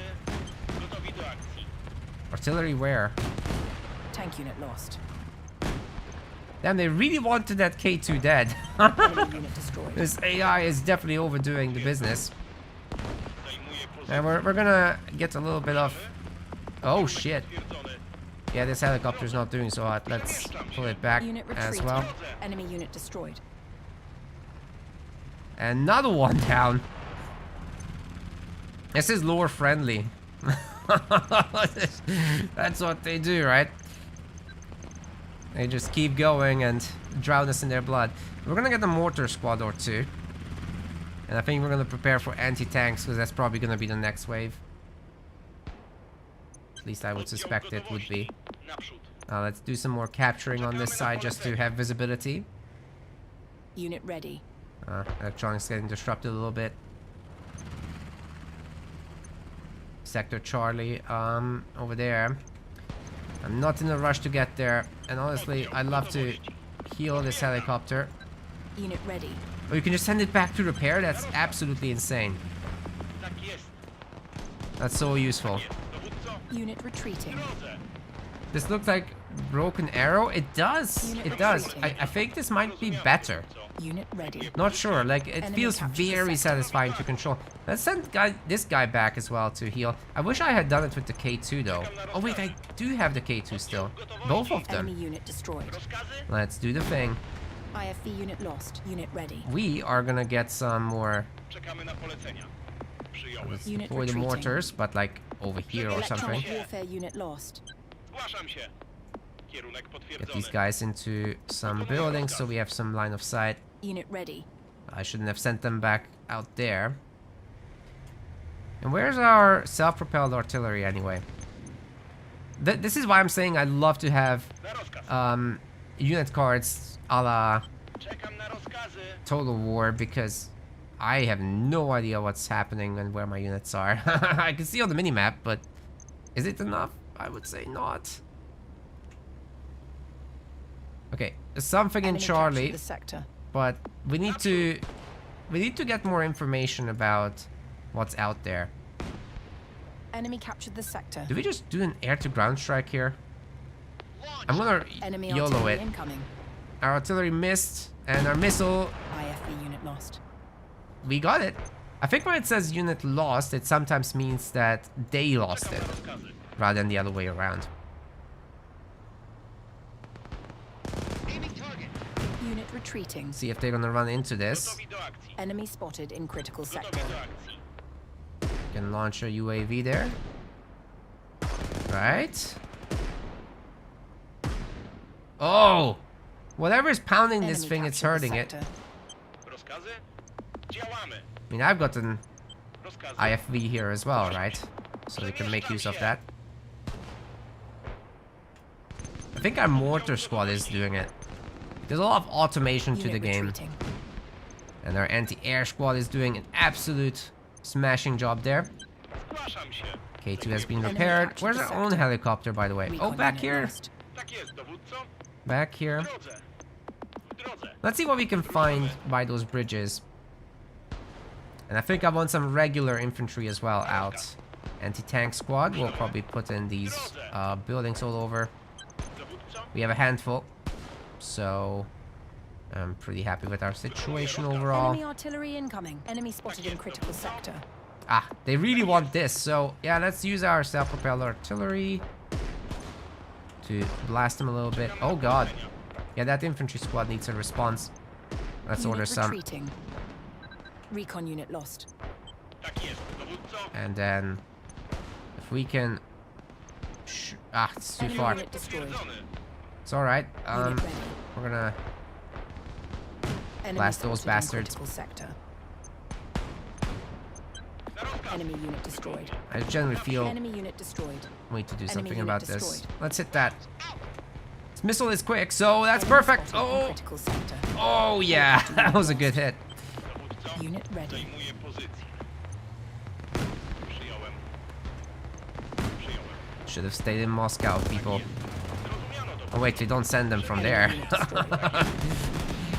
Artillery where? Tank unit lost. Damn, they really wanted that K2 dead. Enemy unit destroyed. This AI is definitely overdoing the business. And we're gonna get a little bit of... Oh, shit. Yeah, this helicopter's not doing so hot. Let's pull it back Unit as retreating. well. Enemy unit destroyed. Another one down. This is lore friendly. That's what they do, right? They just keep going and drown us in their blood. We're gonna get a mortar squad or two. And I think we're gonna prepare for anti-tanks, because that's probably gonna be the next wave. At least I would suspect it would be. Let's do some more capturing on this side just to have visibility. Unit ready. Electronics getting disrupted a little bit. Sector Charlie, over there. I'm not in a rush to get there, and honestly, I'd love to heal this helicopter. Unit ready. Or you can just send it back to repair. That's absolutely insane. That's so useful. Unit retreating. This looks like broken arrow. It does. Unit It does. retreating. I think this might be better. Unit ready. Not sure. Like, it Enemy feels captured the very sector. satisfying to control. Let's send this guy back as well to heal. I wish I had done it with the K2 though. Oh wait, I do have the K2 still. Both of Enemy them. unit destroyed. Let's do the thing. IFV unit lost. Unit ready. We are gonna get some more Czekamy na polecenia. Przyjąłem. let's Unit deploy the retreating. mortars, but like over here or something. Electronic warfare unit lost. Zgłaszam się. Kierunek Get potwierdzony. these guys into some buildings so we have some line of sight. Unit ready. I shouldn't have sent them back out there. And where's our self-propelled artillery anyway? This is why I'm saying I'd love to have Na rozkaz. unit cards a la Czekam na rozkazy. Total War, because I have no idea what's happening and where my units are. I can see on the minimap, but is it enough? I would say not. Okay, there's something in Enemy Charlie, captured the sector. but we need to get more information about what's out there. Enemy captured the sector. Do we just do an air-to-ground strike here? I'm gonna Enemy YOLO artillery it. incoming. Our artillery missed, and our missile, IFV unit lost. we got it. I think when it says unit lost, it sometimes means that they lost Czekam it, na rozkazy. rather than the other way around. Aiming target. Unit retreating. See if they're gonna run into this. Gotowi do akcji. Enemy spotted in critical sector. Gotowi do akcji. Can launch a UAV there. Right. Oh! Whatever is pounding this Enemy thing, it's captured the hurting it. sector. Rozkazy? Działamy. I mean, I've got an Rozkazy. IFV here as well, right? So we can make use of that. I think our mortar squad is doing it. There's a lot of automation to Unit the game. retreating. And our anti-air squad is doing an absolute smashing job there. Zgłaszam się. K2 has been Enemy repaired. captured Where's the our own sector. helicopter, by the way? Oh, Recon back unit here. lost. Tak jest, dowódco. Back here. W drodze. W drodze. Let's see what we can find by those bridges. And I think I want some regular infantry as well out. Anti-tank squad will probably put in these buildings all over. Dowódco. We have a handful. So I'm pretty happy with our situation overall. Enemy artillery incoming. Enemy spotted in critical sector. Ah, they really want this. So yeah, let's use our self-propelled artillery to blast them a little bit. Oh god. Yeah, that infantry squad needs a response. Let's Unit order some. retreating. Recon unit lost. Tak jest, dowódco. And then if we can it's too Enemy far. unit destroyed. Potwierdzony. It's alright. Unit ready. We're gonna Enemy blast those spotted in bastards. critical sector. Na rozkaz. Enemy unit destroyed. I generally feel Enemy unit destroyed. we need to do Enemy something unit about this. destroyed. Let's hit that. This missile is quick, so that's Enemy perfect. spotted in Oh, critical sector. oh yeah, that was a good hit. Dowódco. Unit ready. Zajmuję pozycję. Przyjąłem. Przyjąłem. Should have stayed in Moscow, people. Zrozumiano, dowódco. Oh wait, they don't send them from Enemy there. unit destroyed.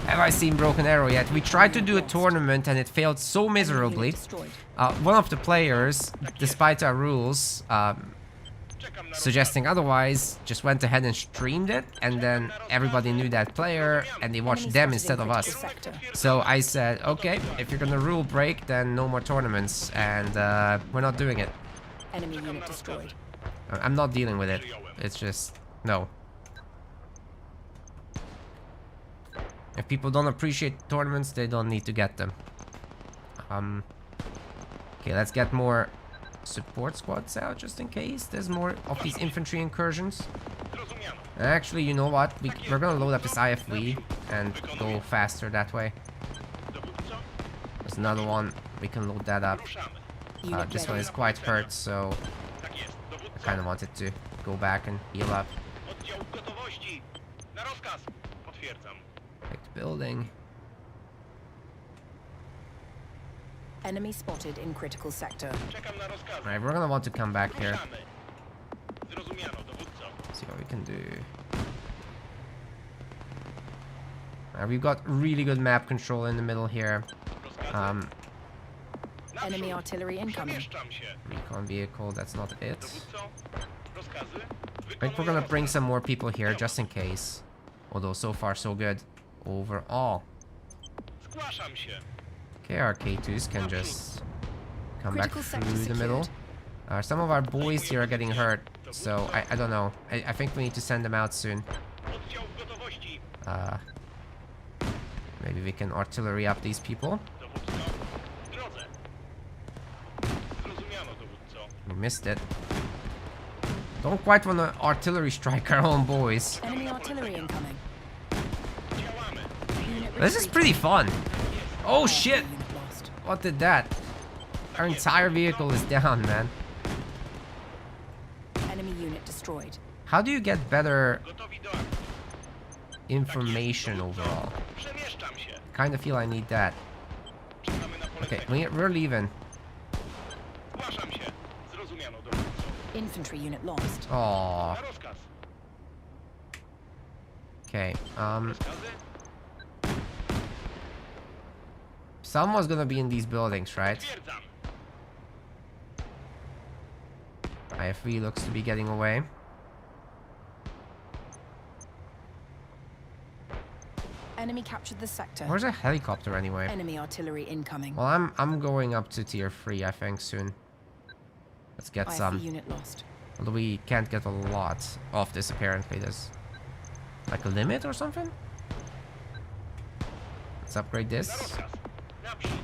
Have I seen Broken Arrow yet? We tried to do a tournament and it failed so Enemy miserably. unit destroyed. One of the players, despite our rules, Czekam na suggesting otherwise, just went ahead and streamed it, and then everybody knew that player and they watched Enemy them spotted instead in of critical us. sector. So I said, okay, if you're gonna rule break, then no more tournaments, and we're not doing it. Enemy unit destroyed. I'm not dealing with it. It's just, no. If people don't appreciate tournaments, they don't need to get them. Okay, let's get more support squads out just in case there's more of these infantry incursions. Zrozumiano. Actually, you know what? We're gonna load up this IFV and go faster that way. Dowódco. There's another one. We can load that up. Ruszamy. Unit This one ready. is quite hurt, so Tak jest, I dowódco. kind of wanted to go back and heal up. Oddział w gotowości. Na rozkaz. Potwierdzam. Picked building. Enemy spotted in critical sector. Czekam na rozkazy. Alright, we're gonna want to come back here. Ruszamy. Zrozumiano, dowódco. See what we can do. We've got really good map control in the middle here. Rozkazy. Enemy Naprzód. artillery incoming. Przemieszczam się. Recon vehicle, that's not it. Dowódco. Rozkazy. I think we're gonna bring some more people here just in case. Although so far so good overall. Zgłaszam się. Okay, our K2s can just come back Critical sector through the middle. secured. Some of our boys here are getting hurt, so I don't know. I think we need to send them out soon. Oddział w gotowości. Maybe we can artillery up these people. Dowódco, w drodze. Zrozumiano, dowódco. We missed it. Don't quite want to artillery strike our own boys. Enemy artillery incoming. Działamy. Unit This is retreating. pretty fun. Oh shit! Unit lost. What did that? Our entire vehicle is down, man. Enemy unit destroyed. How do you get better Gotowi do akcji. information overall? Przemieszczam się. Kind of feel I need that. Czekamy na Okay, polecenie. we're leaving. Zgłaszam się. Zrozumiano, dowódco. Infantry unit lost. Oh, Na rozkaz. okay. Rozkazy? Someone's gonna be in these buildings, right? Twierdzam. IFV looks to be getting away. Enemy captured the sector. Where's a helicopter anyway? Enemy artillery incoming. Well, I'm going up to tier 3, I think, soon. Let's get IFV some. unit lost. Although we can't get a lot of this apparently. There's like a limit or something? Let's upgrade Na this. rozkaz. Naprzód.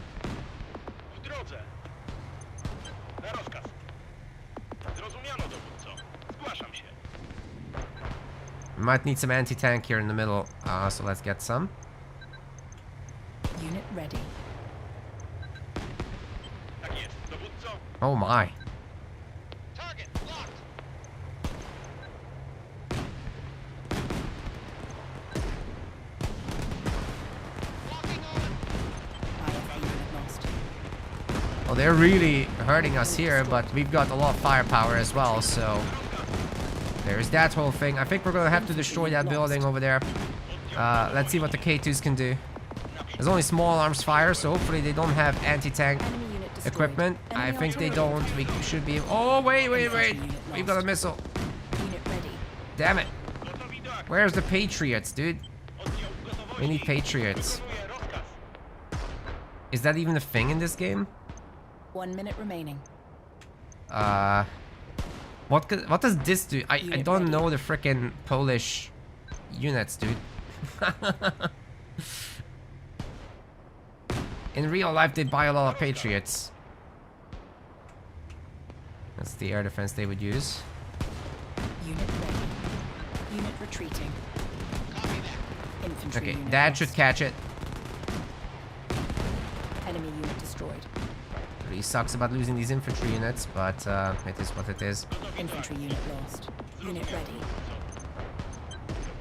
W drodze. Na rozkaz. Zrozumiano, dowódco. Zgłaszam się. We might need some anti-tank here in the middle, so let's get some. Unit ready. Tak jest, dowódco. Oh my. Target locked. Locking on. IFV unit lost. Well, they're really hurting us here, but we've got a lot of firepower as well, so there's that whole thing. I think we're gonna have to destroy that building over there. Let's see what the K2s can do. There's only small arms fire, so hopefully they don't have anti-tank Enemy unit destroyed. equipment. I Enemy think they artillery don't. We incoming. should be... Oh, wait. We've got a missile. Unit ready. Damn it. Gotowi do akcji. Where's the Patriots, dude? Oddział gotowości. We need Patriots. Wykonuję rozkaz. Is that even a thing in this game? 1 minute remaining. What does this do? I don't know the frickin' Polish units, dude. In real life, they buy a lot of Patriots. That's the air defense they would use. Unit ready. Unit retreating. Infantry Okay, unit that lost. should catch it. Enemy unit destroyed. Really sucks about losing these infantry units, but it is what it is. Infantry unit lost. Unit ready.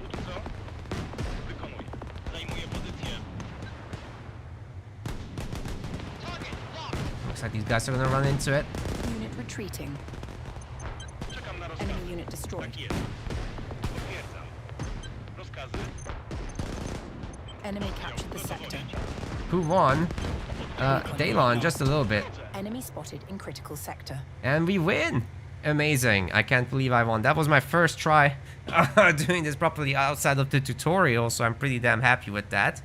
Dowódco. Wykonuj. Zajmuję pozycję. Target locked. Looks like these guys are gonna run into it. Unit retreating. Czekam na rozkaz. Enemy unit destroyed. Tak jest. Potwierdzam. Rozkazy. Enemy captured the sector. Who won? Daylon, just a little bit. Enemy spotted in critical sector. And we win! Amazing. I can't believe I won. That was my first try doing this properly outside of the tutorial, so I'm pretty damn happy with that.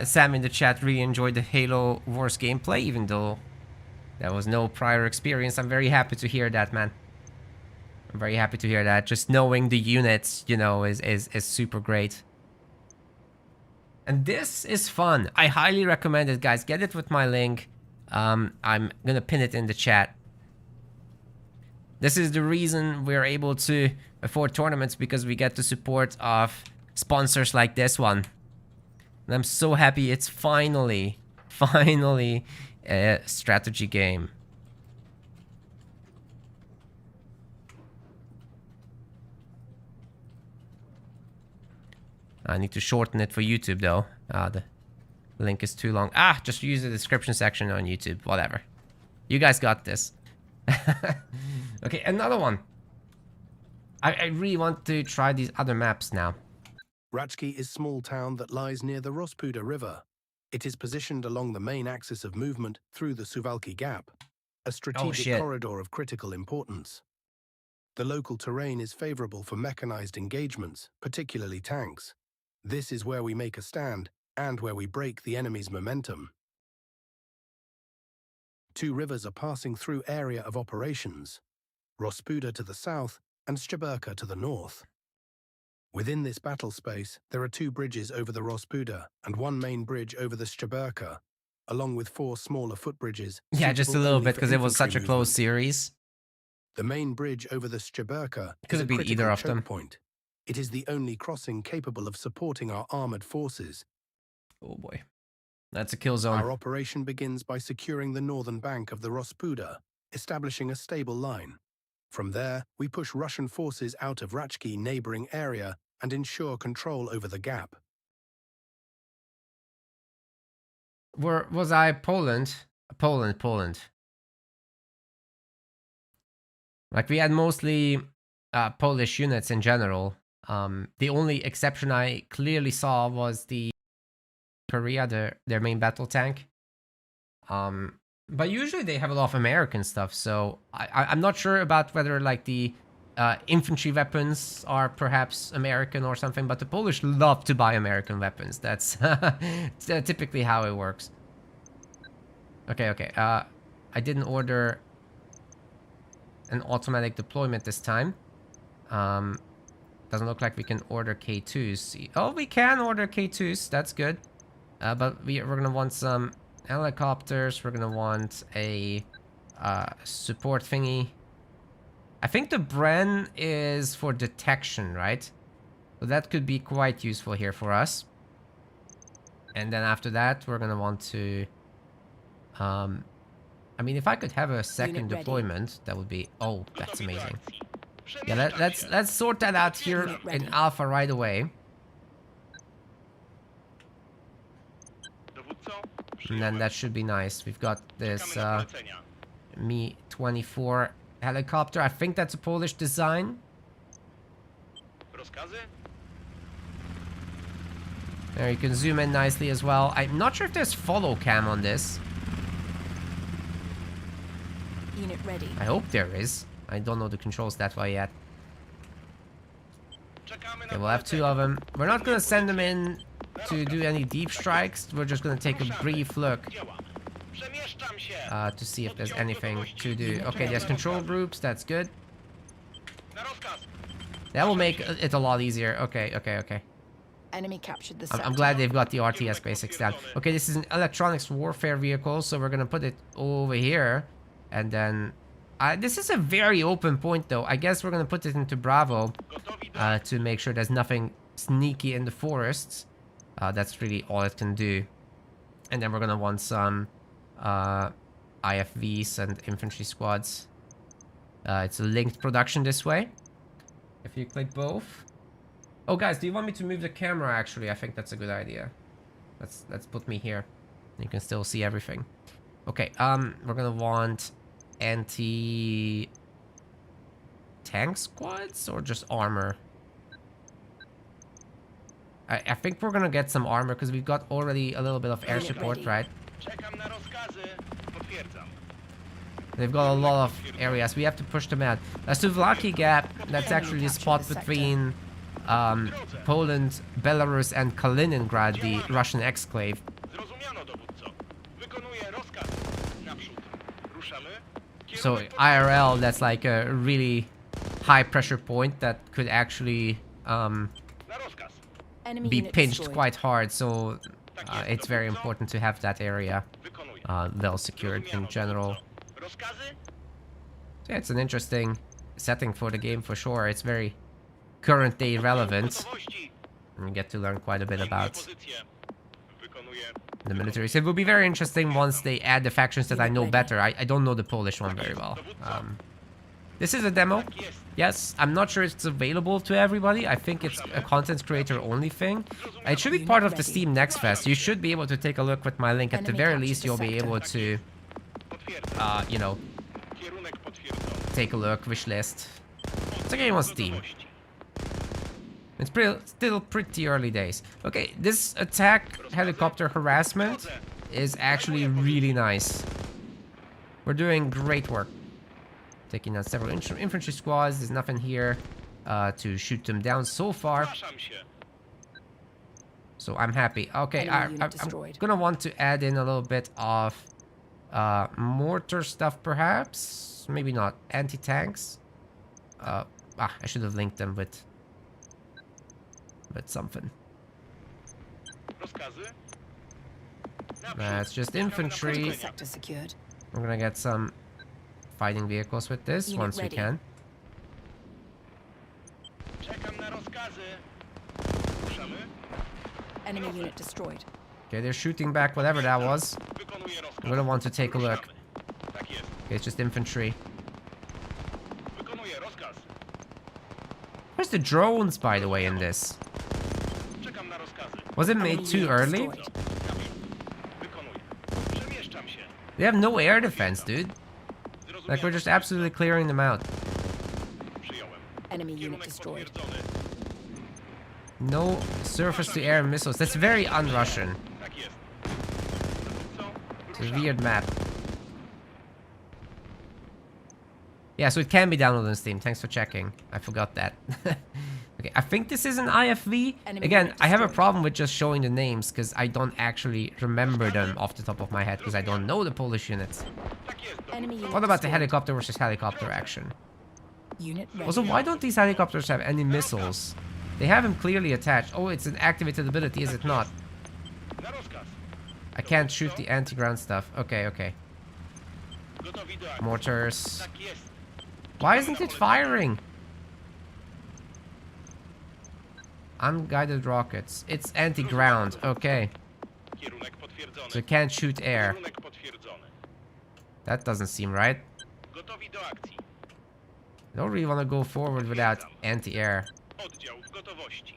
Sam in the chat really enjoyed the Halo Wars gameplay, even though there was no prior experience. I'm very happy to hear that, man. I'm very happy to hear that. Just knowing the units, you know, is super great. And this is fun. I highly recommend it, guys. Get it with my link. I'm gonna pin it in the chat. This is the reason we're able to afford tournaments, because we get the support of sponsors like this one. And I'm so happy it's finally a strategy game. I need to shorten it for YouTube though. The link is too long. Just use the description section on YouTube. Whatever. You guys got this. Okay, another one. I really want to try these other maps now. Rachki is a small town that lies near the Rospuda River. It is positioned along the main axis of movement through the Suwalki Gap, a strategic shit. corridor of critical importance. The local terrain is favorable for mechanized engagements, particularly tanks. This is where we make a stand and where we break the enemy's momentum. Two rivers are passing through area of operations, Rospuda to the south and Szczeberka to the north. Within this battle space, there are two bridges over the Rospuda and one main bridge over the Szczeberka, along with four smaller footbridges. Yeah, just a suitable little only bit for because it was such a infantry close movement. series. The main bridge over the Szczeberka Could is a have been critical either of choke them. point. It is the only crossing capable of supporting our armored forces. Oh boy. That's a kill zone. Our operation begins by securing the northern bank of the Rospuda, establishing a stable line. From there, we push Russian forces out of Rachki neighboring area and ensure control over the gap. Where was I? Poland? Poland. Like, we had mostly Polish units in general. The only exception I clearly saw was the Korea, their main battle tank. But usually they have a lot of American stuff, so I'm not sure about whether like the infantry weapons are perhaps American or something, but the Polish love to buy American weapons. That's typically how it works. Okay. I didn't order an automatic deployment this time. Doesn't look like we can order K2s. Oh, we can order K2s. That's good. But we're gonna want some helicopters. We're gonna want a support thingy. I think the Bren is for detection, right? So that could be quite useful here for us. And then after that, we're gonna want to... I mean, if I could have a second deployment, that would be... Oh, that's amazing. Yeah, let's sort that out here in Alpha right away. And then that should be nice. We've got this Mi-24 helicopter. I think that's a Polish design. There, you can zoom in nicely as well. I'm not sure if there's follow cam on this. Unit ready. I hope there is. I don't know the controls that well yet. Okay, we'll have two of them. We're not gonna send them in to do any deep strikes. We're just gonna take a brief look to see if there's anything to do. Okay, there's control groups. That's good. That will make it a lot easier. Okay. Enemy captured the sector. I'm glad they've got the RTS basics down. Okay, this is an electronics warfare vehicle, so we're gonna put it over here. And then... this is a very open point, though. I guess we're gonna put it into Bravo to make sure there's nothing sneaky in the forests. That's really all it can do. And then we're gonna want some IFVs and infantry squads. It's a linked production this way. If you click both. Oh, guys, do you want me to move the camera? Actually, I think that's a good idea. Let's put me here. You can still see everything. Okay. We're gonna want anti-tank squads or just armor? I think we're gonna get some armor because we've got already a little bit of air support, right? They've got a lot of areas. We have to push them out. Suvlaki Gap, that's actually the spot between Poland, Belarus, and Kaliningrad, the Russian exclave. So IRL, that's like a really high pressure point that could actually be pinched quite hard. So it's very important to have that area well secured in general. Yeah, it's an interesting setting for the game for sure. It's very current day relevant. And you get to learn quite a bit about the military. So it will be very interesting once they add the factions that I know better. I don't know the Polish one very well. This is a demo. Yes, I'm not sure it's available to everybody. I think it's a content creator only thing. It should be part of the Steam Next Fest. You should be able to take a look with my link. At the very least, you'll be able to, you know, take a look, wish list. It's a game on Steam. It's still pretty early days. Okay, this attack helicopter harassment is actually really nice. We're doing great work. Taking out several infantry squads. There's nothing here to shoot them down so far. So I'm happy. Okay, I'm gonna want to add in a little bit of Mortar stuff, perhaps? Maybe not. Anti-tanks? I should have linked them with something. Rozkazy? That's just infantry. Critical sector secured. We're gonna get some fighting vehicles with this Unit once ready. we can. Czekam na rozkazy. Ruszamy. Enemy unit destroyed. Okay, they're shooting back whatever that was. Wykonuję rozkaz. I'm gonna want to take a look. Ruszamy. Tak jest. Okay, it's just infantry. Wykonuję rozkaz. Where's the drones, by the way, in this? Czekam na rozkazy. Was it made Enemy too unit early? destroyed. Wykonuję. Przemieszczam się. They have no air defense, dude. Like, we're just absolutely clearing them out. Przyjąłem. Enemy unit Kierunek destroyed. potwierdzony. No surface-to-air missiles. That's very un-Russian. Tak jest. Co? It's a Ruszamy. weird map. Yeah, so it can be downloaded on Steam. Thanks for checking. I forgot that. Okay, I think this is an IFV. Enemy Again, unit I have a destroyed. problem with just showing the names because I don't actually remember them off the top of my head because I don't know the Polish units. Tak jest. Enemy unit What about the destroyed. helicopter versus helicopter action? Unit ready. Also, why don't these helicopters have any missiles? They have them clearly attached. Oh, it's an activated ability, is it not? Na rozkaz. I can't shoot the anti-ground stuff. Okay, okay. Gotowi do akcji. Mortars. Tak jest. Why isn't it firing? Unguided rockets. It's anti-ground. Okay. Kierunek potwierdzony. So it can't shoot air. Kierunek potwierdzony. That doesn't seem right. Gotowi do akcji. I don't really want to go forward without anti-air. Oddział w gotowości.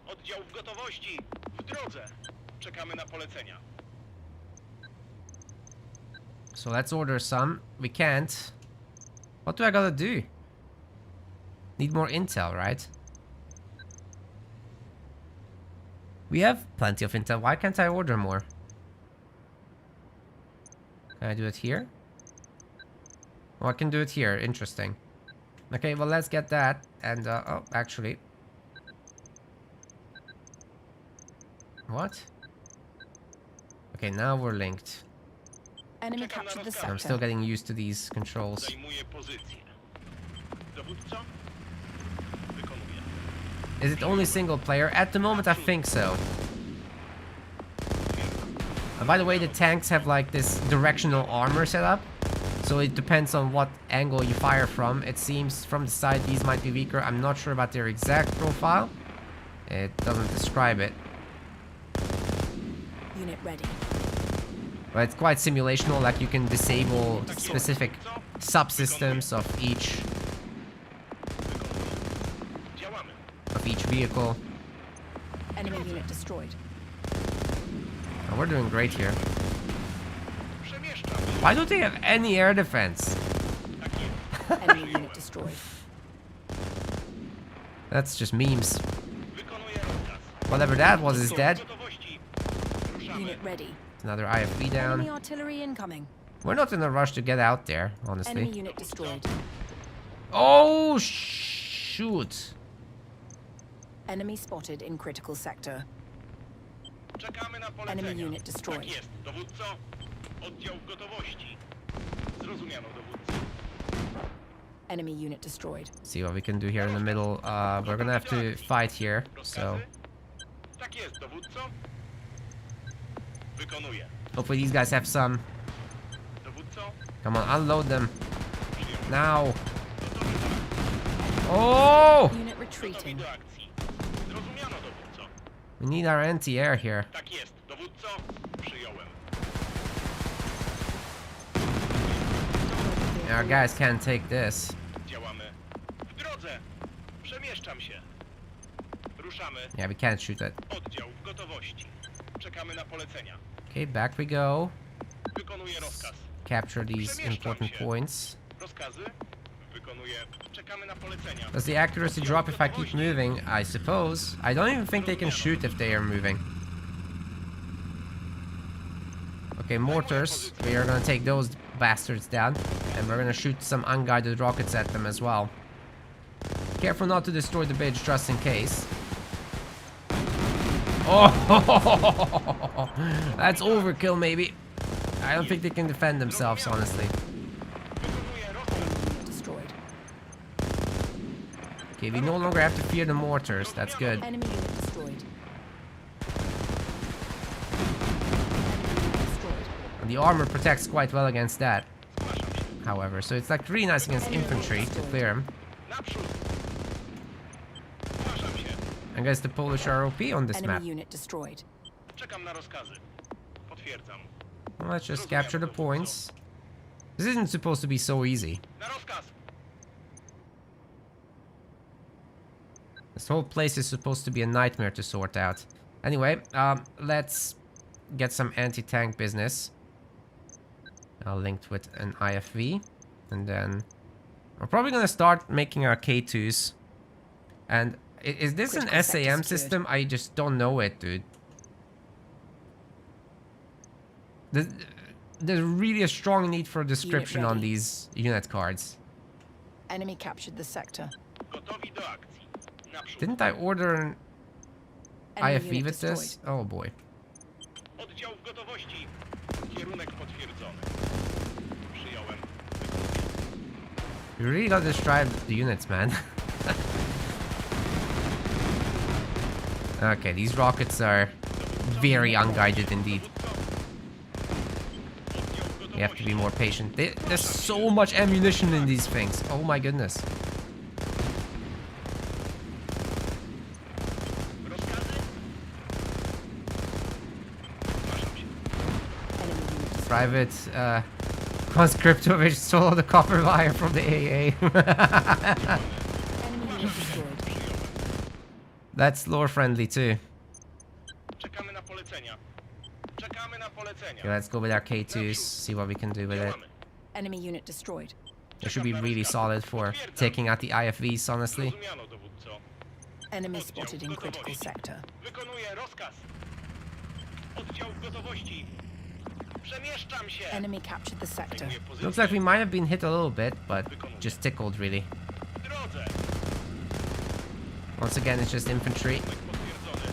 Oddział w gotowości. W drodze. Czekamy na polecenia. So let's order some. We can't. What do I gotta do? Need more intel, right? We have plenty of intel. Why can't I order more? Can I do it here? Oh, I can do it here. Interesting. Okay, well, let's get that. And, oh, actually. What? Okay, now we're linked. Enemy captured the I'm sector. still getting used to these controls. Zajmuję pozycję. Dowódco? Wykonuję. Is it only single player? At the moment, I think so. And by the way, the tanks have like this directional armor setup. So it depends on what angle you fire from. It seems from the side these might be weaker. I'm not sure about their exact profile. It doesn't describe it. Unit ready. But it's quite simulational, like you can disable specific subsystems of each Działamy. vehicle. Enemy unit destroyed. Oh, we're doing great here. Przemieszczam. Why don't they have any air defense? Tak jest. Enemy unit destroyed. That's just memes. Wykonuję rozkaz. Whatever that was is dead. Gotowości. Ruszamy. Unit ready. Another IFV down. Enemy artillery incoming. We're not in a rush to get out there, Enemy honestly. unit destroyed. Oh, shoot. Enemy spotted in critical sector. Czekamy na polecenia. Enemy unit destroyed. Tak jest. Dowódco? Oddział w gotowości. Zrozumiano, dowódco. Enemy unit destroyed. See what we can do here in the middle. We're gonna have to fight here, so Rozkazy? Tak jest, dowódco. Wykonuję. hopefully these guys have some. Dowódco? Come on, unload them Przyjąłem. now. Oh, Unit Gotowi retreating. do akcji. Zrozumiano, dowódco. we need our anti-air here. Tak jest, dowódco. Przyjąłem. Our guys can't take this. Działamy. W drodze. Przemieszczam się. Ruszamy. Yeah, we can't shoot it. Oddział w gotowości. Czekamy na polecenia. Okay, back we go. Wykonuję rozkaz. Capture these important points. Rozkazy? Wykonuję. Czekamy na polecenia. Does the accuracy drop if I keep moving? I suppose. I don't even think they can shoot if they are moving. Okay, mortars. We are gonna take those bastards down. And we're gonna shoot some unguided rockets at them as well. Careful not to destroy the bridge just in case. Oh, that's overkill maybe. I don't think they can defend themselves, honestly. Wykonuję rozkaz. Unit destroyed. Okay, we no longer have to fear the mortars. That's good. Enemy unit destroyed. Destroyed. And the armor protects quite well against that, Zgłaszam się. however. So it's like really nice against infantry to clear them. Naprzód. Zgłaszam się. I guess the Polish are OP on this map. Enemy unit destroyed. Czekam na rozkazy. Potwierdzam. Well, let's just capture the points. This isn't supposed to be so easy. Na rozkaz. This whole place is supposed to be a nightmare to sort out. Anyway, let's get some anti-tank business. Linked with an IFV. And then we're probably gonna start making our K2s. And is this an Critical sector SAM secured. system? I just don't know it, dude. There's really a strong need for a description on ready. these unit cards. Enemy captured the sector. Gotowi do akcji. Naprzód. Didn't I order an Enemy IFV unit with destroyed. this? Oh boy. Oddział w gotowości. Kierunek potwierdzony. Przyjąłem. You really gotta describe the units, man. Okay, these rockets are very unguided indeed. You have to be more patient. There's so much ammunition in these things. Oh my goodness. Rozkazy? Zgłaszam się. Enemy unit destroyed. Private Conscriptovich stole the copper wire from the AA. Enemy unit destroyed. That's lore friendly too. Czekamy na polecenia. Czekamy na polecenia. Okay, let's go with our K2s, see what we can do with it. Działamy. Enemy unit destroyed. It should be really solid for taking out the IFVs, honestly. Zrozumiano, dowódco. Enemy spotted in critical sector. Wykonuję rozkaz. Oddział w gotowości. Przemieszczam się. Enemy captured the sector. Zajmuję pozycję. Looks like we might have been hit a little bit, but just tickled really. W drodze. Once again, it's just infantry. Potwierdzony.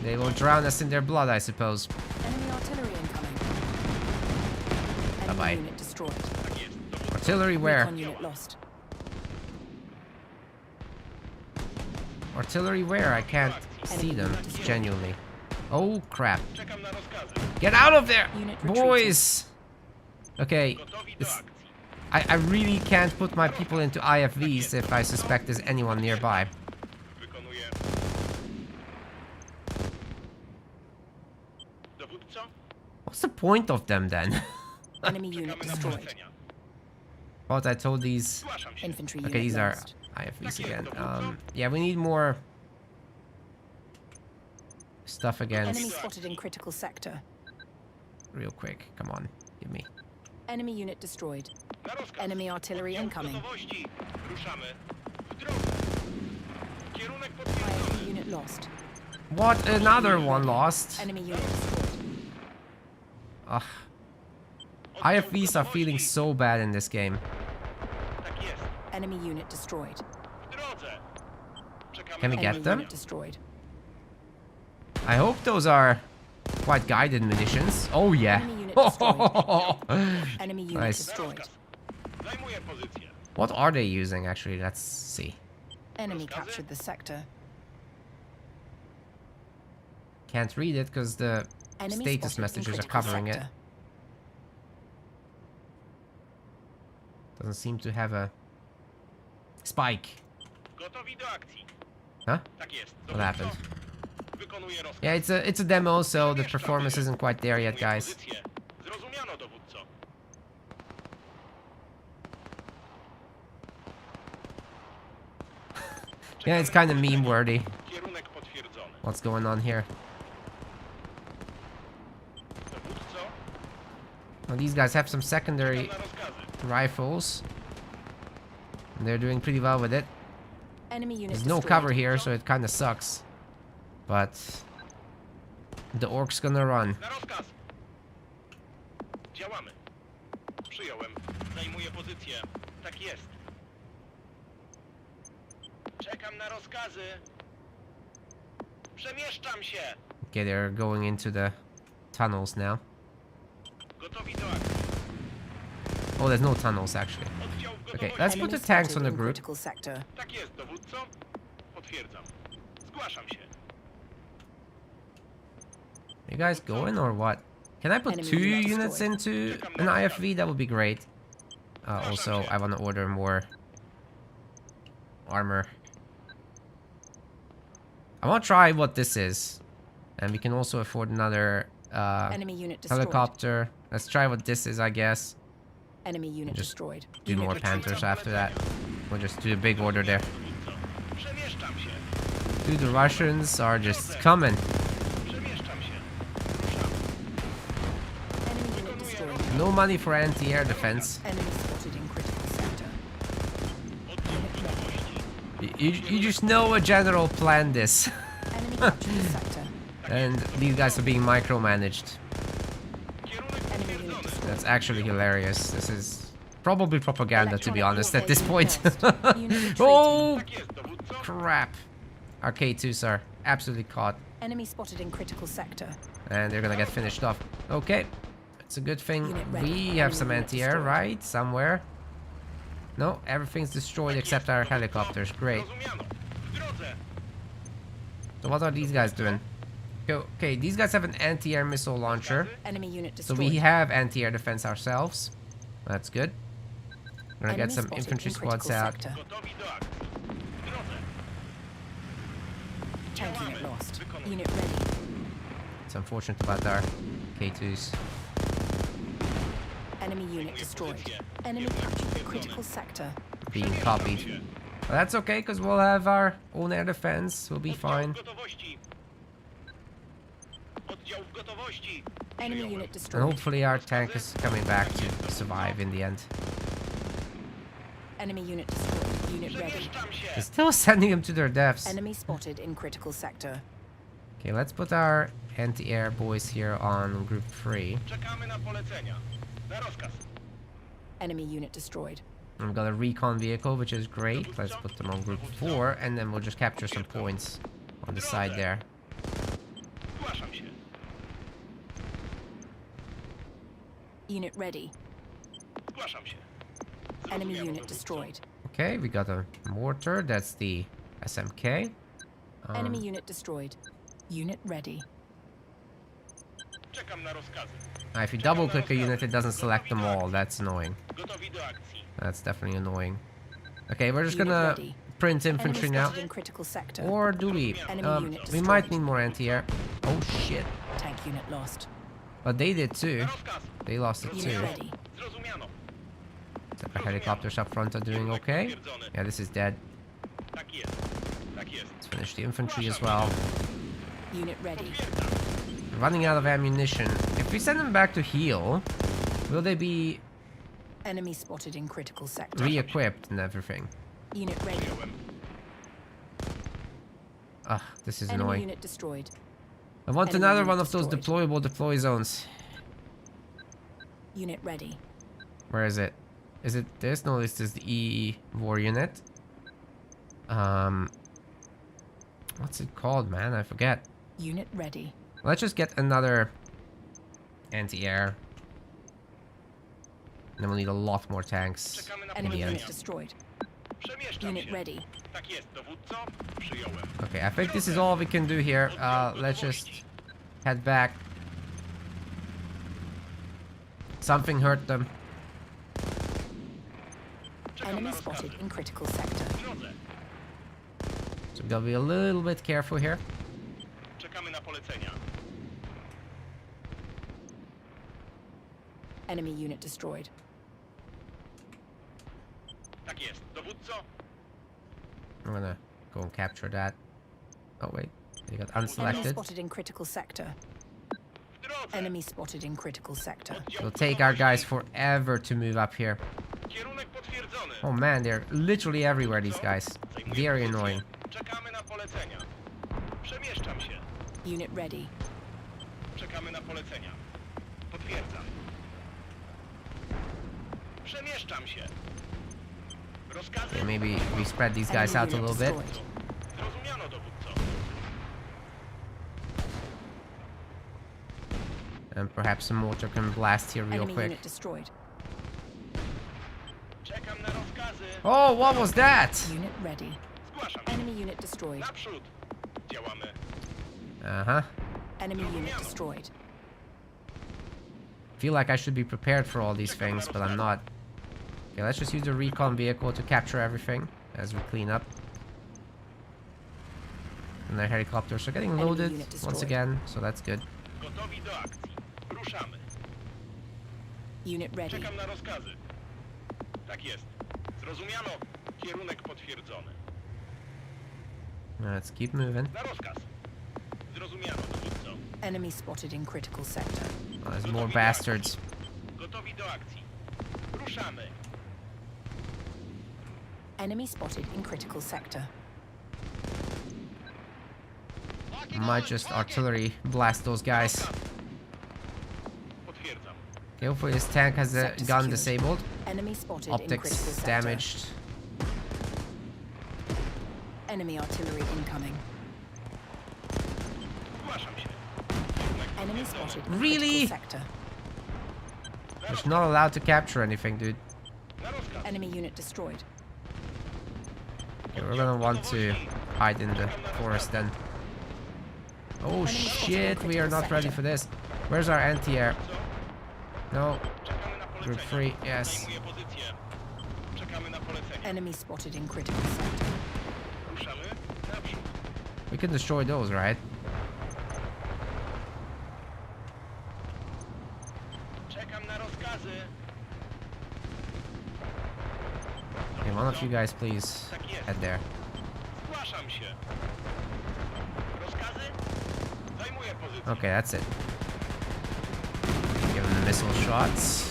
They will drown us in their blood, I suppose. Enemy artillery incoming. Enemy Bye-bye. unit destroyed. Tak jest. Dowódco. Artillery where? Recon unit lost. Artillery where? I can't see them, genuinely. Oh crap. Czekam na rozkazy. Get out of there! Unit retreating. Boys! Okay, Gotowi do it's, akcji. I really can't put my people into IFVs if I suspect there's anyone nearby. Wykonuję. Dowódco. What's the point of them then? Enemy unit Czekamy na destroyed. polecenia. What I told these... Zgłaszam się. Infantry Okay, unit these are lost. IFVs again. Yeah, we need more stuff against... Enemy spotted in critical sector. Real quick, come on, give me. Enemy unit destroyed. Na rozkaz. Enemy artillery Oddział w incoming. gotowości. Ruszamy. W drodze. Kierunek IFV potwierdzony. unit lost. What? Another one lost? Enemy unit destroyed. Ugh. Oddział w IFVs are feeling gotowości. so bad in this game. Tak jest. Enemy unit destroyed. W drodze. Czekamy Can we na get Enemy them? unit destroyed. I hope those are quite guided munitions. Oh yeah. Enemy unit destroyed. Enemy unit Nice. Na destroyed. rozkaz. Zajmuję pozycję. What are they using actually? Let's see. Enemy captured the sector. Can't read it because the Enemy status spotted in messages are critical covering it. sector. Doesn't seem to have a spike. Gotowi do akcji. Huh? Tak jest. What Dowódco. happened? Wykonuję rozkaz. Yeah, it's a demo, so the performance isn't quite there yet, Zajmuję guys. pozycję. Zrozumiano, dowódco. Yeah, it's kind of meme worthy. Kierunek potwierdzony. What's going on here? Dowódco. Well, these guys have some secondary Czekam na rozkazy. rifles. And they're doing pretty well with it. Enemy unit There's no destroyed. cover here, so it kind of sucks. But the orc's gonna run. Na rozkaz. Działamy. Przyjąłem. Zajmuję pozycję. Tak jest. Czekam na rozkazy. Przemieszczam się. Okay, they're going into the tunnels now. Gotowi do akcji. Oh, there's no tunnels actually. Oddział w Okay, gotowości. let's put Enemy the tanks on spotted the in group. critical sector. Tak jest, dowódco. Potwierdzam. Zgłaszam się. You guys going or what? Can I put Enemy 2 unit units destroyed. into an IFV? That would be great. Also, I want to order more armor. I want to try what this is. And we can also afford another Enemy unit destroyed. helicopter. Let's try what this is, I guess. Enemy unit Just destroyed. Do Unit more retreating. Panthers after that. We'll just do a big order there. Dowódco. Przemieszczam się. Dude, the Russians are just coming. Przemieszczam się. Enemy unit destroyed. No money for anti-air defense. Enemy spotted in critical sector. You just know a general planned this. Enemy captured the sector. And these guys are being micromanaged. Kierunek Enemy unit potwierdzony. destroyed. That's actually hilarious. This is probably propaganda, to be honest, at this point. Unit Oh, Tak jest, dowódco. crap. Our K2s are absolutely caught. Enemy spotted in critical sector. And they're gonna get finished off. Okay. It's a good thing Unit ready. we have some Enemy unit anti-air, destroyed. right? Somewhere. No, everything's destroyed except our helicopters. Great. Rozumiano. W drodze. So what are these guys doing? Okay, these guys have an anti-air missile launcher. Enemy unit So destroyed. we have anti-air defense ourselves. That's good. We're gonna get Enemy some spotted infantry in squads critical out. sector. Gotowi do akcji. W drodze. Tank unit Działamy. lost. Wykonuję. Unit ready. It's unfortunate about our K2s. Enemy unit destroyed. Enemy captured the critical sector. Being copied. But that's okay, because we'll have our own air defense. We'll be Oddział fine. w gotowości. Oddział w gotowości. Enemy Przyjąłem. unit And destroyed. hopefully our tank is coming back to survive in the end. Enemy unit destroyed. Unit ready. Przemieszczam się. They're still sending them to their deaths. Enemy spotted in critical sector. Okay, let's put our anti-air boys here on group 3. Czekamy na polecenia. Na rozkaz. Enemy unit destroyed. We've got a recon vehicle, which is great. Let's put them on group 4, and then we'll just capture some points on the side there. Zgłaszam się. Unit ready. Zgłaszam się. Enemy Zrozumiano, unit dowódco. destroyed. Okay, we got a mortar. That's the SMK. Enemy unit destroyed. Unit ready. Czekam na rozkazy. If you double click a unit, it doesn't select them all. That's annoying. Gotowi do akcji. That's definitely annoying. Okay, we're just Unit gonna ready. print Enemy infantry now. spotted in critical sector. Or do we? Enemy unit We might destroyed. need more anti-air. Oh shit. Tank unit lost. But they did too. Na rozkaz. They lost it Unit too. ready. Zrozumiano. Except our helicopters up front are doing okay. Yeah, this is dead. Tak jest. Tak jest. Let's finish the infantry as well. Unit ready. Potwierdzam. Running out of ammunition. If we send them back to heal, will they be Enemy spotted in critical sector. re-equipped and everything? Unit ready. Przyjąłem. Ugh, this is Enemy annoying. unit destroyed. I want enemy another unit one of those destroyed. deployable deploy zones. Unit ready. Where is it? Is it this? No, this is the E war unit. What's it called, man? I forget. Unit ready. Let's just get another anti-air. And then we'll need a lot more tanks. Czekamy na Enemy Yeah. unit polecenia. destroyed. Przemieszczam Unit się. ready. Tak jest, dowódco. Przyjąłem. Okay, I think this is all we can do here. Let's just head back. Something hurt them. Czekam Enemy na rozkazy. spotted in critical sector. W drodze. So we gotta be a little bit careful here. Czekamy na polecenia. Enemy unit destroyed. Tak jest, dowódco. I'm gonna go and capture that. Oh wait, they got Enemy unselected. spotted in critical sector. W drodze. Enemy spotted in critical sector. Oddział It'll w take our gotowości. guys forever to move up here. Kierunek potwierdzony. Oh man, they're literally everywhere, these guys. Zajmuję Very pozycję. annoying. Czekamy na polecenia. Przemieszczam się. Unit ready. Czekamy na polecenia. Potwierdzam. Przemieszczam się. Rozkazy. Okay, maybe we spread these guys out a Enemy little unit bit. destroyed. Zrozumiano, dowódco. And perhaps a mortar can blast here real Enemy quick. unit destroyed. Czekam na rozkazy. Oh, what was that? Unit ready. Zgłaszam się. Enemy unit destroyed. Naprzód. Działamy. Uh-huh. Enemy unit destroyed. Feel like I should be prepared for all these things, but I'm not. Okay, let's just use the recon vehicle to capture everything as we clean up. And their helicopters are getting loaded once again, so that's good. Gotowi do akcji. Ruszamy. Unit ready. Czekam na rozkazy. Tak jest. Zrozumiano. Kierunek potwierdzony. Let's keep moving. Na rozkaz. Zrozumiano, dowódco. Enemy spotted in critical sector. Oh, there's more bastards. Gotowi do akcji. Ruszamy. Enemy spotted in critical sector. Might just artillery blast those guys. Potwierdzam. Okay, hopefully this tank has the Sector gun secured. disabled. Enemy spotted in critical Optics sector. damaged. Enemy artillery incoming. Zgłaszam się. Enemy spotted in Really? critical sector. Just not allowed to capture anything, dude. Na rozkaz. Enemy unit destroyed. Okay, we're gonna want to hide in the forest then. Oh shit, we are not ready for this. Where's our anti-air? No, Czekamy na polecenia. group 3, yes. Zajmuję pozycję. Czekamy na polecenia. Enemy spotted in critical sector. Ruszamy. Naprzód. We can destroy those, right? Czekam na rozkazy. Okay, one of you guys please Tak jest. head there. Zgłaszam się. Rozkazy? Zajmuję pozycję. Okay, that's it. Give them the missile shots.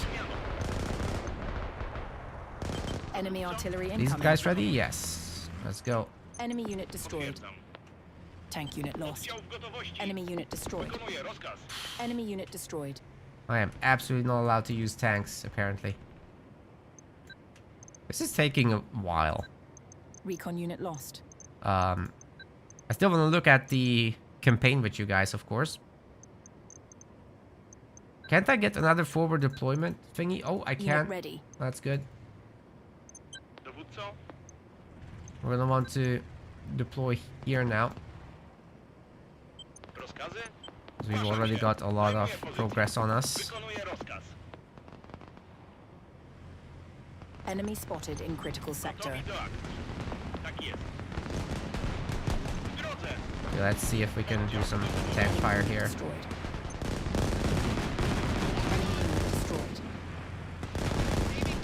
Enemy artillery These incoming. guys ready? Yes. Let's go. Enemy unit destroyed. Potwierdzam. Tank unit lost. Oddział w gotowości. Enemy unit destroyed. Wykonuję rozkaz. Enemy unit destroyed. I am absolutely not allowed to use tanks, apparently. This is taking a while. Recon unit lost. I still want to look at the campaign with you guys, of course. Can't I get another forward deployment thingy? Oh, I Unit can. ready. That's good. Dowódco? We're gonna want to deploy here now. Rozkazy? 'Cause we've already got a lot of progress on us. Wykonuję rozkaz. Enemy spotted in critical sector. Gotowi do akcji. Tak jest. W drodze. Okay, let's see if we can do some tank fire here. Destroyed. Enemy unit destroyed.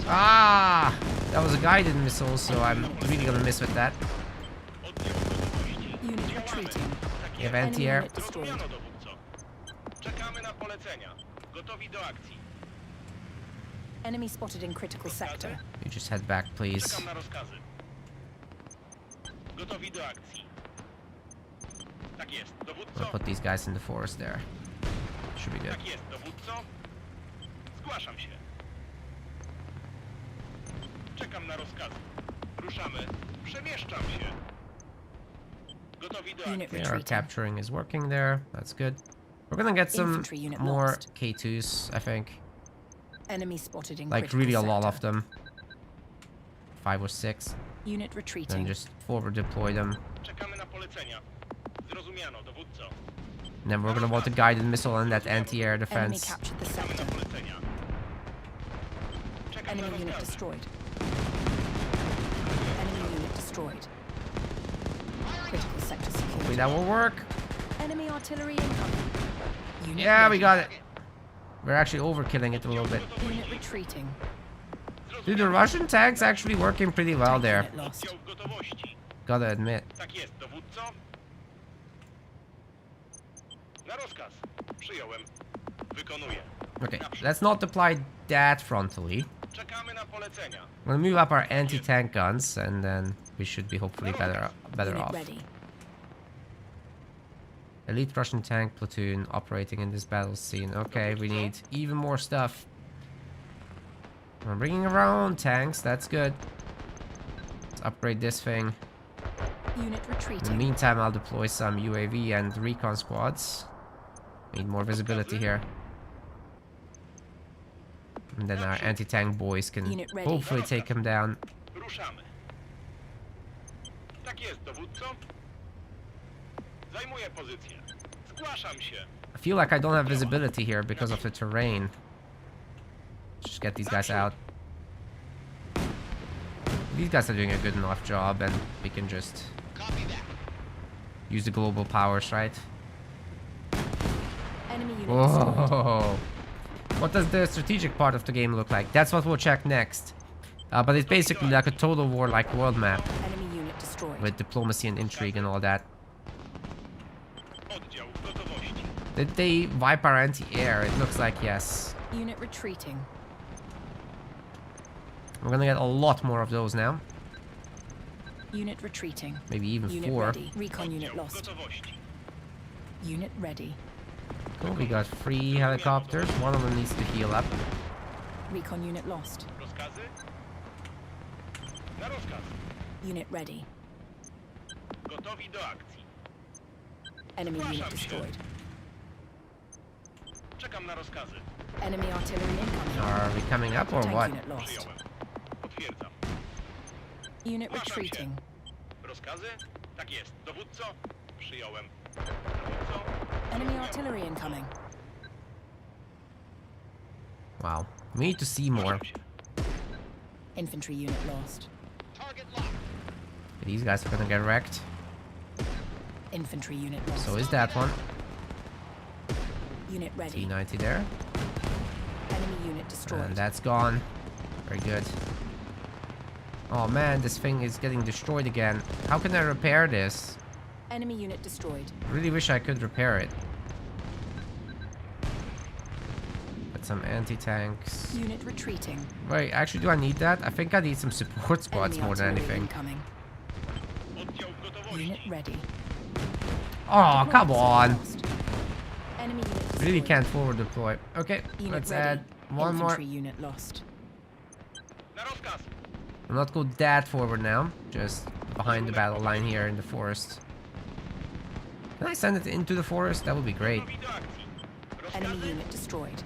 Ah! That was a guided missile, so I'm really gonna miss with that. Oddział w gotowości. Unit retreating. Tak You jest. have anti-air. unit destroyed. Zrozumiano, dowódco. Czekamy na polecenia. Gotowi do akcji. Enemy spotted in critical sector. You just head back, please. Czekam na rozkazy. Gotowi do akcji. Tak jest, I'll dowódco. put these guys in the forest there. Should be good. Tak jest, dowódco. Zgłaszam się. Czekam na rozkazy. Ruszamy. Przemieszczam się. Gotowi do Unit akcji. Okay, our retreating. capturing is working there. That's good. We're gonna get some Infantry unit more lost. K2s, I think. Enemy spotted in Like critical really a sector. lot of them. 5 or 6. Unit Then retreating. just forward deploy them. Czekamy na polecenia. Zrozumiano, dowódco. And then we're gonna want the guided missile and that anti-air Enemy defense. captured the Czekamy na sector. polecenia. Czekam na Enemy unit rozkazy. destroyed. Enemy unit destroyed. Critical sector Hopefully secured. that will work. Enemy artillery incoming. Unit Yeah, we ready. got it. We're actually overkilling it a little bit. Unit retreating. Dude, the Russian tank's actually working pretty well Tank there. unit lost. Oddział w gotowości. Gotta admit. Tak jest, dowódco. Na rozkaz. Przyjąłem. Wykonuję. Okay, let's not deploy that frontally. Czekamy na polecenia. We'll move up our anti-tank guns, and then we should be hopefully better Unit off. ready. Elite Russian tank platoon operating in this battle scene. Okay, we need even more stuff. We're bringing our own tanks. That's good. Let's upgrade this thing. Unit In the retreating. meantime, I'll deploy some UAV and recon squads. Need more visibility here. And then our anti-tank boys can Unit ready. hopefully take him down. Ruszamy. Tak jest, dowódco. Zajmuję pozycję. Zgłaszam się. I feel like I don't have visibility here because of the terrain. Just get these guys out. These guys are doing a good enough job, and we can just use the global powers, right? Enemy unit destroyed. Whoa! What does the strategic part of the game look like? That's what we'll check next. But it's basically like a total war like world map Enemy unit destroyed. with diplomacy and intrigue and all that. Oddział w gotowości. Did they wipe our anti-air? It looks like yes. Unit retreating. We're gonna get a lot more of those now. Unit retreating. Maybe even Unit 4. ready. Recon unit Oddział w lost. gotowości. Unit ready. Cool, we got 3 helicopters. One of them needs to heal up. Recon unit lost. Rozkazy? Na rozkaz. Unit ready. Gotowi do akcji. Enemy unit destroyed. Czekam na rozkazy. Enemy artillery incoming. Are we coming up or Tank what? unit lost. Przyjąłem. Potwierdzam. Unit Zgłaszam się. retreating. Rozkazy? Tak jest. Dowódco? Przyjąłem. Dowódco? Enemy artillery incoming. Wow. We need to see more. Zgłaszam się. Infantry unit lost. Target locked. These guys are gonna get wrecked. Infantry unit lost. So is that one. Unit ready. T90 there. Enemy unit destroyed. And that's gone. Very good. Oh man, this thing is getting destroyed again. How can I repair this? Enemy unit destroyed. Really wish I could repair it. Got some anti-tanks. Unit retreating. Wait, actually, do I need that? I think I need some support squads Enemy more than artillery anything. incoming. Oddział w gotowości. Unit ready. Oh, come Deployment on. lost. Enemy unit destroyed. Really can't forward deploy. Okay, Unit let's ready. add one more. Infantry unit lost. Na rozkaz. I'll not go that forward now. Just behind the battle line here in the forest. Can I send it into the forest? That would be great. Gotowi do akcji. Enemy Rozkazy? unit destroyed.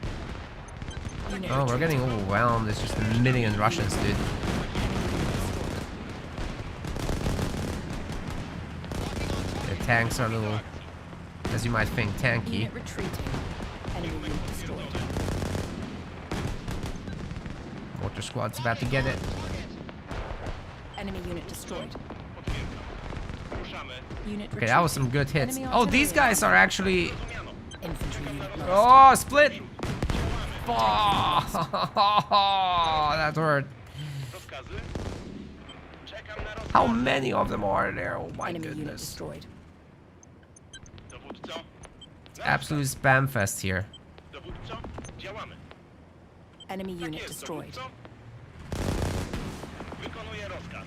Unit Oh, we're getting overwhelmed. There's just a million Russians, dude. The tanks are a little, as you might think, tanky. Unit retreating. Enemy unit destroyed. Mortar squad's about to get it. Enemy unit destroyed. Potwierdzam. Ruszamy. Unit Okay, that was some good hits. Oh, these guys are actually... Rozumiano. Infantry unit lost. Oh, split! Oh, that hurt. Rozkazy? Czekam na rozkaz. How many of them are there? Oh my Enemy unit goodness. destroyed. Dowódco? Absolute spam fest here. Dowódco? Działamy. Enemy Tak unit jest, destroyed. dowódco. Wykonuję rozkaz.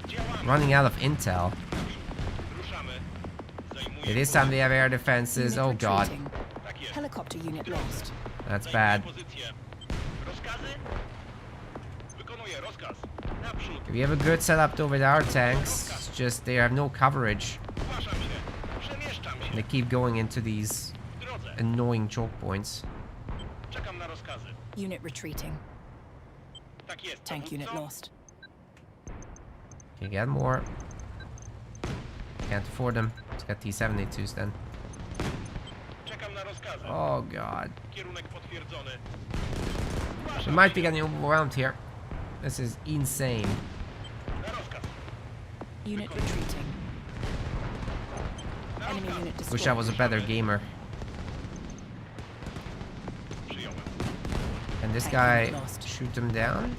Działamy. Running out of intel. Ruszamy. Zajmuję It is time they have air defenses. Unit Oh god, retreating. Tak jest. Helicopter unit lost. that's Zajmuję bad. pozycję. Rozkazy? Wykonuję rozkaz. Naprzód. We have a good setup though with our tanks. It's just they have no coverage. Zgłaszam się. Przemieszczam się. They keep going into these W drodze. annoying choke points. Czekam na rozkazy. Unit retreating. Tak jest. Tank dowódco. unit lost. Okay, get more. Can't afford them. Let's get T-72s then. Czekam na rozkazy. Oh god. Kierunek potwierdzony. We Zgłaszam might be się. getting overwhelmed here. This is insane. Na rozkaz. Unit retreating. Na Enemy rozkaz. unit destroyed. Wish I was a better gamer. Przyjąłem. Can this Tank guy unit lost. shoot them down?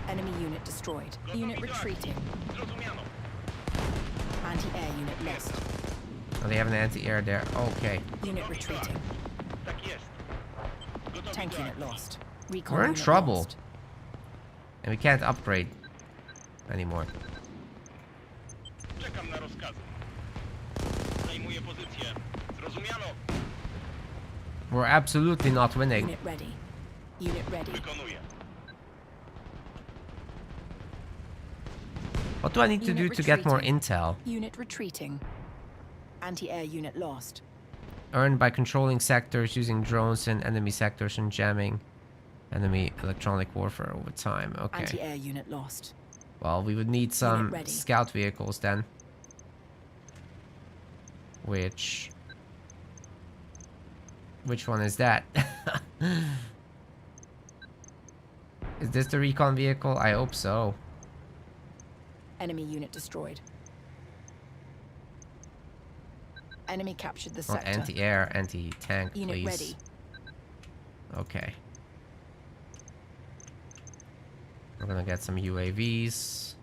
Enemy unit destroyed. Gotowi Unit do akcji. retreating. Zrozumiano. Anti-air unit lost. Oh, they have an anti-air there. Okay. Unit retreating. Tak jest. Gotowi Tank do unit akcji. lost. Recon We're in unit trouble. lost. And we can't upgrade anymore. Czekam na rozkazy. Zajmuję pozycję. Zrozumiano. We're absolutely not winning. Unit ready. Unit ready. Wykonuję. What do I need to do Unit to get more retreating. intel? Unit retreating. Anti-air unit lost. Earned by controlling sectors using drones in enemy sectors and jamming. Enemy electronic warfare over time. Okay. Anti-air unit lost. Well, we would need some ready. scout vehicles then. Which one is that? Is this the recon vehicle? I hope so. Enemy unit destroyed. Enemy captured the Not sector. anti-air, anti-tank, Unit please. ready. Okay. We're gonna get some UAVs.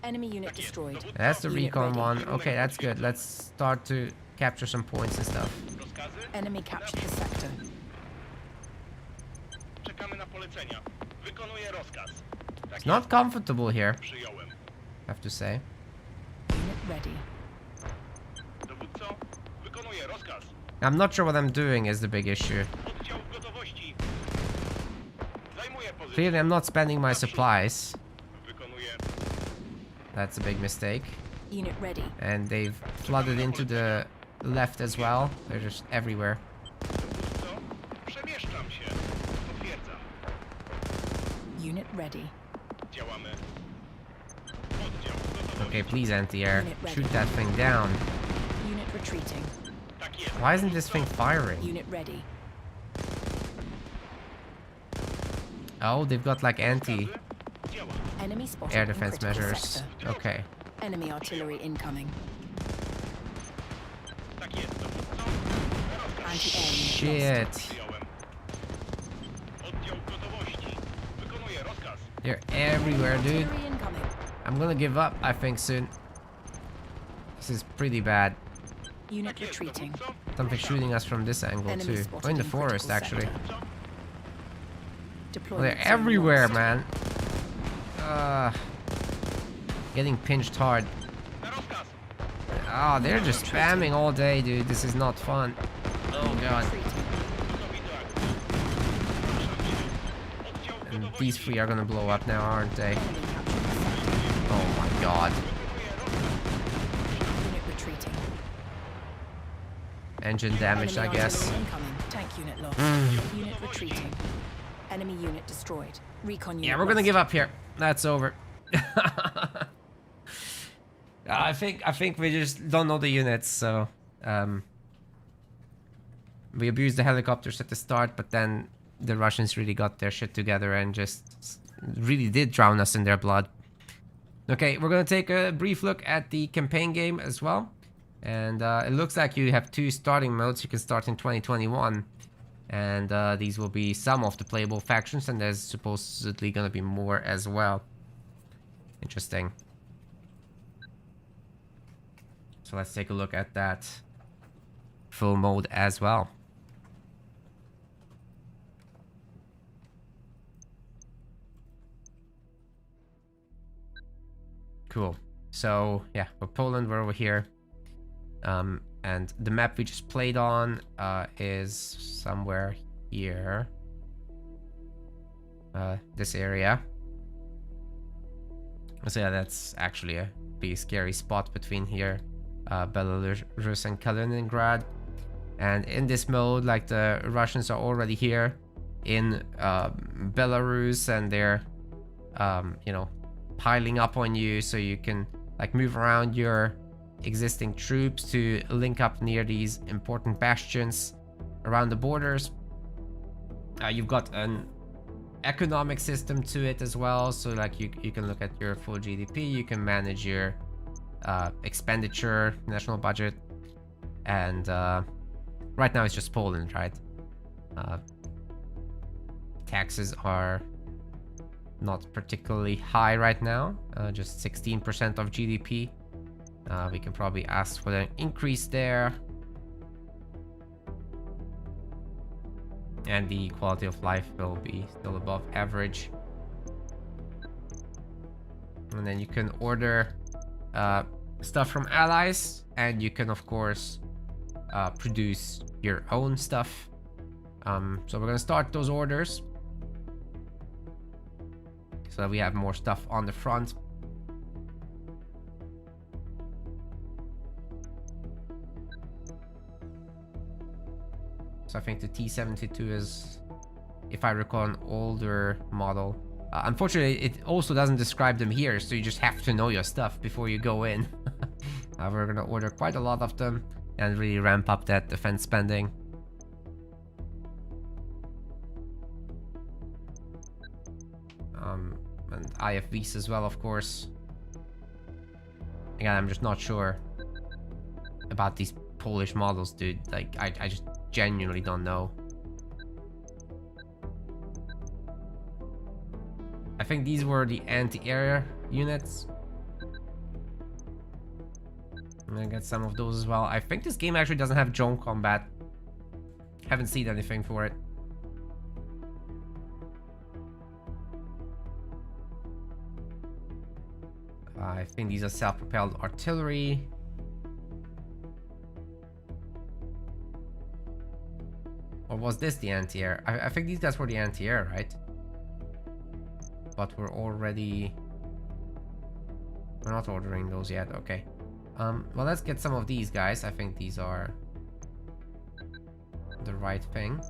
Enemy unit destroyed. That's the Unit recon ready. one. Okay, that's good. Let's start to capture some points and stuff. Rozkazy? Enemy captured the sector. Czekamy na polecenia. Wykonuję rozkaz. Tak It's not comfortable here, przyjąłem. I have to say. Unit ready. Dowódco, wykonuję rozkaz. I'm not sure what I'm doing is the big issue. Oddział w gotowości. Zajmuję pozycję. Clearly, I'm not spending my supplies. Wykonuję. That's a big mistake. Unit ready. And they've flooded into the left as well. They're just everywhere. Dowódco, przemieszczam się. Potwierdzam. Unit ready. Działamy. Oddział w gotowości. Okay, please, anti-air. Shoot that thing down. Unit retreating. Tak jest. Why isn't this thing firing? Unit ready. Oh, they've got like anti-air Działa. Enemy spotted in defense critical measures. sector. Okay. Enemy artillery incoming. Tak jest, dowódco. Rozkaz. Anti-air unit lost. Shit. Przyjąłem. Oddział w gotowości. Wykonuję rozkaz. They're everywhere, dude. Artillery incoming. I'm gonna give up, I think, soon. This is pretty bad. Unit Tak jest, retreating. dowódco. Something shooting us from this angle, Enemy too. spotted Or in the in forest, critical actually. sector. Well, Deployment they're zone everywhere, lost. man. Getting pinched hard. Na rozkaz. Oh, they're just spamming all day, dude. This is not fun. Oh, God. Retreating. Gotowi do akcji. Ruszam się. Oddział w And gotowości. these three are gonna blow up now, aren't they? Enemy captured the sector. Oh, my God. Wykonuję rozkaz. Unit retreating. Engine damaged, I Enemy guess. artillery incoming. Tank unit lost. Unit retreating. Enemy unit destroyed. Recon unit Yeah, we're gonna lost. give up here. That's over. I think we just don't know the units, so we abused the helicopters at the start, but then the Russians really got their shit together and just really did drown us in their blood. Okay, we're gonna take a brief look at the campaign game as well. And it looks like you have two starting modes. You can start in 2021. And these will be some of the playable factions, and there's supposedly gonna be more as well. Interesting. So let's take a look at that full mode as well. Cool. So yeah, for Poland, we're over here. And the map we just played on is somewhere here. This area. So yeah, that's actually a pretty scary spot between here, Belarus and Kaliningrad. And in this mode, like, the Russians are already here in Belarus, and they're, you know, piling up on you, so you can like move around your existing troops to link up near these important bastions around the borders. You've got an economic system to it as well, so like you can look at your full GDP, you can manage your expenditure, national budget, and right now it's just Poland, right? Taxes are not particularly high right now, just 16% of GDP. We can probably ask for an increase there. And the quality of life will be still above average. And then you can order stuff from allies, and you can of course produce your own stuff. So we're gonna start those orders so that we have more stuff on the front. I think the T-72 is, if I recall, an older model. Unfortunately, it also doesn't describe them here, so you just have to know your stuff before you go in. We're gonna order quite a lot of them and really ramp up that defense spending. And IFVs as well, of course. Again, I'm just not sure about these Polish models, dude. Like, I just genuinely don't know. I think these were the anti-air units. I'm gonna get some of those as well. I think this game actually doesn't have drone combat. Haven't seen anything for it. I think these are self-propelled artillery. Or was this the anti-air? I think these guys were the anti-air, right? But we're not ordering those yet. Okay. Well, let's get some of these guys. I think these are the right thing.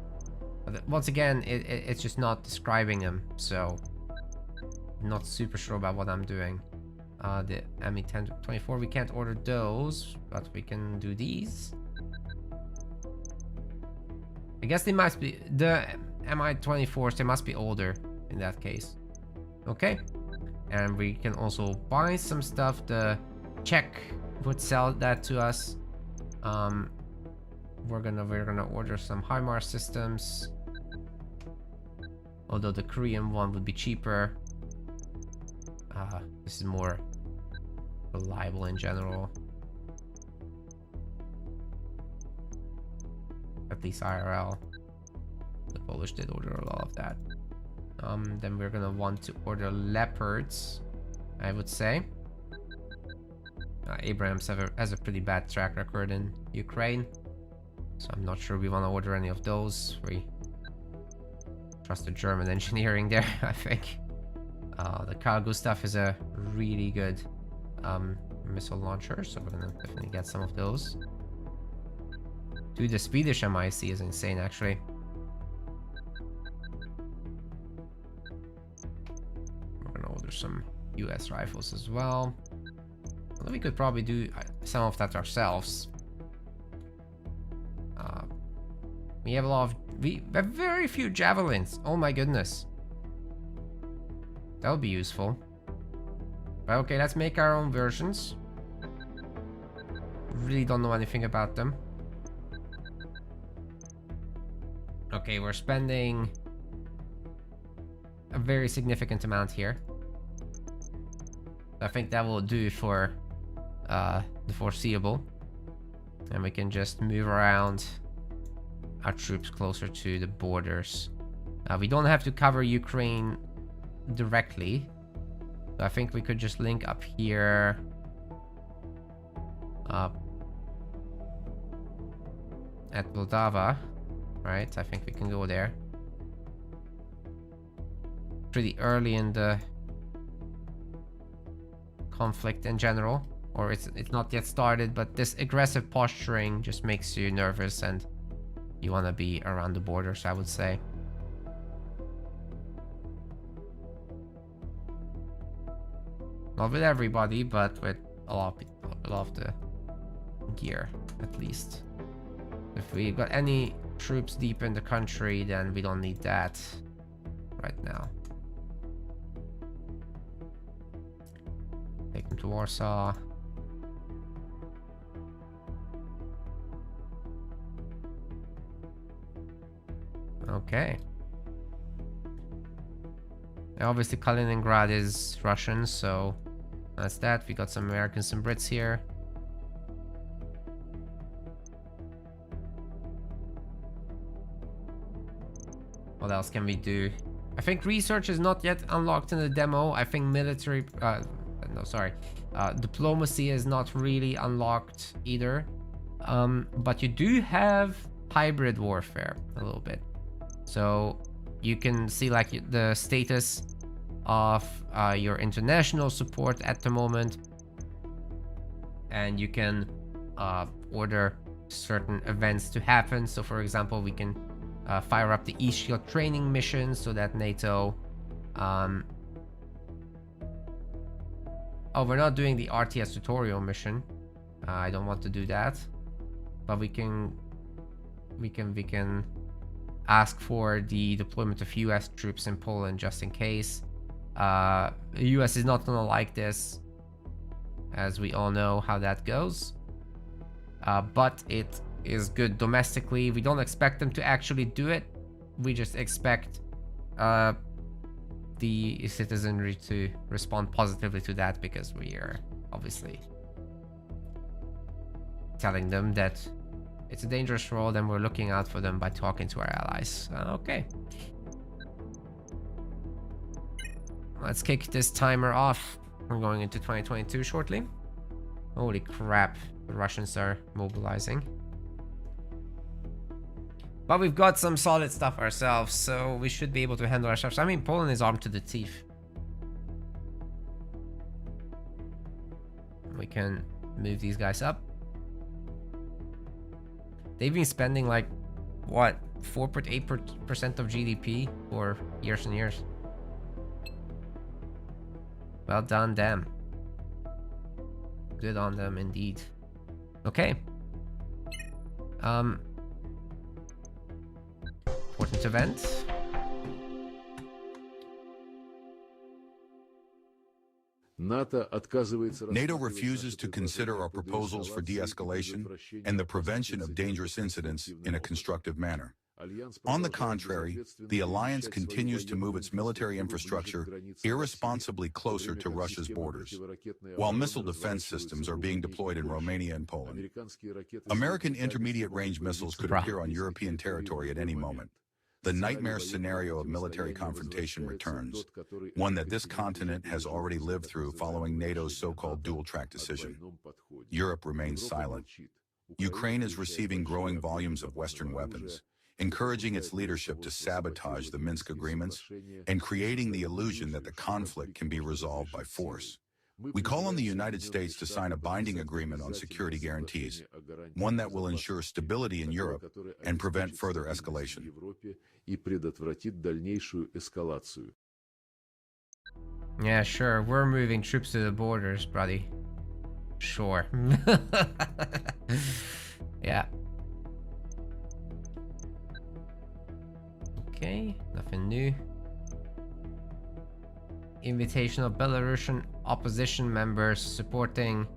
But once again, it's just not describing them, so not super sure about what I'm doing. The ME-1024, we can't order those, but we can do these. I guess they must be the MI-24s. They must be older in that case. Okay, and we can also buy some stuff. The Czech would sell that to us. We're gonna order some HIMARS systems, although the Korean one would be cheaper. This is more reliable in general, at least IRL. The Polish did order a lot of that. Then we're gonna want to order Leopards, I would say. Abrams has a pretty bad track record in Ukraine, so I'm not sure we want to order any of those. We trust the German engineering there, I think. The cargo stuff is a really good missile launcher, so we're gonna definitely get some of those. Dude, the Swedish MIC is insane, actually. We're gonna order some US rifles as well. Although we could probably do some of that ourselves. We have we have very few javelins. Oh my goodness. That would be useful. But okay, let's make our own versions. Really don't know anything about them. Okay, we're spending a very significant amount here. I think that will do for the foreseeable. And we can just move around our troops closer to the borders. We don't have to cover Ukraine directly. So I think we could just link up here. At Moldova. Right, I think we can go there. Pretty early in the conflict in general. Or it's not yet started, but this aggressive posturing just makes you nervous and you want to be around the borders, I would say. Not with everybody, but with a lot of the gear, at least. If we've got any troops deep in the country, then we don't need that right now. Take them to Warsaw. Okay. Now obviously Kaliningrad is Russian, so that's that. We got some Americans and Brits here. What else can we do? I think research is not yet unlocked in the demo. I think military... diplomacy is not really unlocked either. But you do have hybrid warfare a little bit. So you can see like the status of your international support at the moment. And you can order certain events to happen. So for example, we can fire up the E-Shield training mission so that NATO... oh, we're not doing the RTS tutorial mission. I don't want to do that. But we can ask for the deployment of US troops in Poland just in case. The US is not gonna like this, as we all know how that goes. But it is good domestically. We don't expect them to actually do it. We just expect the citizenry to respond positively to that, because we are obviously telling them that it's a dangerous world and we're looking out for them by talking to our allies. Okay. Let's kick this timer off. We're going into 2022 shortly. Holy crap, the Russians are mobilizing. But we've got some solid stuff ourselves, so we should be able to handle ourselves. I mean, Poland is armed to the teeth. We can move these guys up. They've been spending like, what, 4.8% of GDP for years and years. Well done, them. Good on them, indeed. Okay. Important event. NATO refuses to consider our proposals for de-escalation and the prevention of dangerous incidents in a constructive manner. On the contrary, the alliance continues to move its military infrastructure irresponsibly closer to Russia's borders, while missile defense systems are being deployed in Romania and Poland. American intermediate-range missiles could appear on European territory at any moment. The nightmare scenario of military confrontation returns, one that this continent has already lived through following NATO's so-called dual-track decision. Europe remains silent. Ukraine is receiving growing volumes of Western weapons, encouraging its leadership to sabotage the Minsk agreements and creating the illusion that the conflict can be resolved by force. We call on the United States to sign a binding agreement on security guarantees, one that will ensure stability in Europe and prevent further escalation. Yeah, sure. We're moving troops to the borders, buddy. Sure. Yeah. Okay, nothing new. Invitation of Belarusian opposition members supporting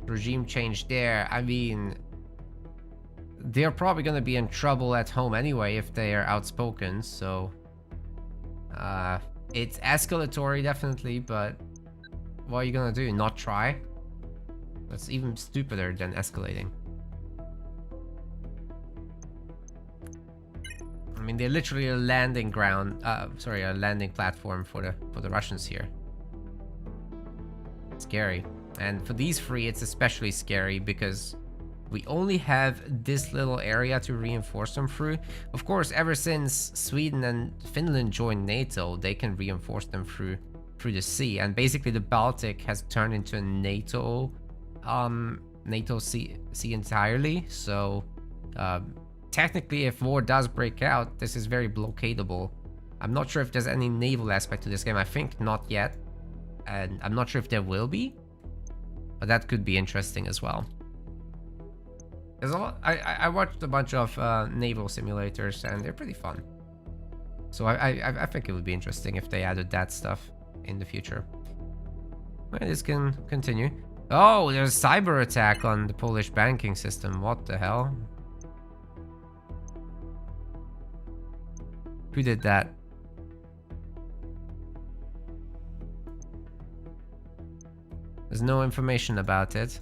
regime change there. I mean, they're probably gonna be in trouble at home anyway if they are outspoken, so it's escalatory definitely, but what are you gonna do? Not try? That's even stupider than escalating. I mean, they're literally a landing ground, a landing platform for the Russians here. Scary. And for these three, it's especially scary because we only have this little area to reinforce them through. Of course, ever since Sweden and Finland joined NATO, they can reinforce them through the sea. And basically the Baltic has turned into a NATO sea entirely. So, technically, if war does break out, this is very blockadable. I'm not sure if there's any naval aspect to this game. I think not yet. And I'm not sure if there will be. But that could be interesting as well. There's a lot, I watched a bunch of naval simulators and they're pretty fun. So I think it would be interesting if they added that stuff in the future. Well, this can continue. Oh, there's a cyber attack on the Polish banking system. What the hell? Who did that? There's no information about it.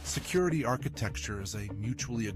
Security architecture is a mutually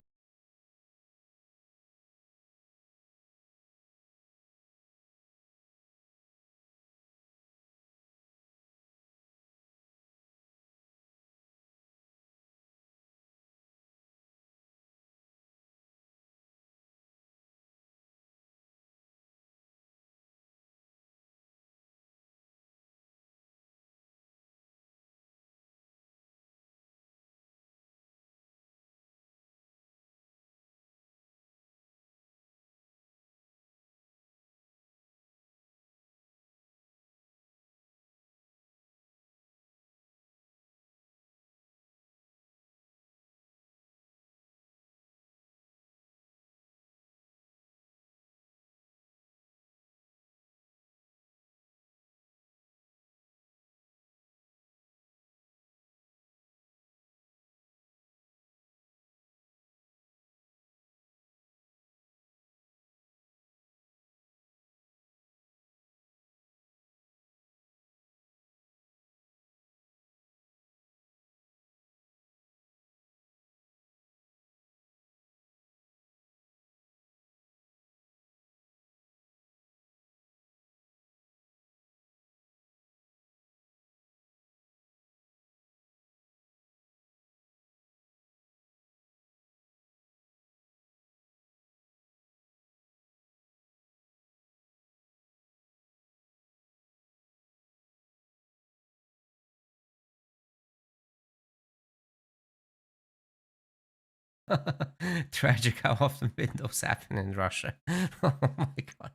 Tragic how often windows happen in Russia. Oh my god.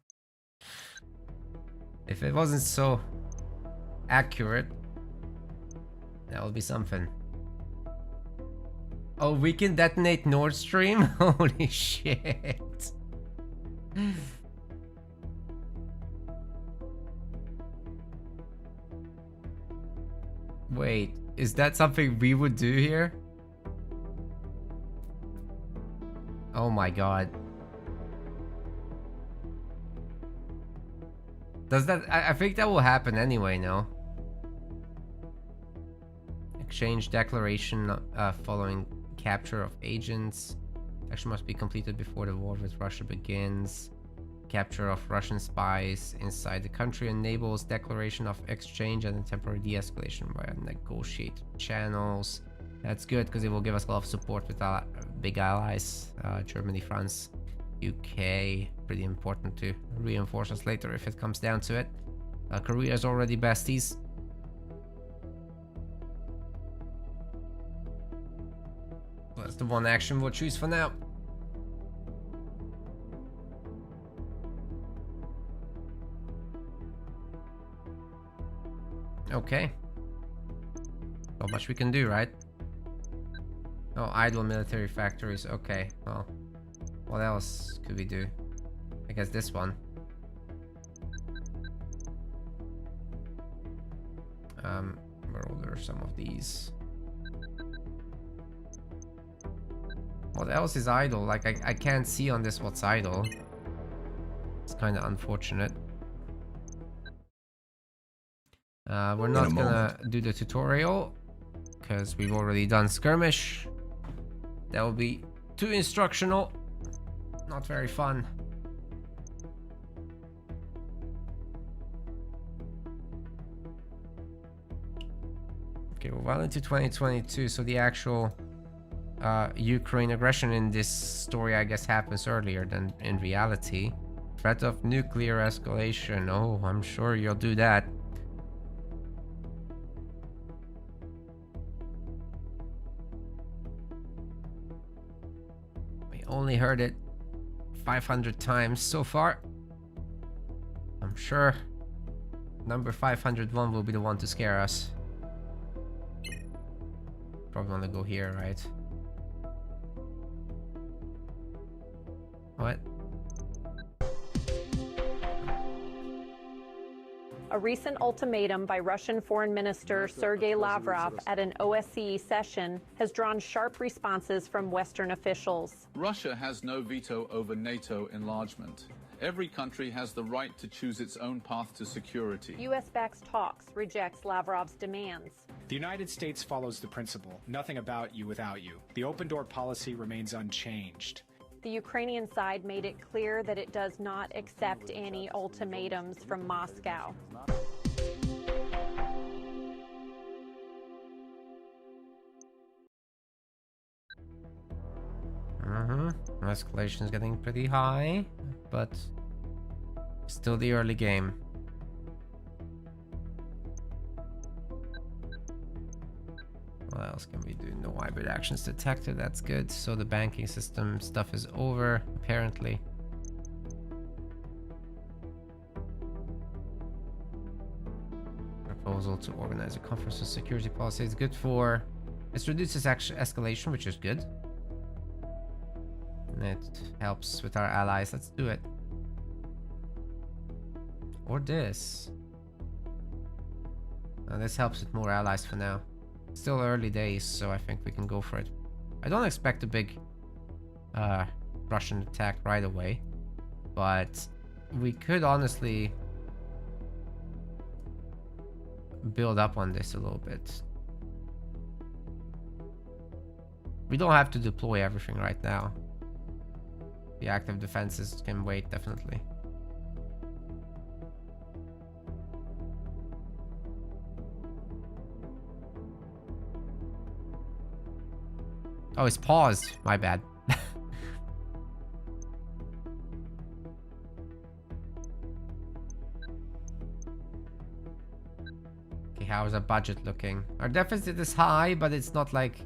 If it wasn't so accurate, that would be something. Oh, we can detonate Nord Stream? Holy shit. Wait, is that something we would do here? Oh my god. Does that... I think that will happen anyway, no? Exchange declaration following capture of agents. Action must be completed before the war with Russia begins. Capture of Russian spies inside the country enables declaration of exchange and a temporary de-escalation via negotiated channels. That's good because it will give us a lot of support with our big allies, Germany, France, UK. Pretty important to reinforce us later if it comes down to it. Korea is already besties. That's the one action we'll choose for now. Okay. Not much we can do, right? Oh, idle military factories. Okay, well, what else could we do? I guess this one. Where are some of these? What else is idle? Like, I can't see on this what's idle. It's kind of unfortunate. We're not gonna do the tutorial because we've already done skirmish. That will be too instructional. Not very fun. Okay, we're well into 2022, so the actual Ukraine aggression in this story, I guess, happens earlier than in reality. Threat of nuclear escalation. Oh, I'm sure you'll do that. We only heard it 500 times so far. I'm sure number 501 will be the one to scare us. Probably want to go here, right? What? A recent ultimatum by Russian Foreign Minister Sergei Lavrov at an OSCE session has drawn sharp responses from Western officials. Russia has no veto over NATO enlargement. Every country has the right to choose its own path to security. U.S. backs talks, rejects Lavrov's demands. The United States follows the principle, nothing about you without you. The open door policy remains unchanged. The Ukrainian side made it clear that it does not accept any ultimatums from Moscow. Escalation is getting pretty high, but still the early game. What else can we do? No hybrid actions detected. That's good. So the banking system stuff is over, apparently. Proposal to organize a conference on security policy is good for... It reduces escalation, which is good. And it helps with our allies. Let's do it. Or this. This helps with more allies for now. Still early days, so I think we can go for it. I don't expect a big Russian attack right away, but we could honestly build up on this a little bit. We don't have to deploy everything right now. The active defenses can wait, definitely. Oh, it's paused. My bad. Okay, how is our budget looking? Our deficit is high, but it's not like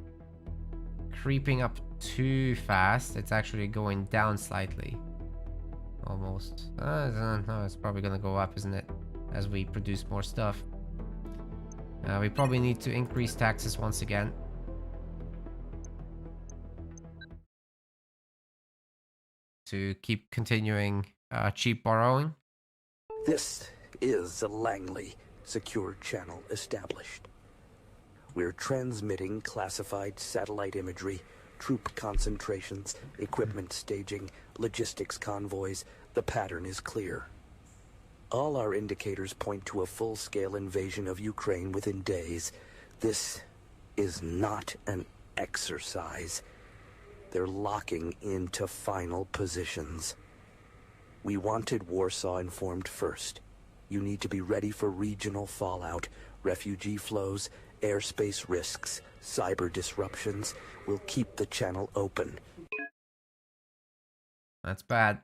creeping up too fast. It's actually going down slightly. Almost. No, it's probably gonna go up, isn't it? As we produce more stuff. We probably need to increase taxes once again. To keep continuing cheap borrowing. This is a Langley secure channel established. We're transmitting classified satellite imagery, troop concentrations, equipment staging, logistics convoys. The pattern is clear. All our indicators point to a full-scale invasion of Ukraine within days. This is not an exercise. They're locking into final positions. We wanted Warsaw informed first. You need to be ready for regional fallout, refugee flows, airspace risks, cyber disruptions. We'll keep the channel open. That's bad.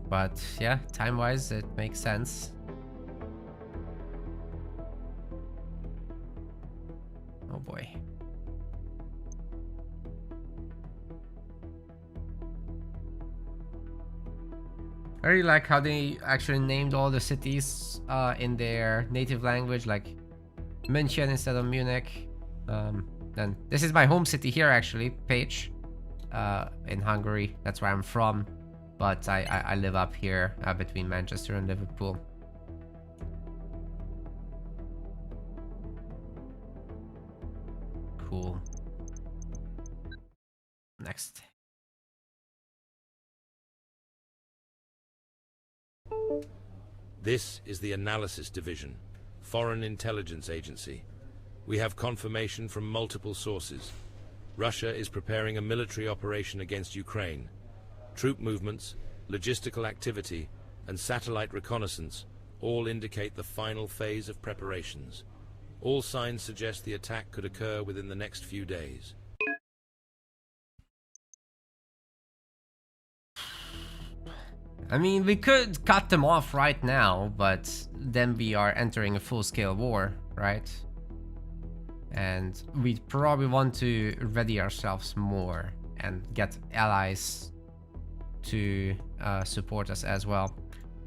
But yeah, time-wise, it makes sense. Oh boy. I really like how they actually named all the cities in their native language, like München instead of Munich. And this is my home city here, actually, Pécs, in Hungary. That's where I'm from. But I live up here between Manchester and Liverpool. Cool. Next. This is the Analysis Division, Foreign Intelligence Agency. We have confirmation from multiple sources. Russia is preparing a military operation against Ukraine. Troop movements, logistical activity, and satellite reconnaissance all indicate the final phase of preparations. All signs suggest the attack could occur within the next few days. I mean, we could cut them off right now, but then we are entering a full-scale war, right? And we probably want to ready ourselves more and get allies to support us as well.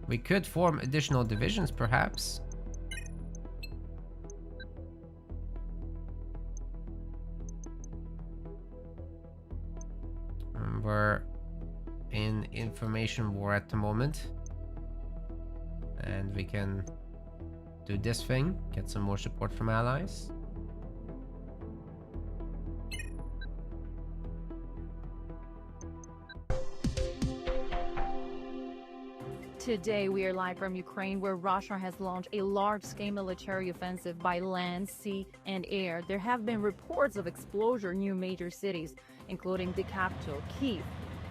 We could form additional divisions, perhaps. We're in information war at the moment, and we can do this thing, get some more support from allies. Today, we are live from Ukraine, where Russia has launched a large-scale military offensive by land, sea, and air. There have been reports of explosion near major cities, including the capital, Kyiv,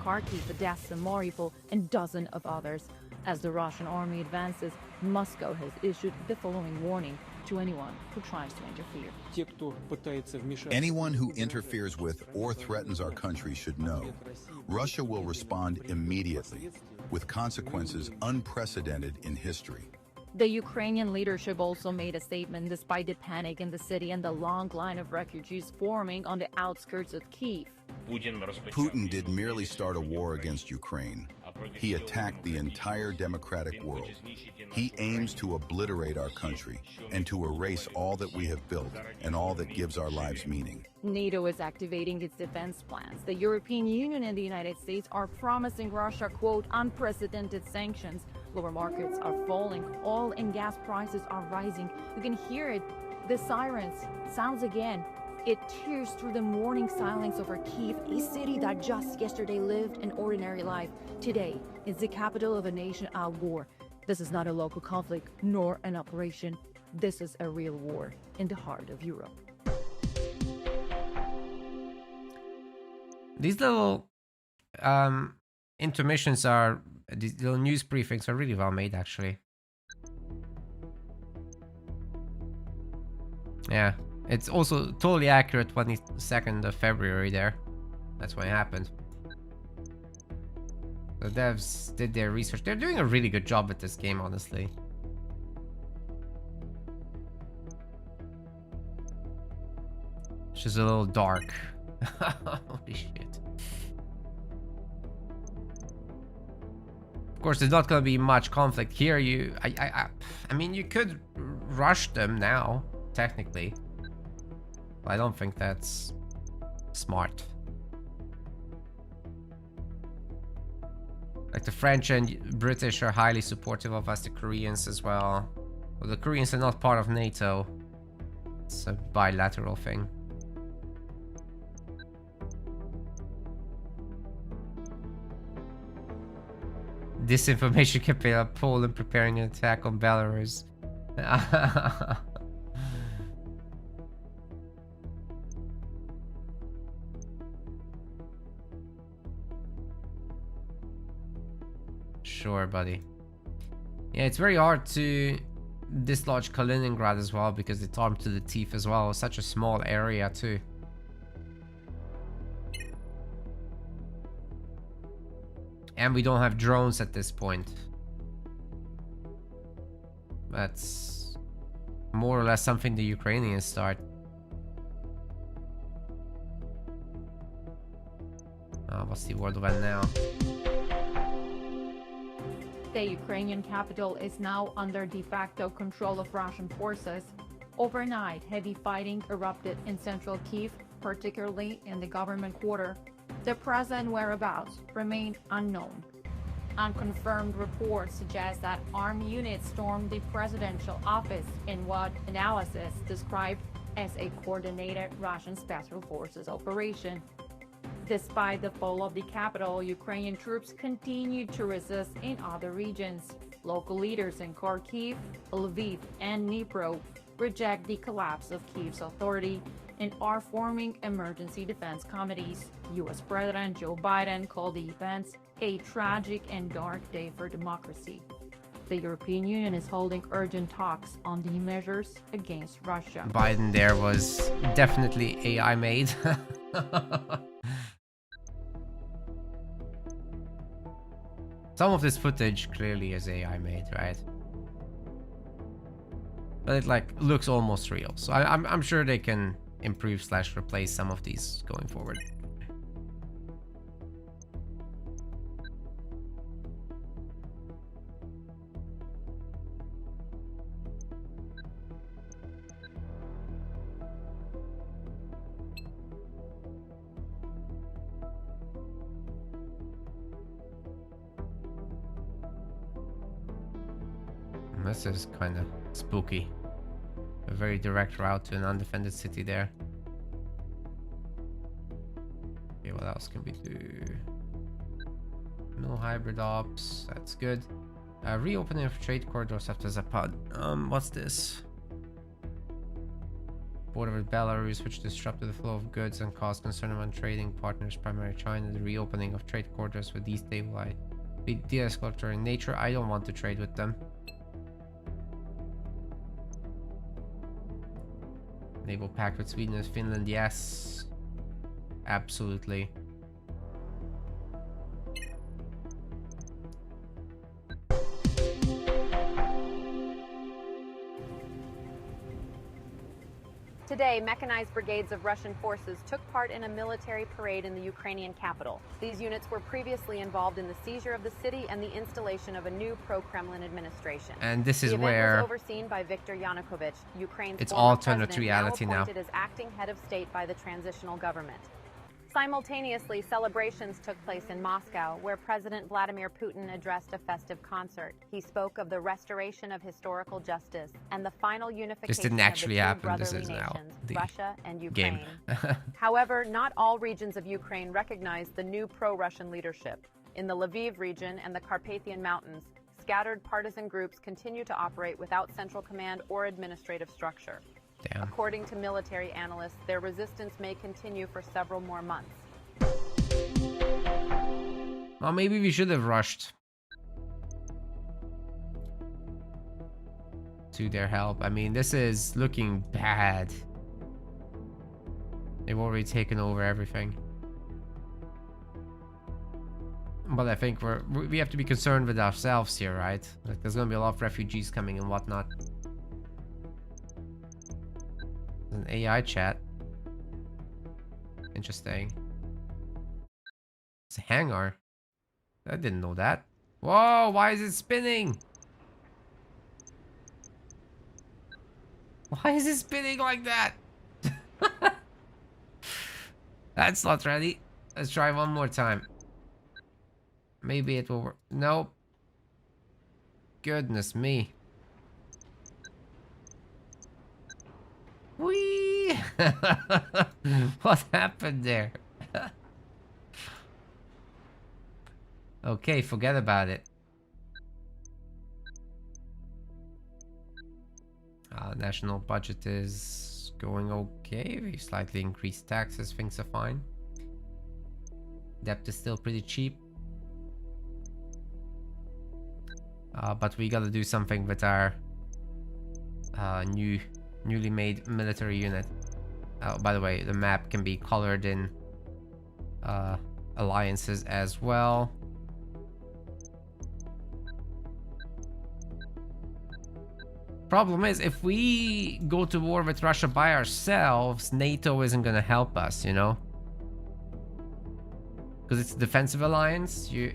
Kharkiv, Odessa, Mariupol, and dozens of others. As the Russian army advances, Moscow has issued the following warning to anyone who tries to interfere. Anyone who interferes with or threatens our country should know Russia will respond immediately, with consequences unprecedented in history. The Ukrainian leadership also made a statement despite the panic in the city and the long line of refugees forming on the outskirts of Kyiv. Putin did merely start a war against Ukraine. He attacked the entire democratic world. He aims to obliterate our country and to erase all that we have built and all that gives our lives meaning. NATO is activating its defense plans. The European Union and the United States are promising Russia, quote, unprecedented sanctions. Global markets are falling. Oil and gas prices are rising. You can hear it. The sirens sounds again. It tears through the morning silence over Kyiv, a city that just yesterday lived an ordinary life. Today is the capital of a nation at war. This is not a local conflict, nor an operation. This is a real war in the heart of Europe. These little intermissions are, these little news briefings are really well made, actually. Yeah, it's also totally accurate. 22nd of February there. That's when it happened. The devs did their research. They're doing a really good job with this game, honestly. She's a little dark. Holy shit. Of course, there's not gonna be much conflict here. I mean, you could rush them now, technically. But I don't think that's smart. Like, the French and British are highly supportive of us, the Koreans as well. Well, the Koreans are not part of NATO. It's a bilateral thing. Disinformation campaign of Poland preparing an attack on Belarus. Sure, buddy. Yeah, it's very hard to dislodge Kaliningrad as well because it's armed to the teeth as well. It's such a small area too. And we don't have drones at this point. That's more or less something the Ukrainians start. What's the word event now? The Ukrainian capital is now under de facto control of Russian forces. Overnight, heavy fighting erupted in central Kyiv, particularly in the government quarter. The present whereabouts remain unknown. Unconfirmed reports suggest that armed units stormed the presidential office in what analysis described as a coordinated Russian special forces operation. Despite the fall of the capital, Ukrainian troops continue to resist in other regions. Local leaders in Kharkiv, Lviv, and Dnipro reject the collapse of Kyiv's authority and are forming emergency defense committees. U.S. President Joe Biden called the events a tragic and dark day for democracy. The European Union is holding urgent talks on the measures against Russia. Biden there was definitely AI made. Some of this footage clearly is AI made, right? But it like looks almost real. So I'm sure they can improve / replace some of these going forward. This is kind of spooky. A very direct route to an undefended city there. Okay, what else can we do? No hybrid ops, that's good. Reopening of trade corridors after Zapad. What's this? Border with Belarus, which disrupted the flow of goods and caused concern among trading partners, primarily China. The reopening of trade corridors with destabilized, de-escalatory in nature. I don't want to trade with them. Naval pact with Sweden and Finland, yes. Absolutely. Today, mechanized brigades of Russian forces took part in a military parade in the Ukrainian capital. These units were previously involved in the seizure of the city and the installation of a new pro-Kremlin administration. And this is the event where was overseen by Viktor Yanukovych, Ukraine's it's former alternate president, reality now now. appointed as acting head of state by the transitional government. Simultaneously, celebrations took place in Moscow, where President Vladimir Putin addressed a festive concert. He spoke of the restoration of historical justice and the final unification This didn't actually of the two happen. This brotherly is now nations, the Russia and Ukraine. game. However, not all regions of Ukraine recognize the new pro-Russian leadership. In the Lviv region and the Carpathian Mountains, scattered partisan groups continue to operate without central command or administrative structure. Damn. According to military analysts, their resistance may continue for several more months. Well, maybe we should have rushed to their help. I mean, this is looking bad. They've already taken over everything. But I think we have to be concerned with ourselves here, right? Like, there's gonna be a lot of refugees coming and whatnot. An AI chat. Interesting. It's a hangar. I didn't know that. Whoa, why is it spinning? Why is it spinning like that? That's not ready. Let's try one more time. Maybe it will work. Nope. Goodness me. Whee! What happened there? Okay, forget about it. National budget is going okay. We slightly increased taxes. Things are fine. Debt is still pretty cheap. But we gotta do something with our newly made military unit. By the way, the map can be colored in alliances as well. Problem is, if we go to war with Russia by ourselves, NATO isn't gonna help us, you know? Because it's a defensive alliance. You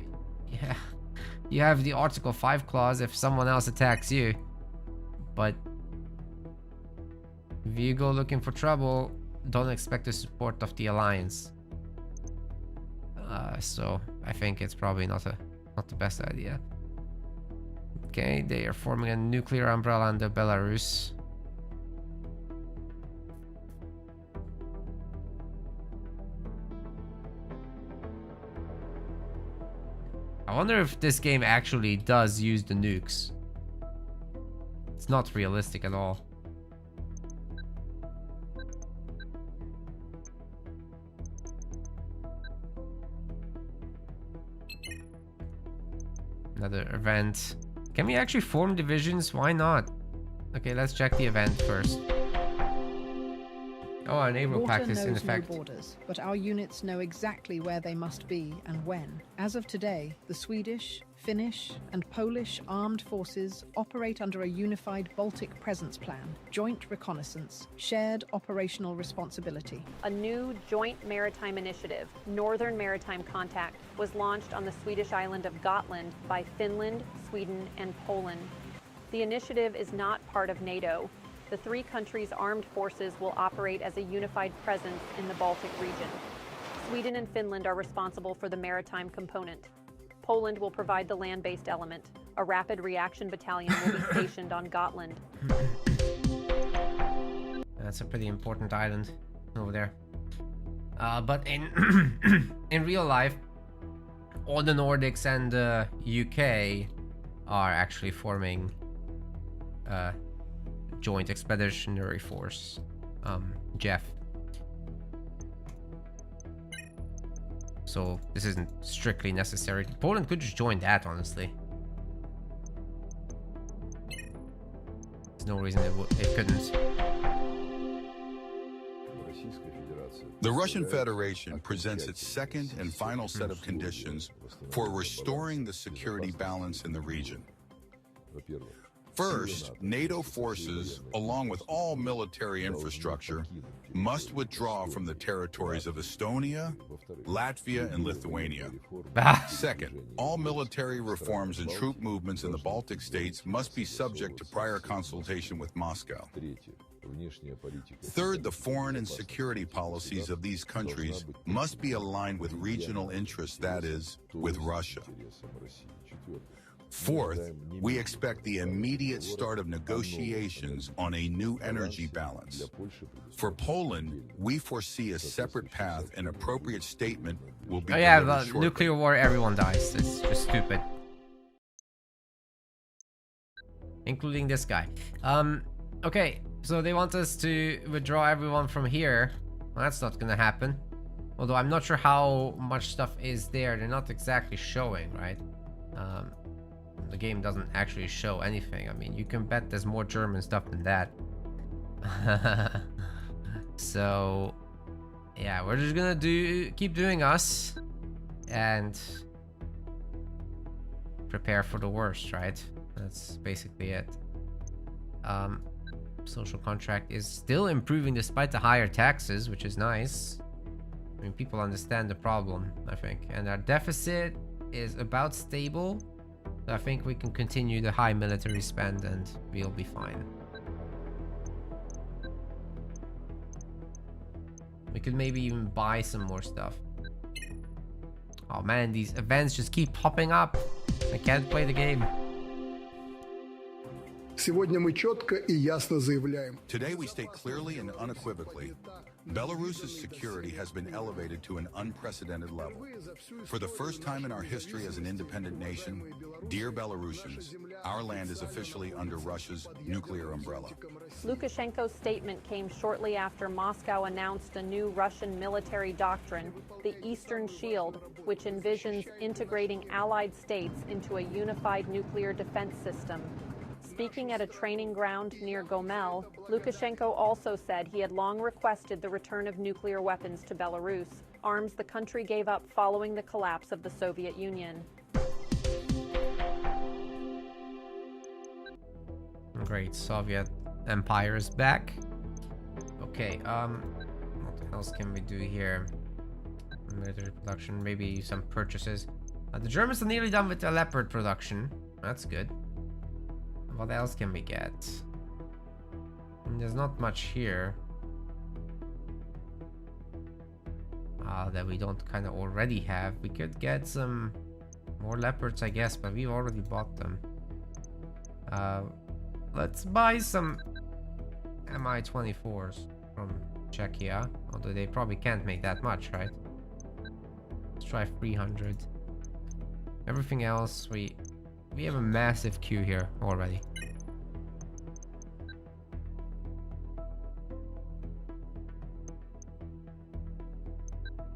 have the Article 5 clause if someone else attacks you. But if you go looking for trouble, don't expect the support of the alliance. So I think it's probably not the best idea. Okay, they are forming a nuclear umbrella under Belarus. I wonder if this game actually does use the nukes. It's not realistic at all. Another event. Can we actually form divisions? Why not? Okay, let's check the event first. Oh, our naval pact is in effect. No borders, but our units know exactly where they must be and when. As of today, the Swedish, Finnish, and Polish armed forces operate under a unified Baltic presence plan, joint reconnaissance, shared operational responsibility. A new joint maritime initiative, Northern Maritime Contact, was launched on the Swedish island of Gotland by Finland, Sweden, and Poland. The initiative is not part of NATO. The three countries' armed forces will operate as a unified presence in the Baltic region. Sweden and Finland are responsible for the maritime component. Poland will provide the land-based element. A rapid reaction battalion will be stationed on Gotland. That's a pretty important island over there. But in in real life, all the Nordics and the UK are actually forming Joint Expeditionary Force, JEF. So this isn't strictly necessary. Poland could just join that, honestly. There's no reason it couldn't. The Russian Federation presents its second and final set of conditions for restoring the security balance in the region. First, NATO forces, along with all military infrastructure, must withdraw from the territories of Estonia, Latvia, and Lithuania. Second, all military reforms and troop movements in the Baltic states must be subject to prior consultation with Moscow. Third, the foreign and security policies of these countries must be aligned with regional interests, that is, with Russia. Fourth, we expect the immediate start of negotiations on a new energy balance. For Poland, we foresee a separate path and appropriate statement will be delivered shortly. Nuclear war, everyone dies. It's just stupid. Including this guy. Okay, so they want us to withdraw everyone from here. Well, that's not gonna happen. Although I'm not sure how much stuff is there. They're not exactly showing, right? The game doesn't actually show anything. I mean, you can bet there's more German stuff than that. So, yeah, we're just gonna keep doing us and prepare for the worst, right? That's basically it. Social contract is still improving despite the higher taxes, which is nice. I mean, people understand the problem, I think. And our deficit is about stable. So I think we can continue the high military spend and we'll be fine. We could maybe even buy some more stuff. Oh man, these events just keep popping up. I can't play the game. Today we state clearly and unequivocally, Belarus's security has been elevated to an unprecedented level. For the first time in our history as an independent nation, dear Belarusians, our land is officially under Russia's nuclear umbrella. Lukashenko's statement came shortly after Moscow announced a new Russian military doctrine, the Eastern Shield, which envisions integrating allied states into a unified nuclear defense system. Speaking at a training ground near Gomel, Lukashenko also said he had long requested the return of nuclear weapons to Belarus, arms the country gave up following the collapse of the Soviet Union. Great, Soviet Empire is back. Okay, what else can we do here? Military production, maybe some purchases. The Germans are nearly done with the Leopard production. That's good. What else can we get? There's not much here. That we don't kind of already have. We could get some more Leopards, I guess, but we've already bought them. Let's buy some Mi-24s from Czechia, although they probably can't make that much, right? Let's try 300. Everything else, we have a massive queue here already.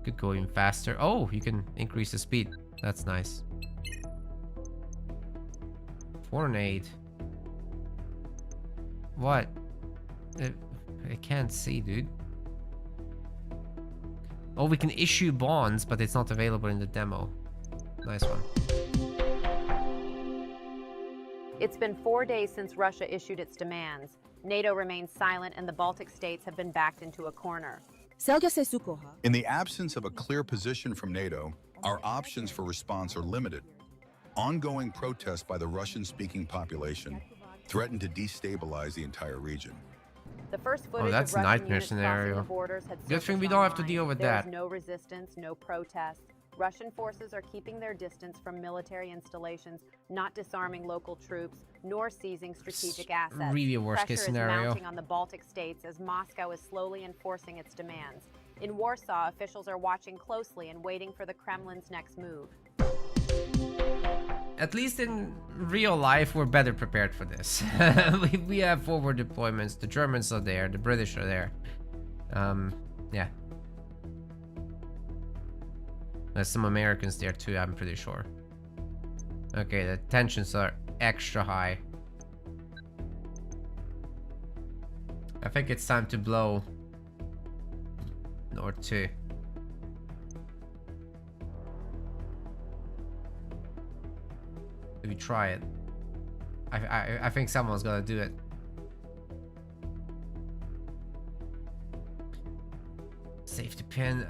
Could go even faster. Oh, you can increase the speed. That's nice. Foreign aid. What? I can't see, dude. Oh, we can issue bonds, but it's not available in the demo. Nice one. It's been 4 days since Russia issued its demands. NATO remains silent and the Baltic states have been backed into a corner. In the absence of a clear position from NATO, our options for response are limited. Ongoing protests by the Russian-speaking population threaten to destabilize the entire region. The first footage that's of a Russian nightmare units scenario. crossing the borders had Good thing surfaced we don't have to online. deal with There that. is no resistance, no protests. Russian forces are keeping their distance from military installations, not disarming local troops, nor seizing strategic assets. Really a worst-case Pressure scenario. is mounting on the Baltic states as Moscow is slowly enforcing its demands. In Warsaw, officials are watching closely and waiting for the Kremlin's next move. At least in real life, we're better prepared for this. we have forward deployments. The Germans are there. The British are there. Yeah. There's some Americans there too, I'm pretty sure. Okay, the tensions are extra high. I think it's time to blow Nord 2. Do we try it? I think someone's gonna do it. Safety pin,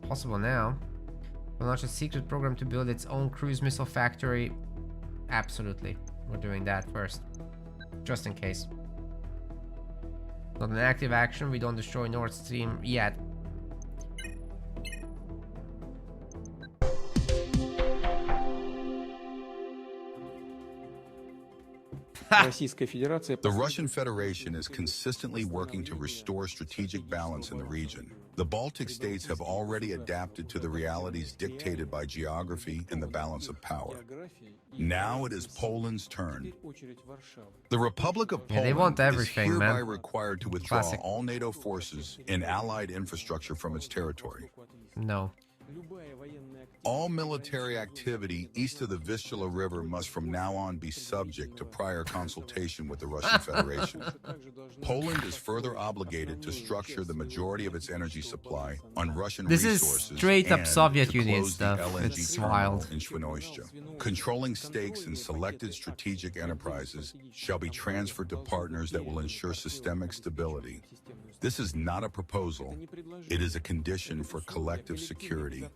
possible now. We'll launch a secret program to build its own cruise missile factory. Absolutely. We're doing that first. Just in case. Not an active action. We don't destroy Nord Stream yet. The Russian Federation is consistently working to restore strategic balance in the region. The Baltic states have already adapted to the realities dictated by geography and the balance of power. Now it is Poland's turn. The Republic of Poland they want everything, is hereby man. required to withdraw Classic. all NATO forces and allied infrastructure from its territory. No. All military activity east of the Vistula River must from now on be subject to prior consultation with the Russian Federation. Poland is further obligated to structure the majority of its energy supply on Russian This is resources straight up and Soviet to Union close the stuff. LNG It's terminal wild. in Świnoujście. Controlling stakes in selected strategic enterprises shall be transferred to partners that will ensure systemic stability. This is not a proposal. It is a condition for collective security.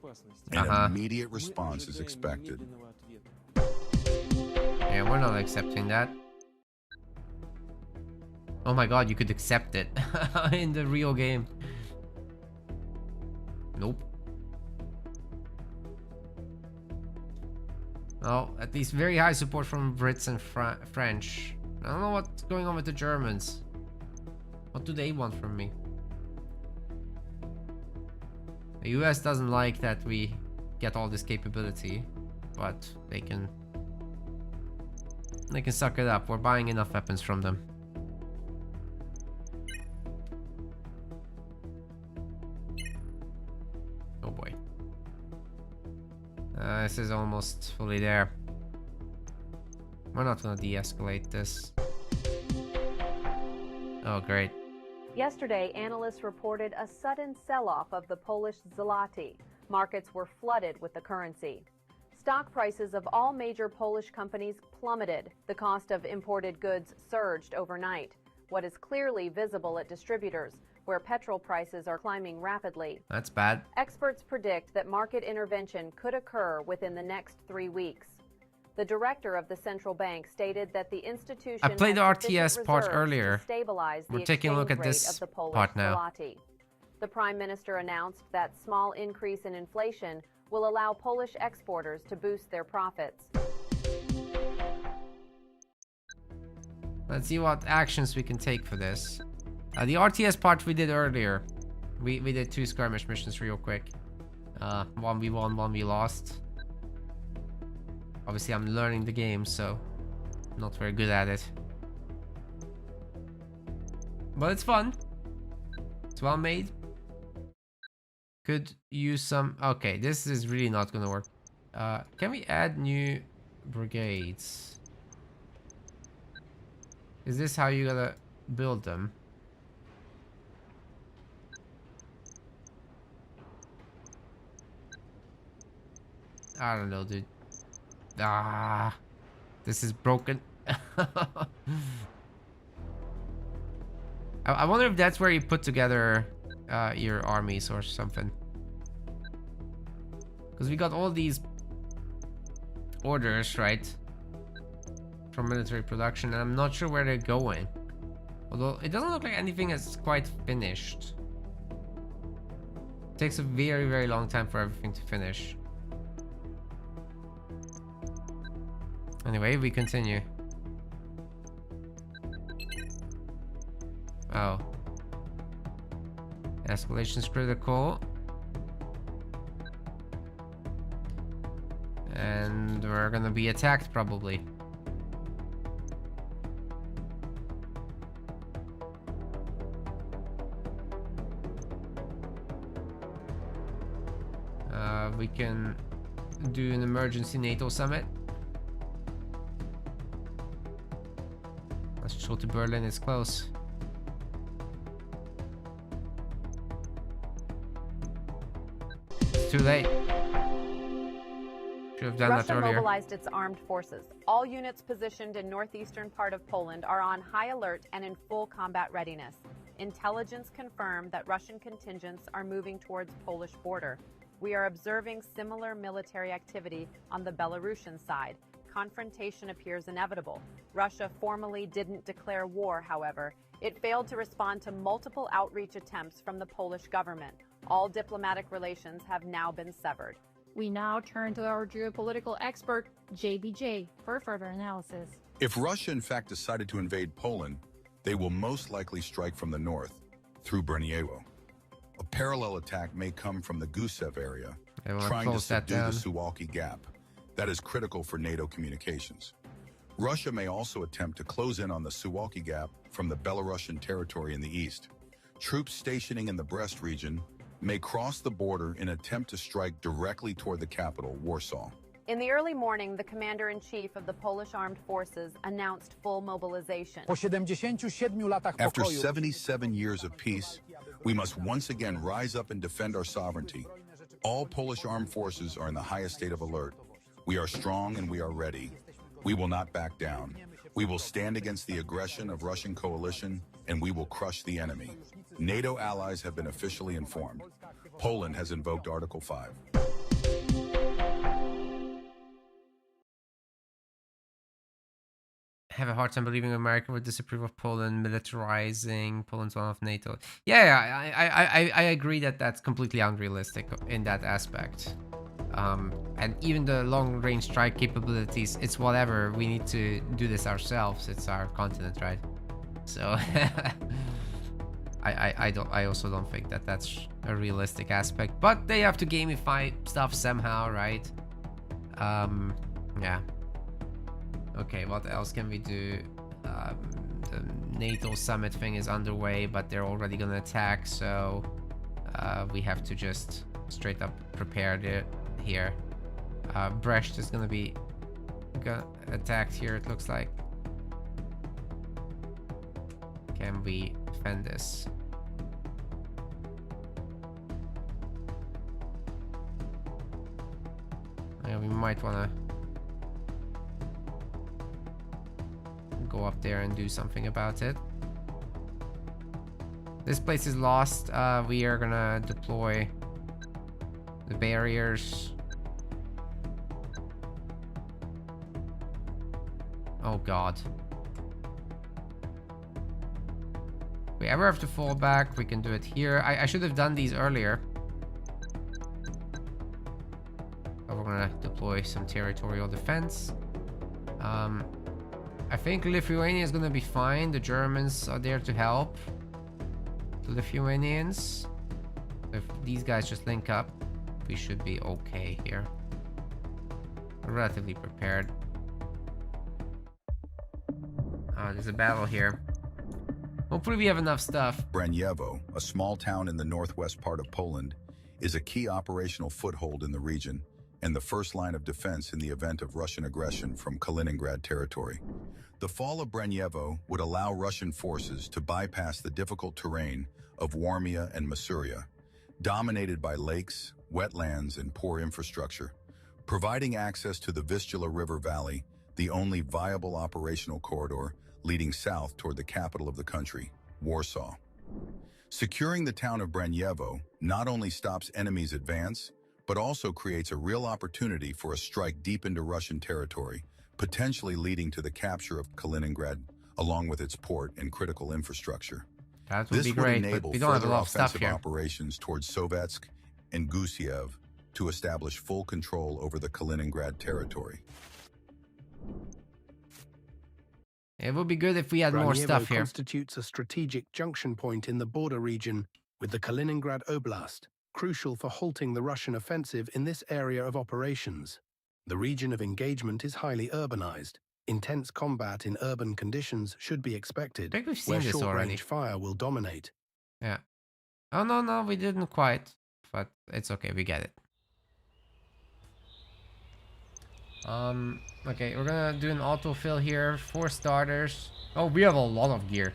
An immediate response is expected. Yeah, we're not accepting that. Oh my god, you could accept it in the real game. Nope. Oh, at least very high support from Brits and French. I don't know what's going on with the Germans. What do they want from me? The US doesn't like that we get all this capability, but they can suck it up. We're buying enough weapons from them. Oh boy. This is almost fully there. We're not gonna de-escalate this. Oh, great. Yesterday, analysts reported a sudden sell-off of the Polish zloty. Markets were flooded with the currency. Stock prices of all major Polish companies plummeted. The cost of imported goods surged overnight. What is clearly visible at distributors, where petrol prices are climbing rapidly. That's bad. Experts predict that market intervention could occur within the next 3 weeks. The director of the central bank stated that the institution I played the has RTS sufficient part reserves earlier. to stabilize the We're taking a look at exchange rate this of the Polish part now. zloty. The prime minister announced that small increase in inflation will allow Polish exporters to boost their profits. Let's see what actions we can take for this. The RTS part we did earlier. We did 2 skirmish missions real quick. 1v1, 1v lost. Obviously I'm learning the game, so I'm not very good at it. But it's fun. It's well made. Could use some... Okay, this is really not gonna work. Can we add new brigades? Is this how you gotta build them? I don't know, dude. This is broken. I wonder if that's where you put together your armies or something. Because we got all these orders, right? From military production, and I'm not sure where they're going. Although it doesn't look like anything is quite finished. It takes a very, very long time for everything to finish. Anyway, we continue. Oh. Escalation's critical. And we're gonna be attacked probably. We can do an emergency NATO summit. Let's show to Berlin it's close. It's too late. Should have done that Russia earlier. mobilized its armed forces. All units positioned in northeastern part of Poland are on high alert and in full combat readiness. Intelligence confirmed that Russian contingents are moving towards Polish border. We are observing similar military activity on the Belarusian side. Confrontation appears inevitable. Russia formally didn't declare war, however. It failed to respond to multiple outreach attempts from the Polish government. All diplomatic relations have now been severed. We now turn to our geopolitical expert, JBJ, for further analysis. If Russia in fact decided to invade Poland, they will most likely strike from the north, through Brniewo. A parallel attack may come from the Gusev area, trying to subdue the Suwalki Gap. That is critical for NATO communications. Russia may also attempt to close in on the Suwalki Gap from the Belarusian territory in the east. Troops stationing in the Brest region may cross the border in an attempt to strike directly toward the capital, Warsaw. In the early morning, the commander-in-chief of the Polish Armed Forces announced full mobilization. After 77 years of peace, we must once again rise up and defend our sovereignty. All Polish armed forces are in the highest state of alert. We are strong and we are ready. We will not back down. We will stand against the aggression of Russian coalition and we will crush the enemy. NATO allies have been officially informed. Poland has invoked Article 5. I have a hard time believing America would disapprove of Poland militarizing. Poland's one of NATO. Yeah, I agree that that's completely unrealistic in that aspect. And even the long-range strike capabilities, it's whatever. We need to do this ourselves. It's our continent, right? So I also don't think that that's a realistic aspect. But they have to gamify stuff somehow, right? Yeah. Okay, what else can we do? The NATO summit thing is underway, but they're already gonna attack, so we have to just straight up prepare here. Brest is gonna be attacked here, it looks like. Can we defend this? Yeah, we might wanna go up there and do something about it. This place is lost. We are gonna deploy the barriers. Oh god. If we ever have to fall back, we can do it here. I should have done these earlier. But we're gonna deploy some territorial defense. I think Lithuania is gonna be fine. The Germans are there to help the Lithuanians. If these guys just link up, we should be okay here. We're relatively prepared. There's a battle here. Hopefully we have enough stuff. Braniewo, a small town in the northwest part of Poland, is a key operational foothold in the region and the first line of defense in the event of Russian aggression from Kaliningrad territory. The fall of Braniewo would allow Russian forces to bypass the difficult terrain of Warmia and Masuria, dominated by lakes, wetlands, and poor infrastructure, providing access to the Vistula River Valley, the only viable operational corridor leading south toward the capital of the country, Warsaw. Securing the town of Braniewo not only stops enemies' advance, but also creates a real opportunity for a strike deep into Russian territory, potentially leading to the capture of Kaliningrad, along with its port and critical infrastructure. That would be great, but we don't have a lot of stuff here. Operations towards Sovetsk and Gusiev to establish full control over the Kaliningrad territory. It would be good if we had more stuff here. Constitutes a strategic junction point in the border region with the Kaliningrad Oblast, crucial for halting the Russian offensive in this area of operations. The region of engagement is highly urbanized. Intense combat in urban conditions should be expected, I think we've seen where this already. short-range fire will dominate. Yeah. Oh, no, we didn't quite. But it's okay, we get it. Okay, we're gonna do an autofill here. 4 starters. Oh, we have a lot of gear.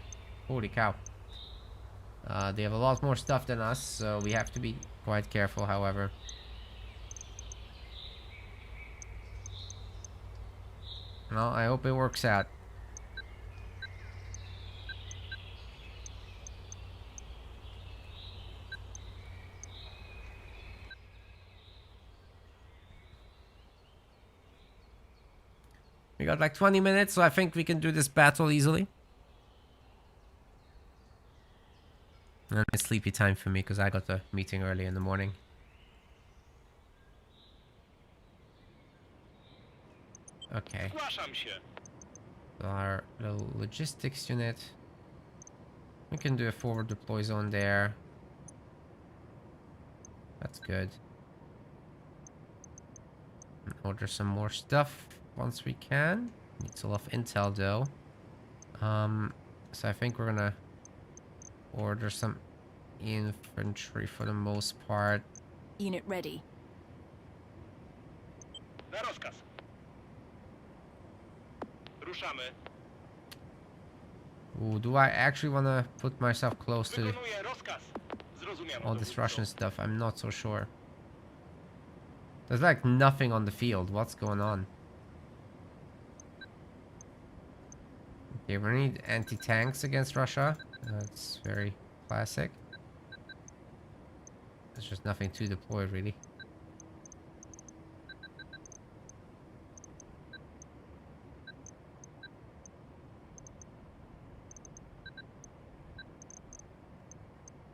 Holy cow. They have a lot more stuff than us, so we have to be quite careful, however. Well, I hope it works out. We got like 20 minutes, so I think we can do this battle easily. And it's sleepy time for me because I got the meeting early in the morning. Okay. So our little logistics unit. We can do a forward deploy zone there. That's good. And order some more stuff once we can. Needs a lot of intel though. So I think we're gonna order some infantry for the most part. Unit ready. Na rozkaz. Ruszamy. Ooh, do I actually want to put myself close to Wykonuję rozkaz. Zrozumiano, all this dowódco. Russian stuff? I'm not so sure. There's like nothing on the field. What's going on? Okay, we need anti-tanks against Russia. That's very Classic. There's just nothing to deploy, really.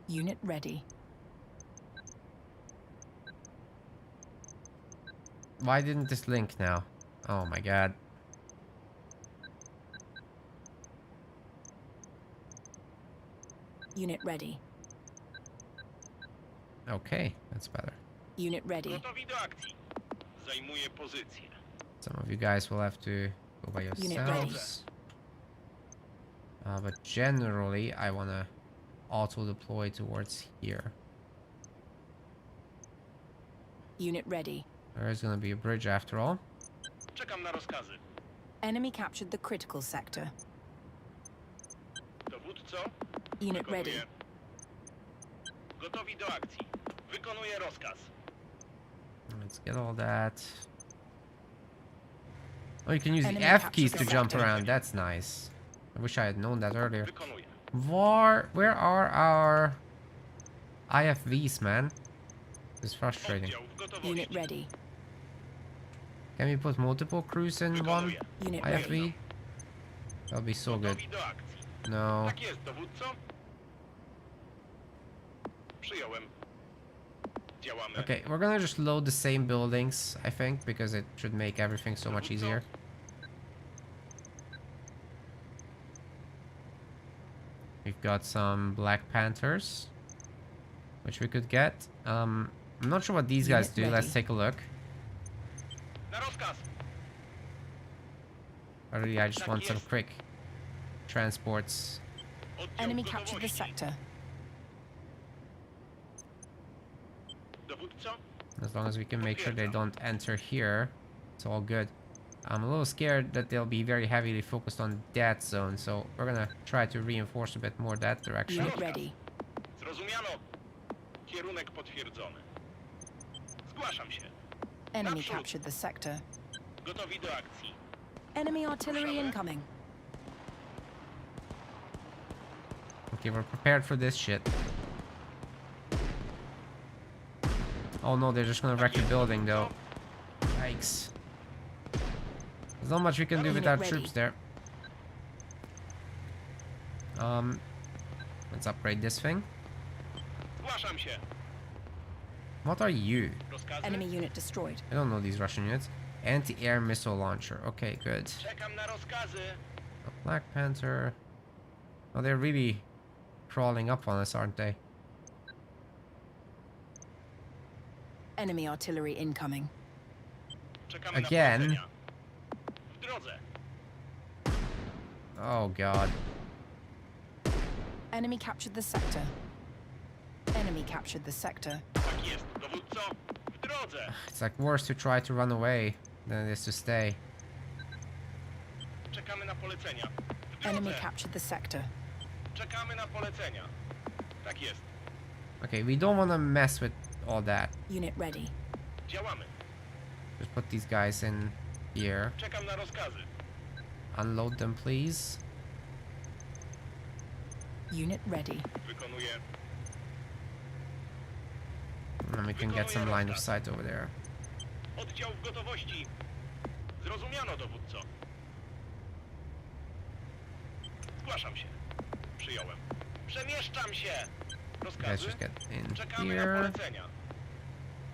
Unit ready. Why didn't this link now? Oh my god. Unit ready. Okay, that's better. Unit ready. Gotowi do akcji. Zajmuję pozycję. Some of you guys will have to go by yourselves. But generally, I want to auto-deploy towards here. Unit ready. There is going to be a bridge after all. Czekam na rozkazy. Enemy captured the critical sector. Dowódco? Unit Wykonuję. ready. Gotowi do akcji. Wykonuję rozkaz. Let's get all that. Oh, you can use Enemy the F captured keys the to jump sector. around. That's nice. I wish I had known that earlier. Wykonuję. Where are our IFVs, man? It's frustrating. Oddział w gotowości. Unit ready. Can we put multiple crews in one Wykonuję. Unit IFV? ready. That'll be so good. Gotowi do akcji. No. Tak jest, dowódco. Przyjąłem. Działamy. Okay, we're gonna just load the same buildings, I think, because it should make everything so much easier. We've got some Black Panthers, which we could get. I'm not sure what these guys do. Unit Let's ready. take a look. Na rozkaz. Really, I just Tak want some jest. quick transports. Oddział Enemy w captured the gotowości. sector. Dowódco? As long as we can make sure they don't enter here, it's all good. I'm a little scared that they'll be very heavily focused on that zone, so we're gonna try to reinforce a bit more that direction. Unit ready. Zrozumiano. Kierunek potwierdzony. Zgłaszam się. Enemy Naprzód. captured the sector. Gotowi do akcji. Enemy artillery Ruszamy. incoming. Okay, we're prepared for this shit. Oh no, they're just gonna wreck the building though. Yikes. There's not much we can do Unit without ready. troops there. Let's upgrade this thing. Zgłaszam się. What are you? Rozkazy? Enemy unit destroyed. I don't know these Russian units. Anti-air missile launcher. Okay, good. Czekam na rozkazy. A Black Panther. Oh, they're really crawling up on us, aren't they? Enemy artillery incoming. Czekamy Again? na polecenia. W drodze. Oh god. Enemy captured the sector. Enemy captured the sector. Tak jest, dowódco. W drodze. It's like worse to try to run away than it is to stay. Czekamy na polecenia. W Enemy drodze. captured the sector. Czekamy na polecenia. Tak jest. Okay, we don't want to mess with all that. Unit ready. Działamy. Just put these guys in here. Czekam na rozkazy. Unload them, please. Unit ready. Wykonuję. And we can get some line of sight over there. Oddział w gotowości. Zrozumiano, dowódco. Zgłaszam się. Przyjąłem. Przemieszczam się. You guys Rozkazy? just get in Czekamy na here. polecenia.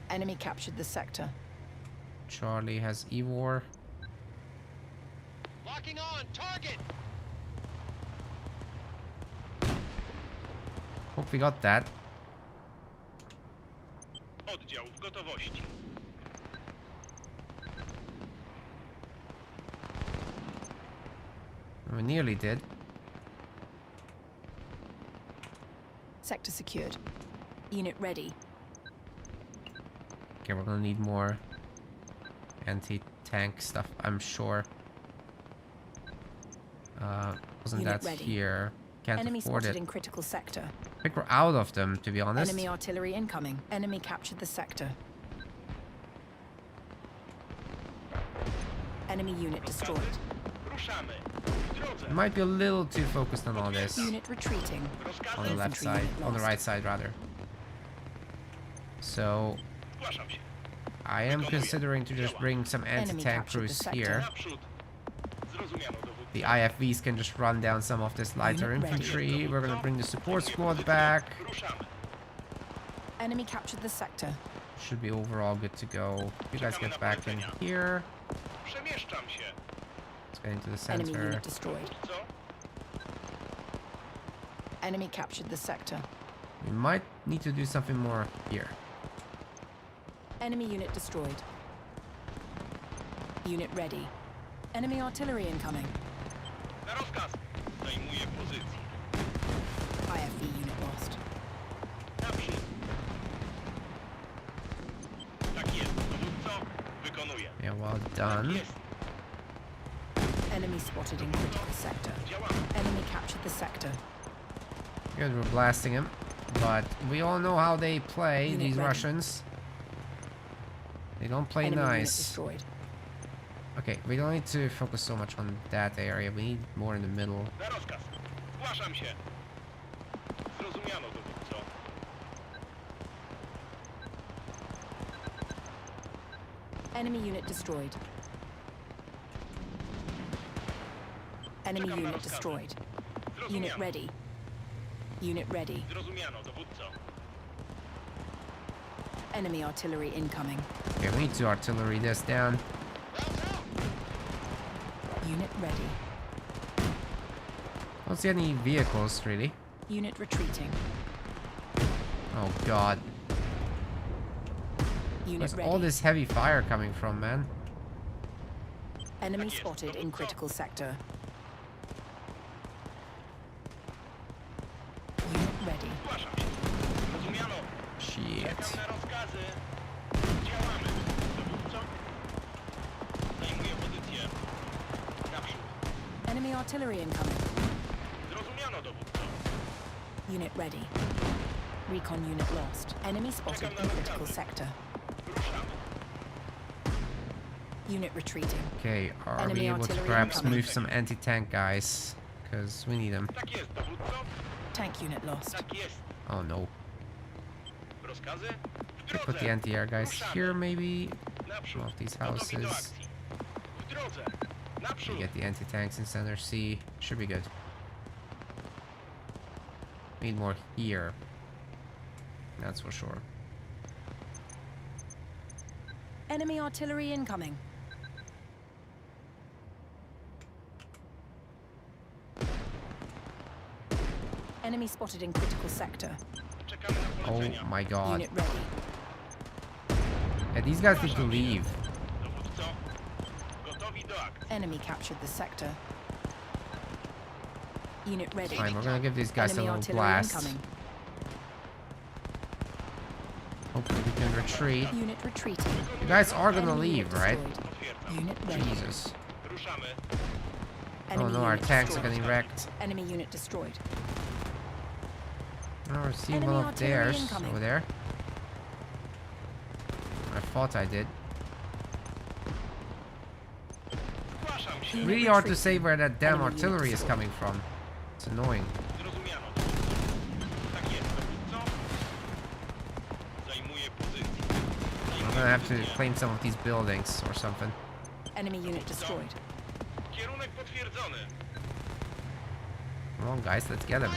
Enemy captured the sector. Charlie has Evor. Locking on. Target. Hope we got that. Oddział w gotowości. We nearly did. Sector secured. Unit ready. Okay, we're gonna need more anti-tank stuff, I'm sure. Wasn't Unit that ready. here? Can't Enemy afford spotted it. in critical sector. I think we're out of them, to be honest. Enemy artillery incoming. Enemy captured the sector. Enemy unit destroyed. Ruszamy. W We might be a little too focused on all this. Unit retreating. On the left side, on the right side rather. So I am considering to just bring some anti-tank crews here. The IFVs can just run down some of this lighter infantry. We're gonna bring the support squad back. Enemy captured the sector. Should be overall good to go. You guys get back in here. Let's get into the center. Enemy unit destroyed. Enemy captured the sector. We might need to do something more here. Enemy unit destroyed. Unit ready. Enemy artillery incoming. IFV unit lost. Yeah, well done. Enemy spotted in critical sector. Enemy captured the sector. Good, we're blasting him. But we all know how they play, Unit these ready. Russians. They don't play Enemy unit nice. destroyed. Okay, we don't need to focus so much on that area. We need more in the middle. Enemy unit destroyed. Enemy unit destroyed. Unit ready. Unit ready. Enemy artillery incoming. Okay, we need to artillery this down. Unit ready. Don't see any vehicles, really. Unit retreating. Oh, God. Unit Where's ready. all this heavy fire coming from, man? Enemy spotted in critical sector. Unit ready. Shit. Enemy artillery incoming. Unit ready. Recon unit lost. Enemy spotted in critical sector. Unit retreating. Okay, are Enemy we able to artillery perhaps incoming. move some anti-tank guys? Because we need them. Tank unit lost. Oh, no. We put the anti-air guys here, maybe. Some of these houses. We get the anti-tanks in center C. Should be good. Need more here. That's for sure. Enemy artillery incoming. Enemy spotted in critical sector. Oh my God. Unit ready. Yeah, these guys need to leave. Enemy captured the sector. Unit ready. Fine, we're gonna give these guys Enemy a little artillery blast. incoming. Hopefully we can retreat. Unit retreating. You guys are gonna Enemy leave, unit right? destroyed. Unit ready. Jesus. Oh Enemy no, our unit tanks are destroyed. getting wrecked. Enemy unit destroyed. Oh, we're seeing Enemy one of artillery theirs incoming. over there. I thought I did. Unit Really hard to retreating. say where that damn Enemy unit artillery is destroyed. coming from. It's annoying. I'm gonna have to claim some of these buildings or something. Enemy unit destroyed. Come on, guys, let's get him.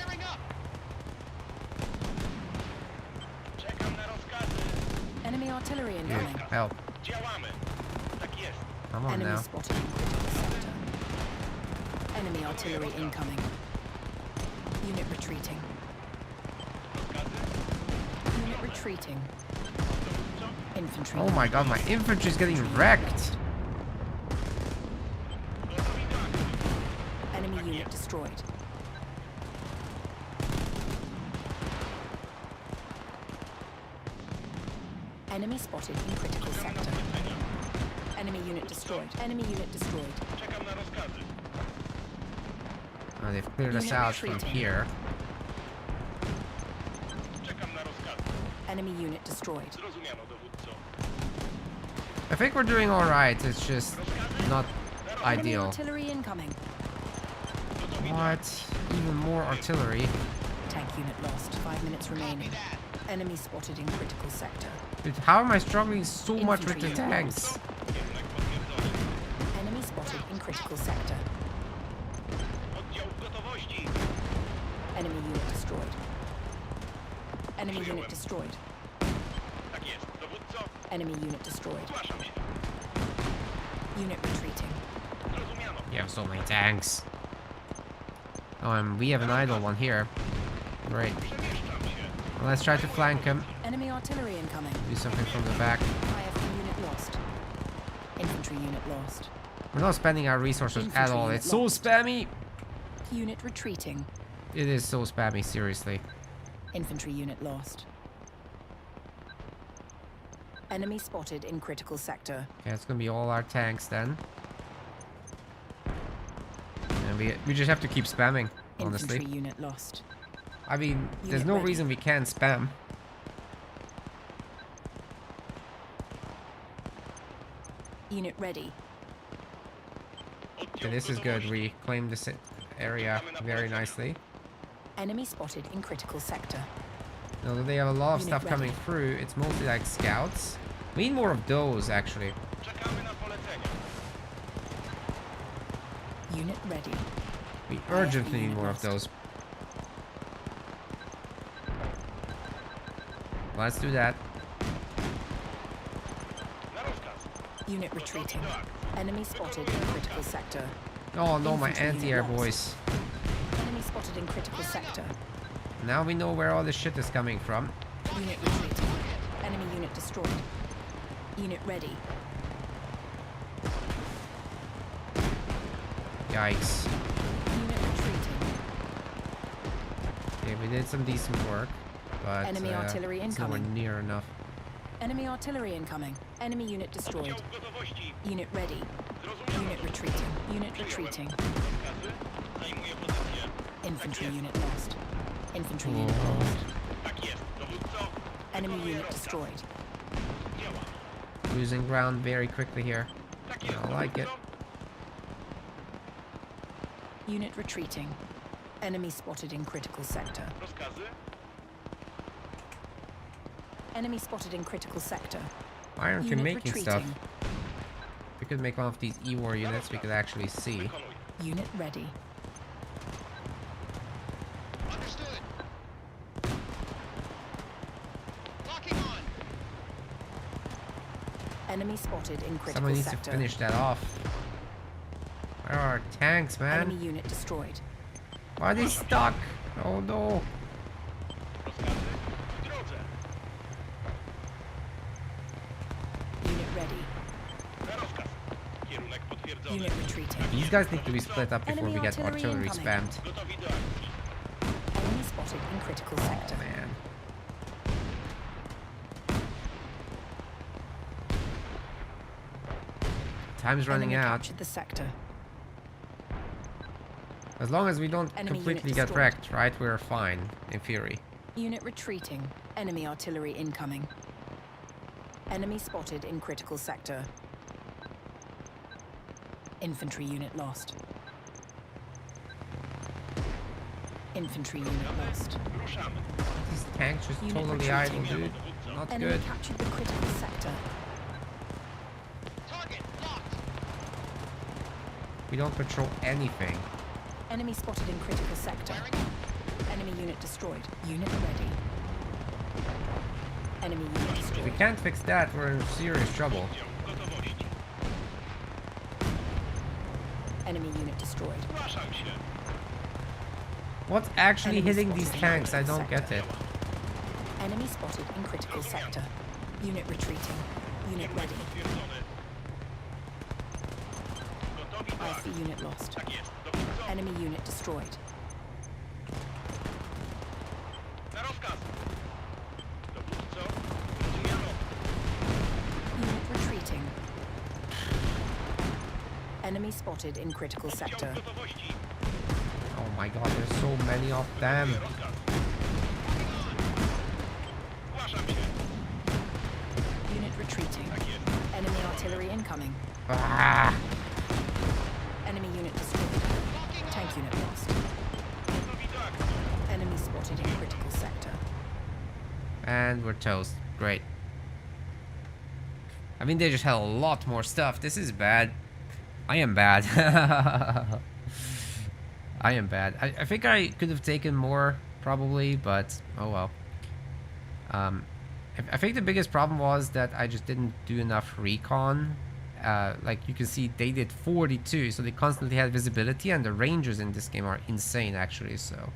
Enemy artillery Dude, incoming. help. Come on Enemy now. spotted in critical sector. Enemy artillery incoming. Unit retreating. Unit retreating. Infantry. Oh my God, my infantry's getting wrecked. Enemy unit destroyed. Enemy spotted in critical sector. Enemy unit destroyed. Enemy unit destroyed. Oh, they've cleared us Unit out from retreating. here. Enemy unit destroyed. I think we're doing alright, it's just not Enemy ideal. artillery incoming. What? Even more artillery. Tank unit lost. 5 minutes remaining. Enemy spotted in critical sector. Dude, how am I struggling so much with the Infantry unit tanks? lost. Enemy spotted in critical sector. Oddział w gotowości. Enemy unit destroyed. Enemy unit destroyed. Tak jest, dowódco. Enemy unit destroyed. Zgłaszam się. Unit retreating. Zrozumiano. You have so many tanks. Oh, and we have an idle one here. Great. Przemieszczam się. Well, let's try to flank him. Enemy artillery incoming. Do something from the back. IFV unit lost. Infantry unit lost. We're not spending our resources at Infantry all. unit It's so lost. spammy. Unit retreating. It is so spammy, seriously. Infantry unit lost. Enemy spotted in critical sector. Okay, it's gonna be all our tanks then. And we just have to keep spamming, honestly. Infantry unit lost. I mean, there's Unit no ready. reason we can't spam. Unit ready. Okay, this is good. We claimed this area very nicely. Enemy spotted in critical sector. Now that they have a lot of Unit stuff coming ready. through, it's mostly like scouts. We need more of those, actually. Czekamy na polecenia. Unit ready. We urgently need unit more of lost. those. Let's do that. Na rozkaz. Unit retreating. Enemy spotted in critical sector. Oh no, my Infantry unit anti-air lost. boys. Enemy spotted in critical sector. Now we know where all this shit is coming from. Unit retreating. Enemy unit destroyed. Unit ready. Yikes. Unit retreating. Okay, we did some decent work, but Enemy artillery it's nowhere incoming. near enough. Enemy artillery incoming. Enemy unit destroyed. Oddział w gotowości. Unit ready. Zrozumiano. Unit retreating. Unit retreating. Rozkazy. Zajmuję pozycję. Infantry unit lost. Infantry Whoa. unit lost. Tak jest, dowódco. Enemy Wykonuję unit rozkaz. destroyed. Działa. Losing ground very quickly here. Tak jest, I like it. dowódco. Unit retreating. Enemy spotted in critical sector. Rozkazy. Enemy spotted in critical sector. Why aren't we Unit making stuff? retreating. We could make one of these E-war units we could actually see. Wykonuj. Unit ready. Understood. Locking on. Enemy spotted in critical Someone needs sector. to finish that off. Where are our tanks, Enemy man? unit destroyed. Why are they stuck? Oh no. Rozkazy. W drodze. Unit ready. Na rozkaz. Kierunek potwierdzony. Unit retreating. These guys need to be split up before Enemy we get artillery artillery incoming. spammed. Gotowi do akcji. Enemy spotted in critical sector. Oh man. Time's running Enemy out. captured the sector. As long as we don't Enemy completely unit get destroyed. wrecked, right? We're fine, in theory. Unit retreating. Enemy artillery incoming. Enemy spotted in critical sector. Infantry unit lost. Infantry unit lost. Ruszamy. These tanks just Unit totally idle, retreating. dude. Not Enemy good. captured the critical sector. Target locked. We don't patrol anything. Enemy spotted in critical sector. Enemy unit destroyed. Unit ready. Enemy unit If we destroyed. can't fix that, we're in serious trouble. Oddział w gotowości. Enemy unit destroyed. Zgłaszam się. What's actually Enemy hitting these spotted in tanks? I critical don't get sector. it. Enemy spotted in critical sector. Unit retreating. Unit ready. Potwierdzony. Gotowi do akcji. IC unit lost. Tak jest, dowódco. Enemy unit destroyed. Na rozkaz. Dowódco. Zrozumiano. Unit retreating. Enemy spotted in critical Oddział sector. w gotowości. Oh my god, there's so many of them. Rozkaz. Zgłaszam się. Unit retreating. Tak jest. Enemy artillery incoming. Ah, Enemy unit destroyed. Tank Tank unit lost. Enemy spotted in critical sector. And we're toast. Great. I mean, they just had a lot more stuff. This is bad. I am bad. I am bad. I think I could have taken more, probably, but oh well. I think the biggest problem was that I just didn't do enough recon. Like you can see, they did 42, so they constantly had visibility, and the rangers in this game are insane, actually. So,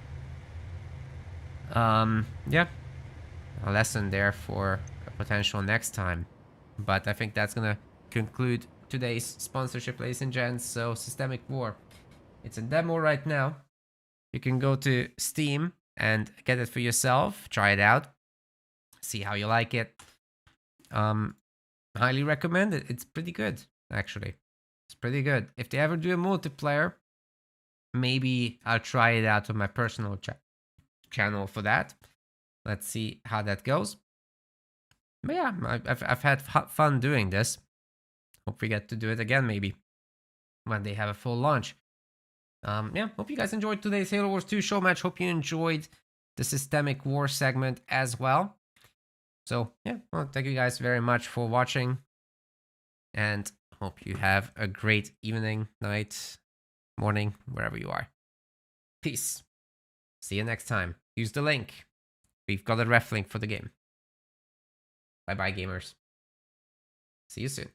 yeah, a lesson there for a potential next time. But I think that's gonna conclude today's sponsorship, ladies and gents. So, Systemic War, it's a demo right now. You can go to Steam and get it for yourself, try it out, see how you like it. Highly recommend it. It's pretty good, actually. It's pretty good. If they ever do a multiplayer, maybe I'll try it out on my personal channel for that. Let's see how that goes. But yeah, I've had fun doing this. Hope we get to do it again, maybe when they have a full launch. Yeah, hope you guys enjoyed today's Halo Wars 2 show match. Hope you enjoyed the Systemic War segment as well. So yeah, well, thank you guys very much for watching, and hope you have a great evening, night, morning, wherever you are. Peace. See you next time. Use the link. We've got a ref link for the game. Bye bye, gamers. See you soon.